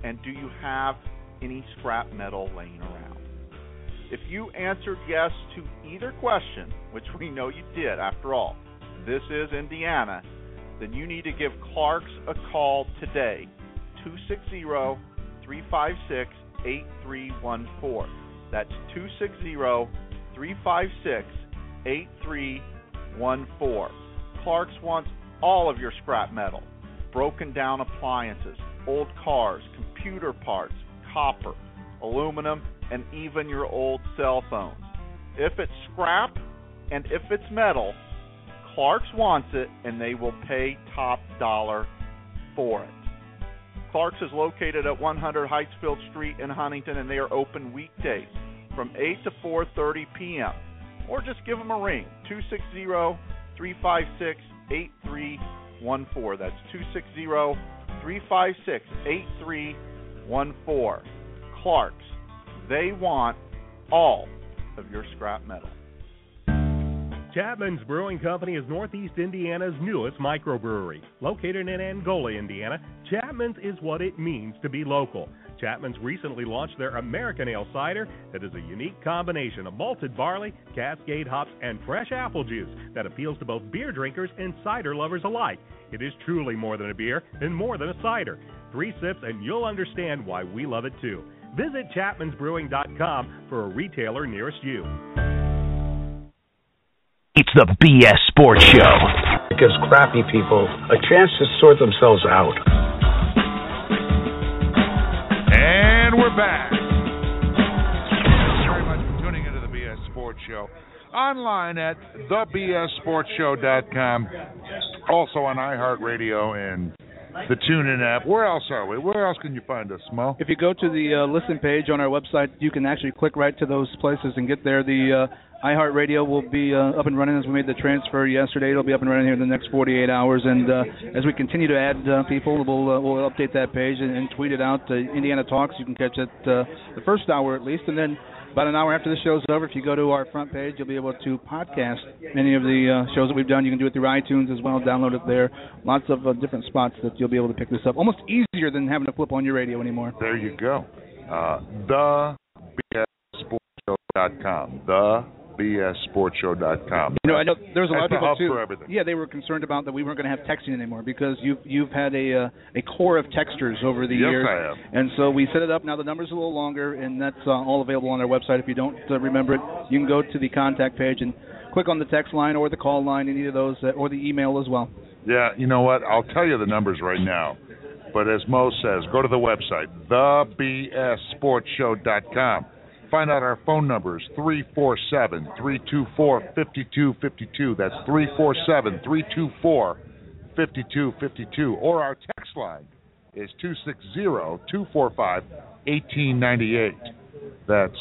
[SPEAKER 12] and do you have any scrap metal laying around? If you answered yes to either question, which we know you did after all, this is Indiana, then you need to give Clark's a call today, 260-356-8314. That's 260-356-8314. Clark's wants all of your scrap metal, broken down appliances, old cars, computer parts, copper, aluminum, and even your old cell phones. If it's scrap and if it's metal, Clark's wants it, and they will pay top dollar for it. Clark's is located at 100 Heightsfield Street in Huntington, and they are open weekdays from 8 to 4:30 p.m. Or just give them a ring, 260-356-8314. That's 260-356-8314. Clark's, they want all of your scrap metal.
[SPEAKER 13] Chapman's Brewing Company is Northeast Indiana's newest microbrewery. Located in Angola, Indiana, Chapman's is what it means to be local. Chapman's recently launched their American Ale Cider that is a unique combination of malted barley, Cascade hops, and fresh apple juice that appeals to both beer drinkers and cider lovers alike. It is truly more than a beer and more than a cider. 3 sips and you'll understand why we love it too. Visit chapmansbrewing.com for a retailer nearest you.
[SPEAKER 21] It's the BS Sports Show.
[SPEAKER 19] It gives crappy people a chance to sort themselves out.
[SPEAKER 2] And we're back. Thank you very much for tuning into the BS Sports Show. Online at thebsportshow.com. Also on iHeartRadio and the TuneIn app. Where else are we? Where else can you find us, Mo?
[SPEAKER 3] If you go to the listen page on our website, you can actually click right to those places and get there. The iHeartRadio will be up and running as we made the transfer yesterday. It'll be up and running here in the next 48 hours. And as we continue to add people, we'll update that page and tweet it out. Indiana Talks, you can catch it the first hour at least. And then about an hour after the show's over, if you go to our front page, you'll be able to podcast any of the shows that we've done. You can do it through iTunes as well, download it there. Lots of different spots that you'll be able to pick this up. Almost easier than having to flip on your radio anymore.
[SPEAKER 2] There you go. thebsportshow.com. thebsportshow.com.
[SPEAKER 3] You know, I know there's a lot of people too.
[SPEAKER 2] For everything.
[SPEAKER 3] Yeah, they were concerned about that we weren't going to have texting anymore because you've had a core of texters over the years.
[SPEAKER 2] Yes, I have.
[SPEAKER 3] And so we set it up. Now the number's a little longer, and that's all available on our website. If you don't remember it, you can go to the contact page and click on the text line or the call line, any of those, or the email as well.
[SPEAKER 2] Yeah, you know what? I'll tell you the numbers right now. But as Mo says, go to the website, thebsportshow.com. Find out our phone numbers, 347-324-5252. That's 347-324-5252. Or our text line is 260-245-1898. That's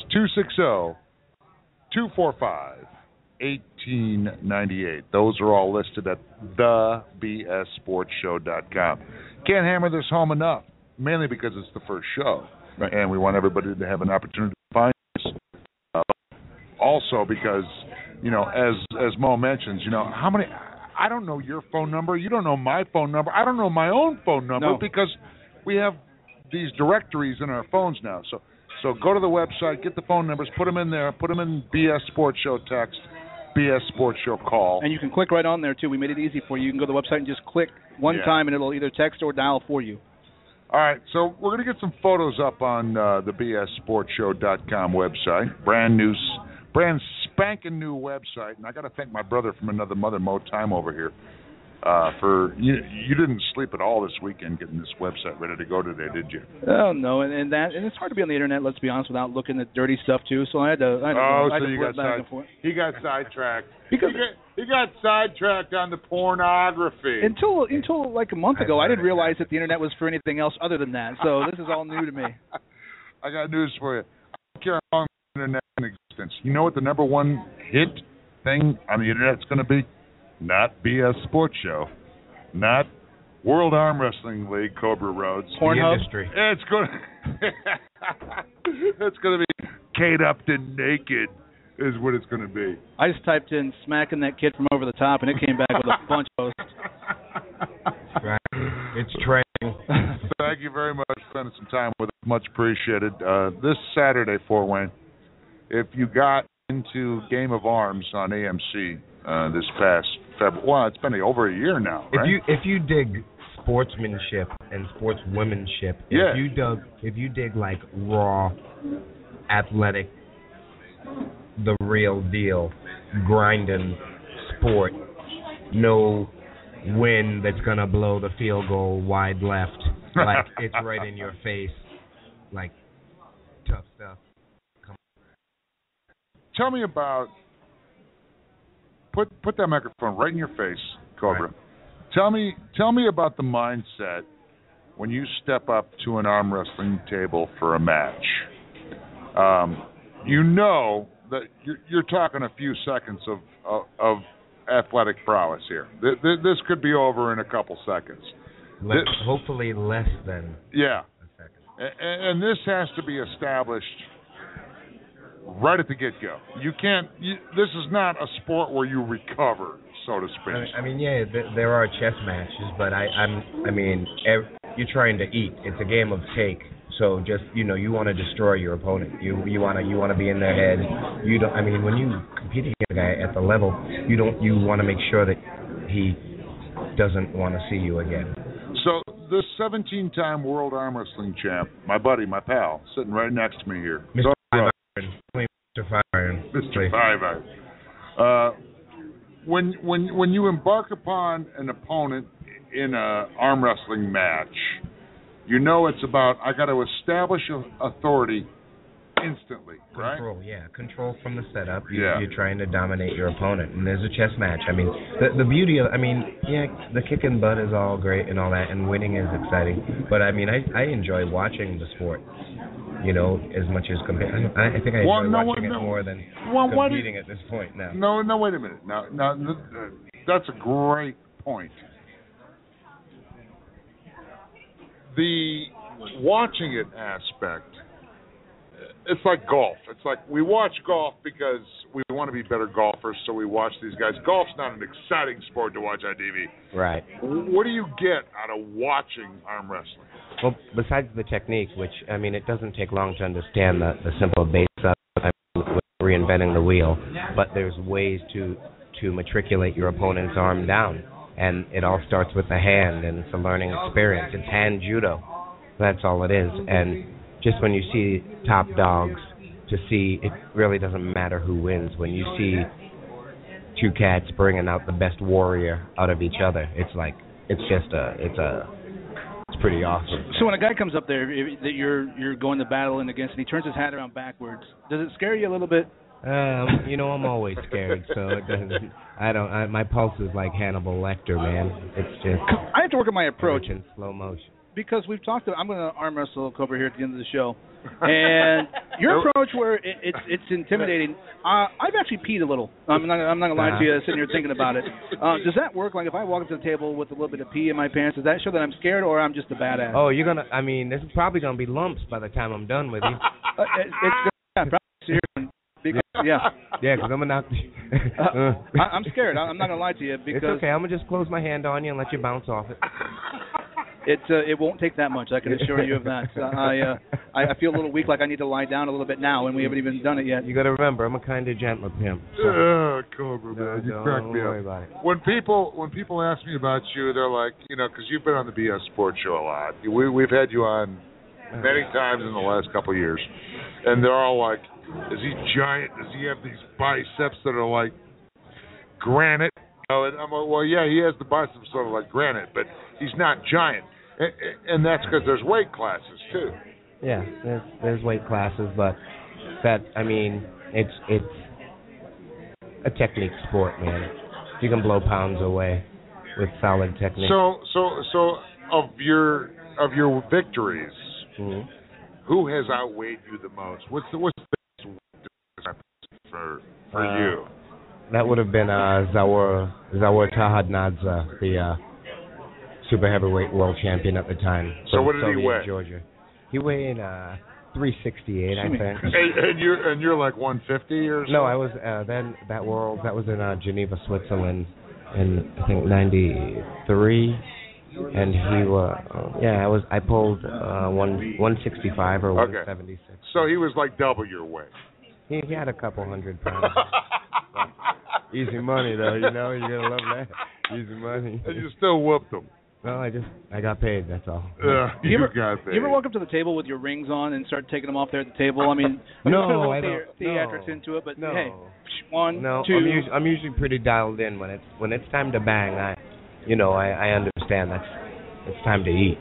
[SPEAKER 2] 260-245-1898. Those are all listed at thebsportshow.com. Can't hammer this home enough, mainly because it's the first show. Right. And we want everybody to have an opportunity to find us. Also because, you know, as Mo mentions, you know, how many, I don't know your phone number, you don't know my phone number, I don't know my own phone number because we have these directories in our phones now. So go to the website, get the phone numbers, put them in there, put them in BS Sports Show text, BS Sports Show call.
[SPEAKER 3] And you can click right on there, too. We made it easy for you. You can go to the website and just click one time, and it'll either text or dial for you.
[SPEAKER 2] All right, so we're going to get some photos up on the BSSportsShow.com website. Brand spanking new website. And I got to thank my brother from another mother, Mo Time, over here. For you didn't sleep at all this weekend getting this website ready to go today, did you?
[SPEAKER 3] Oh no, and it's hard to be on the internet. Let's be honest, without looking at dirty stuff too. So I had to.
[SPEAKER 2] He got sidetracked because he got sidetracked on the pornography.
[SPEAKER 3] Until like a month ago, I didn't realize that the internet was for anything else other than that. So this is all new to me.
[SPEAKER 2] I got news for you. I don't care how long the internet in existence. You know what the number one hit thing on the internet's going to be? Not BS Sports Show, not World Arm Wrestling League, Cobra Rhodes.
[SPEAKER 3] Pornhub.
[SPEAKER 2] It's going to be Kate Upton naked is what it's going to be.
[SPEAKER 3] I just typed in smacking that kid from over the top, and it came back with a bunch of posts.
[SPEAKER 22] It's training.
[SPEAKER 2] Thank you very much for spending some time with us. Much appreciated. This Saturday, Fort Wayne, if you got into Game of Arms on AMC this past February, well, it's been over a year now, right?
[SPEAKER 22] If you dig sportsmanship and sportswomanship, if you dig like raw, athletic, the real deal, grinding sport, no wind that's gonna blow the field goal wide left, like it's right in your face, like tough stuff. Come on.
[SPEAKER 2] Tell me about. Put that microphone right in your face, Cobra.
[SPEAKER 22] Right.
[SPEAKER 2] Tell me about the mindset when you step up to an arm wrestling table for a match, you know that you're talking a few seconds of athletic prowess here. This could be over in a couple seconds.
[SPEAKER 22] Hopefully less than
[SPEAKER 2] a
[SPEAKER 22] second.
[SPEAKER 2] And this has to be established right at the get-go. You can't. This is not a sport where you recover, so to speak.
[SPEAKER 22] I mean, yeah, there are chess matches, but you're trying to eat. It's a game of take. So just you want to destroy your opponent. You want to be in their head. You don't. I mean, when you compete against a guy at the level, you want to make sure that he doesn't want to see you again.
[SPEAKER 2] So the 17-time world arm wrestling champ, my buddy, my pal, sitting right next to me here.
[SPEAKER 22] Mr. Five Iron.
[SPEAKER 2] Mr. Five Iron. When you embark upon an opponent in a arm wrestling match, you know it's about, I got to establish authority instantly, right?
[SPEAKER 22] Control from the setup. You're trying to dominate your opponent, and there's a chess match. I mean, the beauty of, the kicking butt is all great and all that, and winning is exciting. But I mean, I enjoy watching the sport. As much as competing. I think I enjoy watching it more than competing at this point now.
[SPEAKER 2] No, wait a minute. Now, that's a great point. The watching it aspect, it's like golf. It's like we watch golf because we want to be better golfers, so we watch these guys. Golf's not an exciting sport to watch on TV.
[SPEAKER 22] Right.
[SPEAKER 2] What do you get out of watching arm wrestling?
[SPEAKER 22] Well, besides the technique, which, it doesn't take long to understand the simple base of reinventing the wheel, but there's ways to matriculate your opponent's arm down. And it all starts with the hand, and it's a learning experience. It's hand judo. That's all it is. And just when you see top dogs, it really doesn't matter who wins. When you see two cats bringing out the best warrior out of each other, it's pretty awesome.
[SPEAKER 3] So when a guy comes up there that you're going to battle in against, and he turns his hat around backwards, does it scare you a little bit?
[SPEAKER 22] I'm always scared, so it doesn't. My pulse is like Hannibal Lecter, man. It's just.
[SPEAKER 3] I have to work on my approach
[SPEAKER 22] in slow motion.
[SPEAKER 3] Because we've talked. I'm going to arm wrestle Cobra here at the end of the show, and your approach where it's intimidating. I've actually peed a little. I'm not going to lie to you. Sitting here thinking about it. Does that work? Like if I walk up to the table with a little bit of pee in my pants, does that show that I'm scared or I'm just a badass?
[SPEAKER 22] Oh, you're gonna. This is probably gonna be lumps by the time I'm done with you.
[SPEAKER 3] Probably here. Because,
[SPEAKER 22] because I'm gonna.
[SPEAKER 3] I'm scared. I'm not gonna lie to you because
[SPEAKER 22] it's okay. I'm gonna just close my hand on you and let you bounce off it.
[SPEAKER 3] It won't take that much. I can assure you of that. I feel a little weak, like I need to lie down a little bit now, and we haven't even done it yet.
[SPEAKER 22] You got to remember, I'm a kind of gentler pimp.
[SPEAKER 2] So. Cobra, man, you crack me up.
[SPEAKER 22] About it.
[SPEAKER 2] When people ask me about you, they're like, because you've been on the BS Sports Show a lot. We've had you on many times in the last couple of years, and they're all like, is he giant? Does he have these biceps that are like granite? And I'm like, well, yeah, he has the biceps sort of like granite, but he's not giant. And that's because there's weight classes, too.
[SPEAKER 22] Yeah, there's weight classes, but it's a technique sport, man. You can blow pounds away with solid technique.
[SPEAKER 2] So of your victories, who has outweighed you the most? What's the best for you?
[SPEAKER 22] That would have been Zawar Tahadnadze, the super heavyweight world champion at the time.
[SPEAKER 2] So what did he weigh?
[SPEAKER 22] Georgia. He weighed 368, I think.
[SPEAKER 2] And you're like 150 or so?
[SPEAKER 22] No, I was that was in Geneva, Switzerland, in I think 93, and I pulled 165 or 176.
[SPEAKER 2] So he was like double your weight.
[SPEAKER 22] He had a couple hundred pounds. Easy money though, you're gonna love that. Easy money.
[SPEAKER 2] And you still whooped him.
[SPEAKER 22] No, I got paid, that's all.
[SPEAKER 2] You got paid.
[SPEAKER 3] You ever walk up to the table with your rings on and start taking them off there at the table?
[SPEAKER 22] No, I don't.
[SPEAKER 3] Theatrics into it, but hey,
[SPEAKER 22] No,
[SPEAKER 3] 2.
[SPEAKER 22] I'm usually pretty dialed in when it's time to bang. I understand it's time to eat.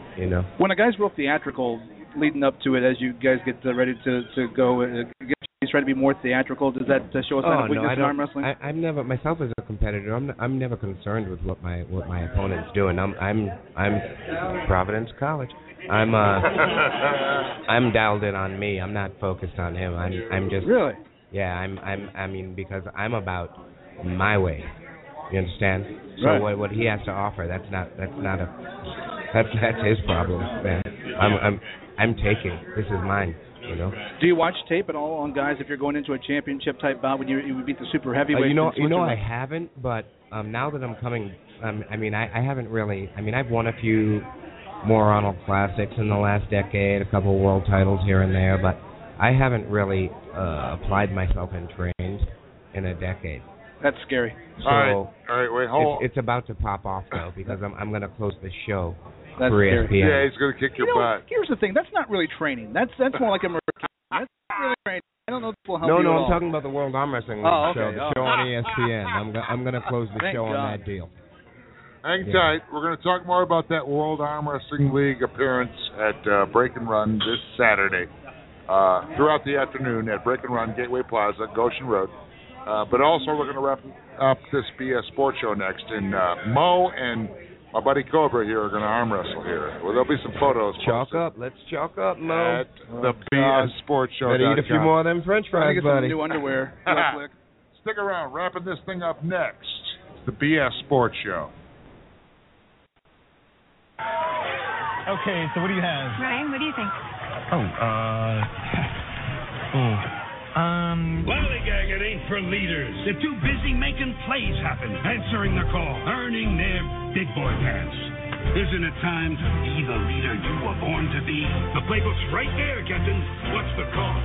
[SPEAKER 3] When a guy's real theatrical leading up to it, as you guys get ready to go get he's trying to be more theatrical? Does that show a sign of weakness in arm wrestling?
[SPEAKER 22] I'm never myself as a competitor. I'm never concerned with what my opponent's doing. I'm Providence College. I'm dialed in on me. I'm not focused on him. I'm just
[SPEAKER 3] really.
[SPEAKER 22] Yeah, I mean because I'm about my way. You understand? So
[SPEAKER 3] right.
[SPEAKER 22] what he has to offer, that's his problem, man. I'm taking. This is mine. You know.
[SPEAKER 3] Do you watch tape at all on guys if you're going into a championship type bout when you beat the super heavyweight?
[SPEAKER 22] I haven't, but now that I'm coming, I haven't really. I've won a few more Arnold Classics in the last decade, a couple of world titles here and there, but I haven't really applied myself and trained in a decade.
[SPEAKER 3] That's scary.
[SPEAKER 22] So
[SPEAKER 2] all right, wait, hold on.
[SPEAKER 22] It's about to pop off though because I'm going to close the show.
[SPEAKER 3] That's
[SPEAKER 22] for
[SPEAKER 3] scary.
[SPEAKER 22] ESPN.
[SPEAKER 2] Yeah, he's going to kick your butt.
[SPEAKER 3] Here's the thing. That's not really training. That's more like a That's not really training. I don't know if this will help you
[SPEAKER 22] No,
[SPEAKER 3] at
[SPEAKER 22] I'm
[SPEAKER 3] all.
[SPEAKER 22] talking about the World Arm Wrestling League show, the show on ESPN. I'm going to close the show on that deal.
[SPEAKER 2] Hang tight. We're going to talk more about that World Arm Wrestling League appearance at Break and Run this Saturday throughout the afternoon at Break and Run, Gateway Plaza, Goshen Road. But also we're going to wrap up this BS Sports Show next. And Mo and my buddy Cobra here are going to arm wrestle here. Well, there'll be some photos.
[SPEAKER 22] Let's chalk up, Mo.
[SPEAKER 2] At the BS Sports Show.
[SPEAKER 22] Better eat a few more of them French fries, buddy.
[SPEAKER 3] Some new underwear.
[SPEAKER 2] Stick around. Wrapping this thing up next. It's the BS Sports Show.
[SPEAKER 5] Okay, so what do you have?
[SPEAKER 6] Ryan, what do you think?
[SPEAKER 7] Lollygagging ain't for leaders. They're too busy making plays happen, answering the call, earning their big boy pants. Isn't it time to be the leader you were born to be? The playbook's right there, Captain. What's the call?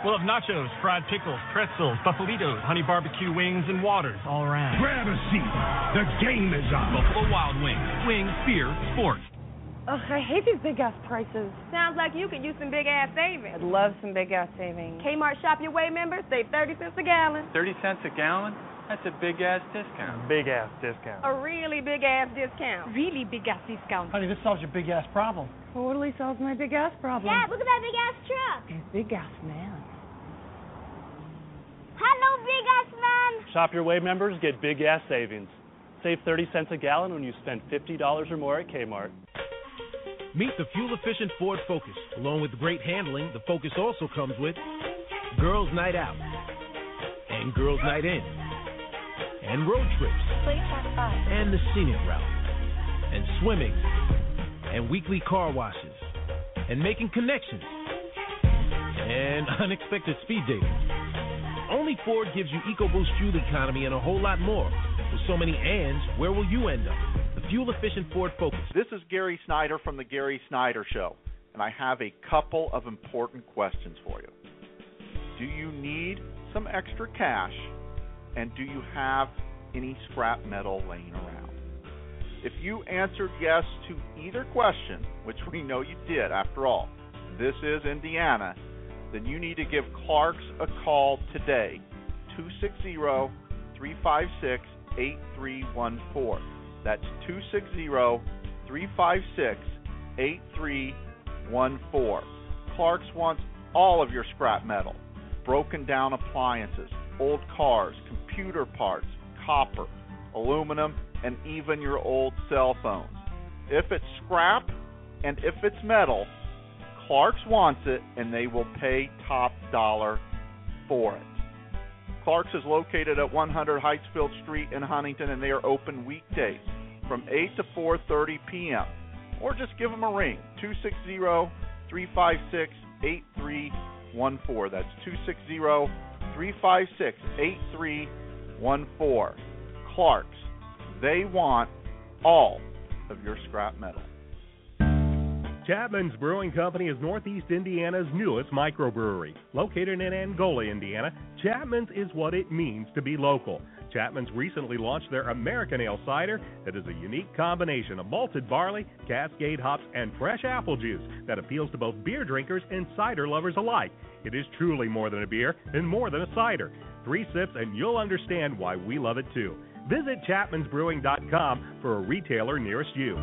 [SPEAKER 5] We'll have nachos, fried pickles, pretzels, buffalitos, honey barbecue wings, and waters all around.
[SPEAKER 7] Grab a seat. The game is on.
[SPEAKER 18] Buffalo Wild Wings. Wings, beer, sports.
[SPEAKER 6] Ugh, I hate these big-ass prices.
[SPEAKER 8] Sounds like you could use some big-ass savings.
[SPEAKER 6] I'd love some big-ass savings.
[SPEAKER 8] Kmart Shop Your Way members save 30 cents a gallon.
[SPEAKER 9] 30 cents a gallon? That's a big-ass discount.
[SPEAKER 5] Big-ass discount.
[SPEAKER 8] A really big-ass discount.
[SPEAKER 6] Really big-ass discount.
[SPEAKER 14] Honey, this solves your big-ass problem.
[SPEAKER 6] Totally solves my big-ass problem.
[SPEAKER 10] Dad, look at that big-ass truck.
[SPEAKER 6] Big-ass man.
[SPEAKER 10] Hello, big-ass man.
[SPEAKER 11] Shop Your Way members get big gas savings. Save 30 cents a gallon when you spend $50 or more at Kmart.
[SPEAKER 1] Meet the fuel-efficient Ford Focus. Along with great handling, the Focus also comes with Girls' Night Out, and Girls' Night In, and road trips, and the scenic route, and swimming, and weekly car washes, and making connections, and unexpected speed dating. Only Ford gives you EcoBoost fuel economy and a whole lot more. With so many ands, where will you end up? Fuel-efficient Ford Focus.
[SPEAKER 12] This is Gary Snyder from The Gary Snyder Show, and I have a couple of important questions for you. Do you need some extra cash, and do you have any scrap metal laying around? If you answered yes to either question, which we know you did after all, this is Indiana, then you need to give Clark's a call today, 260-356-8314. That's 260-356-8314. Clark's wants all of your scrap metal, broken down appliances, old cars, computer parts, copper, aluminum, and even your old cell phones. If it's scrap and if it's metal, Clark's wants it, and they will pay top dollar for it. Clark's is located at 100 Heightsfield Street in Huntington, and they are open weekdays from 8 to 4:30 p.m. Or just give them a ring, 260-356-8314. That's 260-356-8314. Clark's, they want all of your scrap metal.
[SPEAKER 13] Chapman's Brewing Company is Northeast Indiana's newest microbrewery. Located in Angola, Indiana, Chapman's is what it means to be local. Chapman's recently launched their American Ale Cider that is a unique combination of malted barley, Cascade hops, and fresh apple juice that appeals to both beer drinkers and cider lovers alike. It is truly more than a beer and more than a cider. 3 sips and you'll understand why we love it too. Visit chapmansbrewing.com for a retailer nearest you.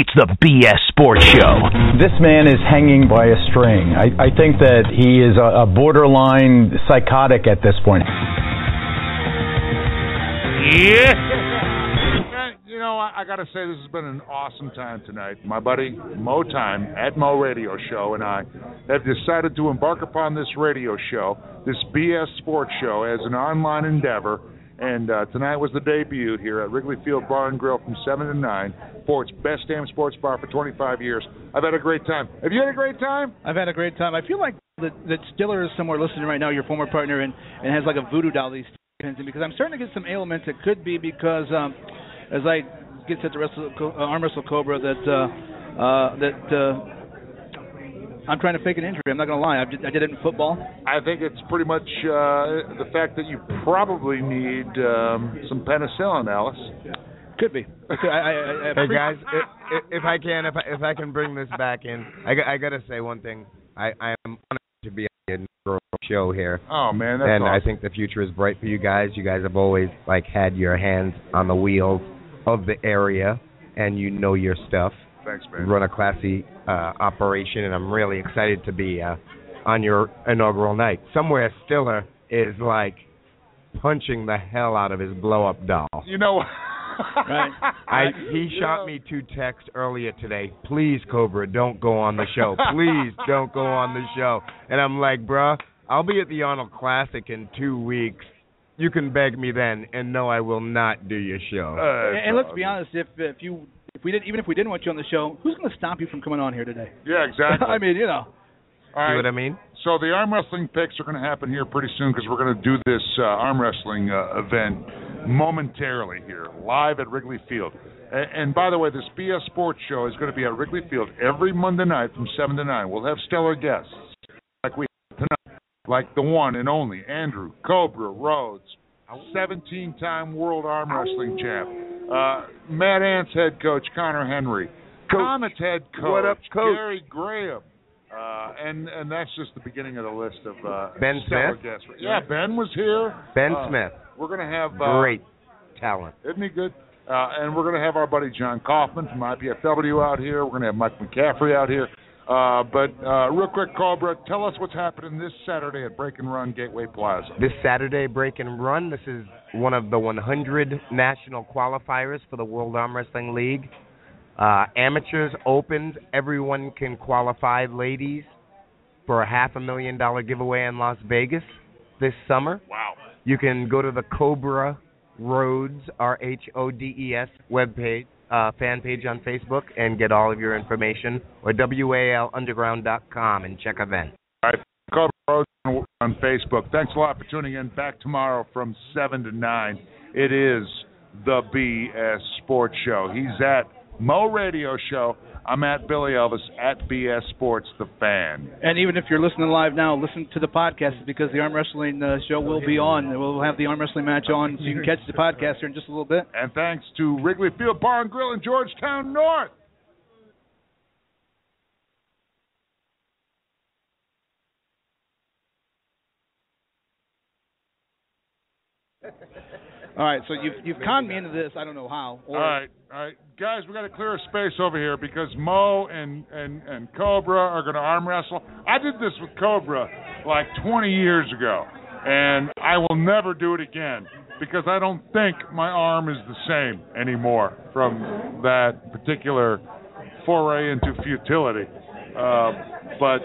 [SPEAKER 21] It's the BS Sports Show.
[SPEAKER 14] This man is hanging by a string. I think that he is a borderline psychotic at this point.
[SPEAKER 2] Yeah. You know, I got to say, this has been an awesome time tonight. My buddy Mo Time at Mo Radio Show and I have decided to embark upon this radio show, this BS Sports Show, as an online endeavor. And tonight was the debut here at Wrigley Field Bar and Grill from 7 to 9 for its best damn sports bar for 25 years. I've had a great time. Have you had a great time?
[SPEAKER 3] I've had a great time. I feel like that Stiller is somewhere listening right now, your former partner, and has like a voodoo doll these pins in, because I'm starting to get some ailments. It could be because as I get set to arm wrestle Cobra that I'm trying to fake an injury. I'm not going to lie. I did it in football.
[SPEAKER 2] I think it's pretty much the fact that you probably need some penicillin, Alice.
[SPEAKER 3] Could be.
[SPEAKER 22] Hey guys, if I can bring this back in, I got to say one thing. I am honored to be on the show here.
[SPEAKER 2] Oh man, that's
[SPEAKER 22] and
[SPEAKER 2] awesome.
[SPEAKER 22] I think the future is bright for you guys. You guys have always had your hands on the wheels of the area, and you know your stuff.
[SPEAKER 2] Thanks, man.
[SPEAKER 22] Run a classy operation, and I'm really excited to be on your inaugural night. Somewhere Stiller is punching the hell out of his blow-up doll.
[SPEAKER 2] You know,
[SPEAKER 3] right?
[SPEAKER 22] He shot me 2 texts earlier today. Please, Cobra, don't go on the show. Please don't go on the show. And I'm like, bruh, I'll be at the Arnold Classic in 2 weeks. You can beg me then, and no, I will not do your show.
[SPEAKER 3] And let's be honest, if we didn't want you on the show, who's going to stop you from coming on here today?
[SPEAKER 2] Yeah, exactly.
[SPEAKER 3] I mean, you know.
[SPEAKER 2] All right.
[SPEAKER 22] See what I mean?
[SPEAKER 2] So the arm wrestling picks are going to happen here pretty soon, because we're going to do this arm wrestling event momentarily here, live at Wrigley Field. And by the way, this BS Sports Show is going to be at Wrigley Field every Monday night from 7 to 9. We'll have stellar guests like we have tonight, like the one and only Andrew Cobra Rhodes, 17-time world arm wrestling champ. Mad Ants head coach Connor Henry, Komets head coach,
[SPEAKER 22] what up, Coach?
[SPEAKER 2] Gary Graham, and that's just the beginning of the list of
[SPEAKER 22] Ben Smith.
[SPEAKER 2] Guests. Yeah, Ben was here.
[SPEAKER 22] Ben Smith.
[SPEAKER 2] We're going to have
[SPEAKER 22] great talent.
[SPEAKER 2] Isn't he good? And we're going to have our buddy John Kaufman from IPFW out here. We're going to have Mike McCaffrey out here. But real quick, Cobra, tell us what's happening this Saturday at Break and Run Gateway Plaza.
[SPEAKER 22] This Saturday, Break and Run, this is one of the 100 national qualifiers for the World Arm Wrestling League. Amateurs opens, everyone can qualify, ladies, for a $500,000 giveaway in Las Vegas this summer.
[SPEAKER 2] Wow.
[SPEAKER 22] You can go to the Cobra Rhodes, RHODES webpage. Fan page on Facebook and get all of your information, or WALunderground.com and check events.
[SPEAKER 2] All right, Cobra Rhodes on Facebook. Thanks a lot for tuning in. Back tomorrow from 7 to 9. It is the BS Sports Show. He's at Mo Radio Show. I'm at Billy Elvis at BS Sports The Fan.
[SPEAKER 3] And even if you're listening live now, listen to the podcast, because the arm wrestling show will be on. We'll have the arm wrestling match on, so you can catch the podcast here in just a little bit.
[SPEAKER 2] And thanks to Wrigley Field Bar and Grill in Georgetown North.
[SPEAKER 3] All right, so you've conned me into this. I don't know how.
[SPEAKER 2] All right, guys, we got to clear a space over here, because Mo and Cobra are going to arm wrestle. I did this with Cobra like 20 years ago, and I will never do it again, because I don't think my arm is the same anymore from that particular foray into futility. But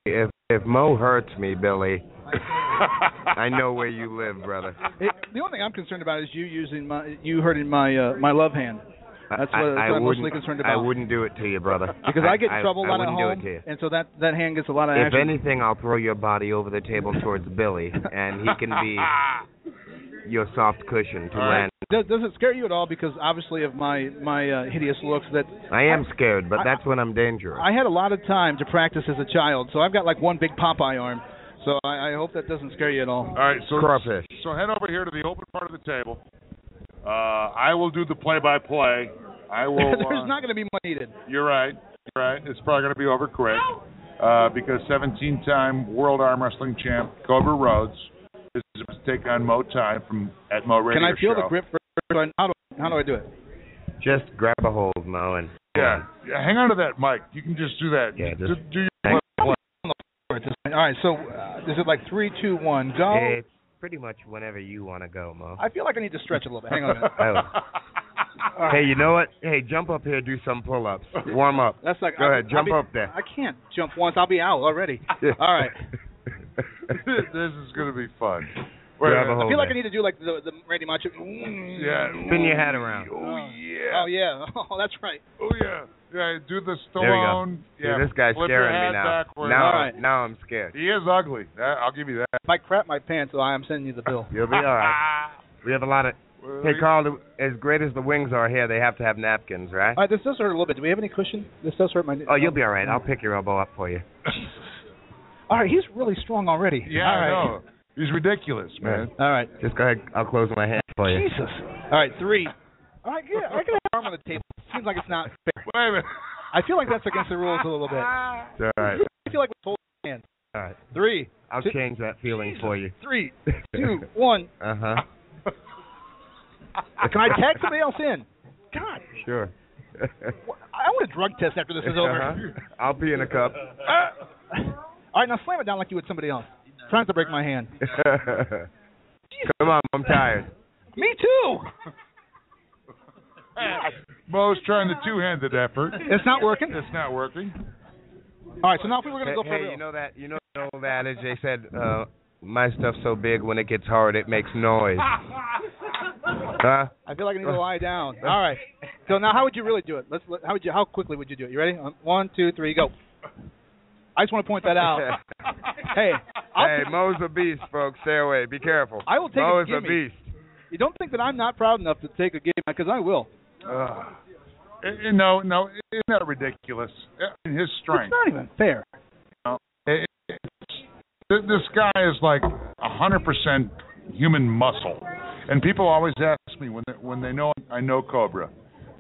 [SPEAKER 22] if Mo hurts me, Billy, I know where you live, brother.
[SPEAKER 3] The only thing I'm concerned about is you hurting my love hand. That's what I'm mostly concerned about.
[SPEAKER 22] I wouldn't do it to you, brother.
[SPEAKER 3] Because I get in trouble a lot at home,
[SPEAKER 22] do it to you.
[SPEAKER 3] and so that hand gets a lot of action.
[SPEAKER 22] If anything, I'll throw your body over the table towards Billy, and he can be your soft cushion to land.
[SPEAKER 3] Does it scare you at all? Because obviously of my hideous looks, that
[SPEAKER 22] I am scared, but that's when I'm dangerous.
[SPEAKER 3] I had a lot of time to practice as a child, so I've got like one big Popeye arm. So I hope that doesn't scare you at all.
[SPEAKER 2] All right, so
[SPEAKER 22] crawfish.
[SPEAKER 2] So head over here to the open part of the table. I will do the play-by-play. I will.
[SPEAKER 3] There's not going to be much needed.
[SPEAKER 2] You're right. It's probably going to be over quick because 17-time World Arm Wrestling champ Cobra Rhodes is about to take on Mo Time at Mo Radio Show.
[SPEAKER 3] Can I feel the grip? How do I do it?
[SPEAKER 22] Just grab a hold, Mo, and
[SPEAKER 2] yeah, hang on to that mic. You can just do that.
[SPEAKER 22] Yeah, just
[SPEAKER 2] do your
[SPEAKER 3] All right, so is it like 3, 2, 1, go?
[SPEAKER 22] It's pretty much whenever you want to go, Mo.
[SPEAKER 3] I feel like I need to stretch a little bit. Hang on a minute.
[SPEAKER 22] Hey, you know what? Hey, jump up here, do some pull-ups. Warm up.
[SPEAKER 3] That's like,
[SPEAKER 22] Go ahead, jump up there.
[SPEAKER 3] I can't jump once. I'll be out already. All right.
[SPEAKER 2] This is going to be fun.
[SPEAKER 3] I feel like I need to do like the Randy Macho.
[SPEAKER 2] Yeah.
[SPEAKER 22] Spin your head around.
[SPEAKER 2] Oh, yeah.
[SPEAKER 3] Oh, yeah. Oh, that's right.
[SPEAKER 2] Oh, yeah. Yeah, do the Stallone.
[SPEAKER 22] There we go.
[SPEAKER 2] Yeah,
[SPEAKER 22] Dude, this guy's
[SPEAKER 2] flip
[SPEAKER 22] staring
[SPEAKER 2] your
[SPEAKER 22] at me
[SPEAKER 2] head
[SPEAKER 22] now.
[SPEAKER 2] backwards.
[SPEAKER 22] Now I'm scared.
[SPEAKER 2] He is ugly. I'll give you that.
[SPEAKER 3] If I crap my pants, I'm sending you the bill.
[SPEAKER 22] You'll be all right. We have a lot of... Hey, Carl, as great as the wings are here, they have to have napkins, right?
[SPEAKER 3] This does hurt a little bit. Do we have any cushion? This does hurt my...
[SPEAKER 22] Oh, you'll be all right. I'll pick your elbow up for you.
[SPEAKER 3] All right, he's really strong already.
[SPEAKER 2] Yeah,
[SPEAKER 3] all right.
[SPEAKER 2] I know. He's ridiculous, man.
[SPEAKER 3] All right.
[SPEAKER 22] Just go ahead. I'll close my hand for you.
[SPEAKER 3] Jesus. All right, 3. All right, yeah, I can have an arm on the table. Seems like it's not fair.
[SPEAKER 2] Wait a minute.
[SPEAKER 3] I feel like that's against the rules a little bit.
[SPEAKER 22] It's all right.
[SPEAKER 3] I feel like we're holding hands.
[SPEAKER 22] All right.
[SPEAKER 3] 3.
[SPEAKER 22] I'll change that feeling for you.
[SPEAKER 3] 3, 2, 1.
[SPEAKER 22] Uh-huh.
[SPEAKER 3] Can I tag somebody else in? God.
[SPEAKER 22] Sure.
[SPEAKER 3] I want a drug test after this is over.
[SPEAKER 22] Uh-huh. I'll be in a cup.
[SPEAKER 3] All right, now slam it down like you would somebody else. Trying to break my hand.
[SPEAKER 22] Come on, I'm tired.
[SPEAKER 3] Me too.
[SPEAKER 2] Mo's trying the two-handed effort.
[SPEAKER 3] It's not working.
[SPEAKER 2] It's not working.
[SPEAKER 3] All right, so now if we were going to go for
[SPEAKER 22] Hey,
[SPEAKER 3] real.
[SPEAKER 22] you know that adage they said, my stuff's so big when it gets hard it makes noise. Huh?
[SPEAKER 3] I feel like I need to lie down. All right. So now, how would you really do it? How quickly would you do it? You ready? 1, 2, 3, go. I just want to point that out. Hey,
[SPEAKER 22] Mo's a beast, folks. Stay away. Be careful.
[SPEAKER 3] I will take
[SPEAKER 22] Mo
[SPEAKER 3] a
[SPEAKER 22] is
[SPEAKER 3] gimme.
[SPEAKER 22] a beast.
[SPEAKER 3] You don't think that I'm not proud enough to take a game, because I will.
[SPEAKER 2] No, isn't that ridiculous? His strength.
[SPEAKER 3] It's not even fair.
[SPEAKER 2] This guy is like 100% human muscle, and people always ask me when they know I know Cobra,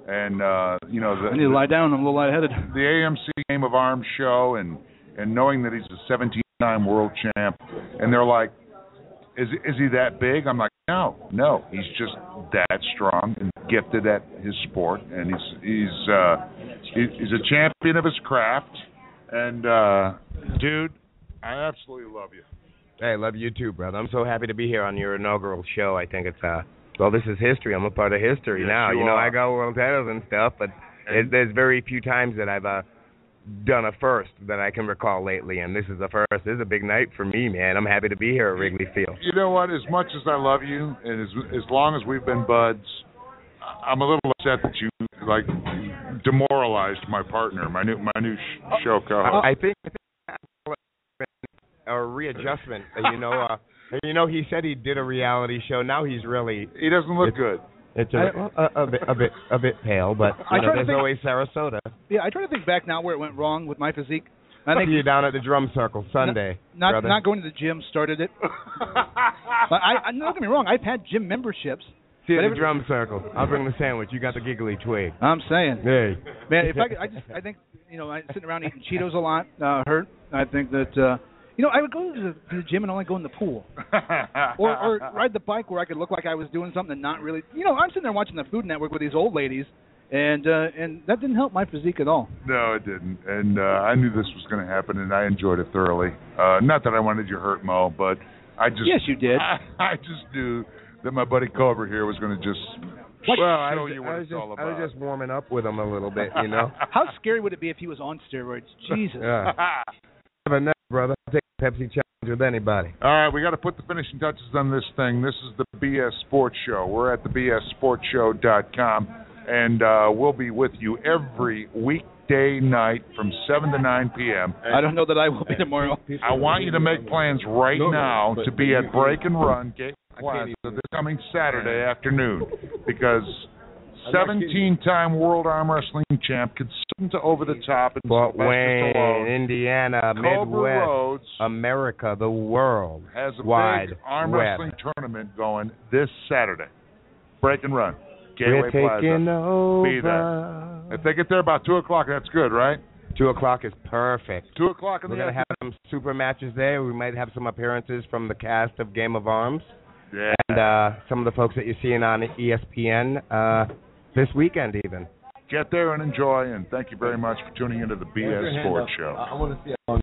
[SPEAKER 2] and I need
[SPEAKER 3] to lie down. I'm a little lightheaded.
[SPEAKER 2] The AMC Game of Arms show, and knowing that he's a 17-time world champ, and they're like, is he that big? I'm like, no, he's just that strong and gifted at his sport, and he's a champion of his craft, and dude, I absolutely love you.
[SPEAKER 22] Hey, love you too, brother. I'm so happy to be here on your inaugural show. I think it's this is history. I'm a part of history
[SPEAKER 2] yes,
[SPEAKER 22] now.
[SPEAKER 2] You
[SPEAKER 22] I got world titles and stuff, but there's very few times that I've done a first that I can recall lately, and this is the first. This is a big night for me, man. I'm happy to be here at Wrigley Field.
[SPEAKER 2] You know what? As much as I love you, and as long as we've been buds, I'm a little upset that you demoralized my partner, my new show co-host.
[SPEAKER 22] I think a readjustment. He said he did a reality show. Now he's really.
[SPEAKER 2] He doesn't look good.
[SPEAKER 22] It's a bit pale, but there's always Sarasota.
[SPEAKER 3] Yeah, I try to think back now where it went wrong with my physique.
[SPEAKER 22] I think you're down at the drum circle Sunday.
[SPEAKER 3] Not going to the gym started it. But don't get me wrong. I've had gym memberships.
[SPEAKER 22] See you at the drum circle. I'll bring the sandwich. You got the giggly twig.
[SPEAKER 3] I'm saying.
[SPEAKER 22] Hey.
[SPEAKER 3] Man, I think I'm sitting around eating Cheetos a lot hurt. I think that. I would go to the gym and only go in the pool, or ride the bike where I could look like I was doing something and not really. I'm sitting there watching the Food Network with these old ladies, and that didn't help my physique at all.
[SPEAKER 2] No, it didn't, and I knew this was going to happen, and I enjoyed it thoroughly. Not that I wanted you hurt, Mo, but I just
[SPEAKER 3] yes, you did.
[SPEAKER 2] I just knew that my buddy Cobra here was going to just show you what it's all about.
[SPEAKER 22] I was just warming up with him a little bit,
[SPEAKER 3] How scary would it be if he was on steroids? Jesus.
[SPEAKER 22] Have a nut, brother. I'll take a Pepsi challenge with anybody.
[SPEAKER 2] All right, we got to put the finishing touches on this thing. This is the BS Sports Show. We're at the BSSportsShow.com, and we'll be with you every weekday night from 7 to 9 p.m.
[SPEAKER 3] I don't know that I will be tomorrow.
[SPEAKER 2] I want you to make plans right now to be at Break and Run Gateway Plaza this coming Saturday afternoon, because 17-time World Arm Wrestling Champ, consistent to Over the Top in
[SPEAKER 22] Fort
[SPEAKER 2] Sylvester
[SPEAKER 22] Wayne,
[SPEAKER 2] Stallone,
[SPEAKER 22] Indiana,
[SPEAKER 2] Cobra
[SPEAKER 22] Midwest,
[SPEAKER 2] Rhodes
[SPEAKER 22] America, the world,
[SPEAKER 2] has a
[SPEAKER 22] wide
[SPEAKER 2] big arm
[SPEAKER 22] web.
[SPEAKER 2] wrestling tournament going this Saturday. Break and Run, Gateway
[SPEAKER 22] We're
[SPEAKER 2] Plaza.
[SPEAKER 22] taking over.
[SPEAKER 2] Be there. If they get there about 2 o'clock, that's good, right?
[SPEAKER 22] 2 o'clock is perfect.
[SPEAKER 2] 2 o'clock in the
[SPEAKER 22] We're going to have some super matches there. We might have some appearances from the cast of Game of Arms.
[SPEAKER 2] Yeah.
[SPEAKER 22] And some of the folks that you're seeing on ESPN. This weekend, even.
[SPEAKER 2] Get there and enjoy, and thank you very much for tuning into the BS Sports Show.
[SPEAKER 20] I want to see how long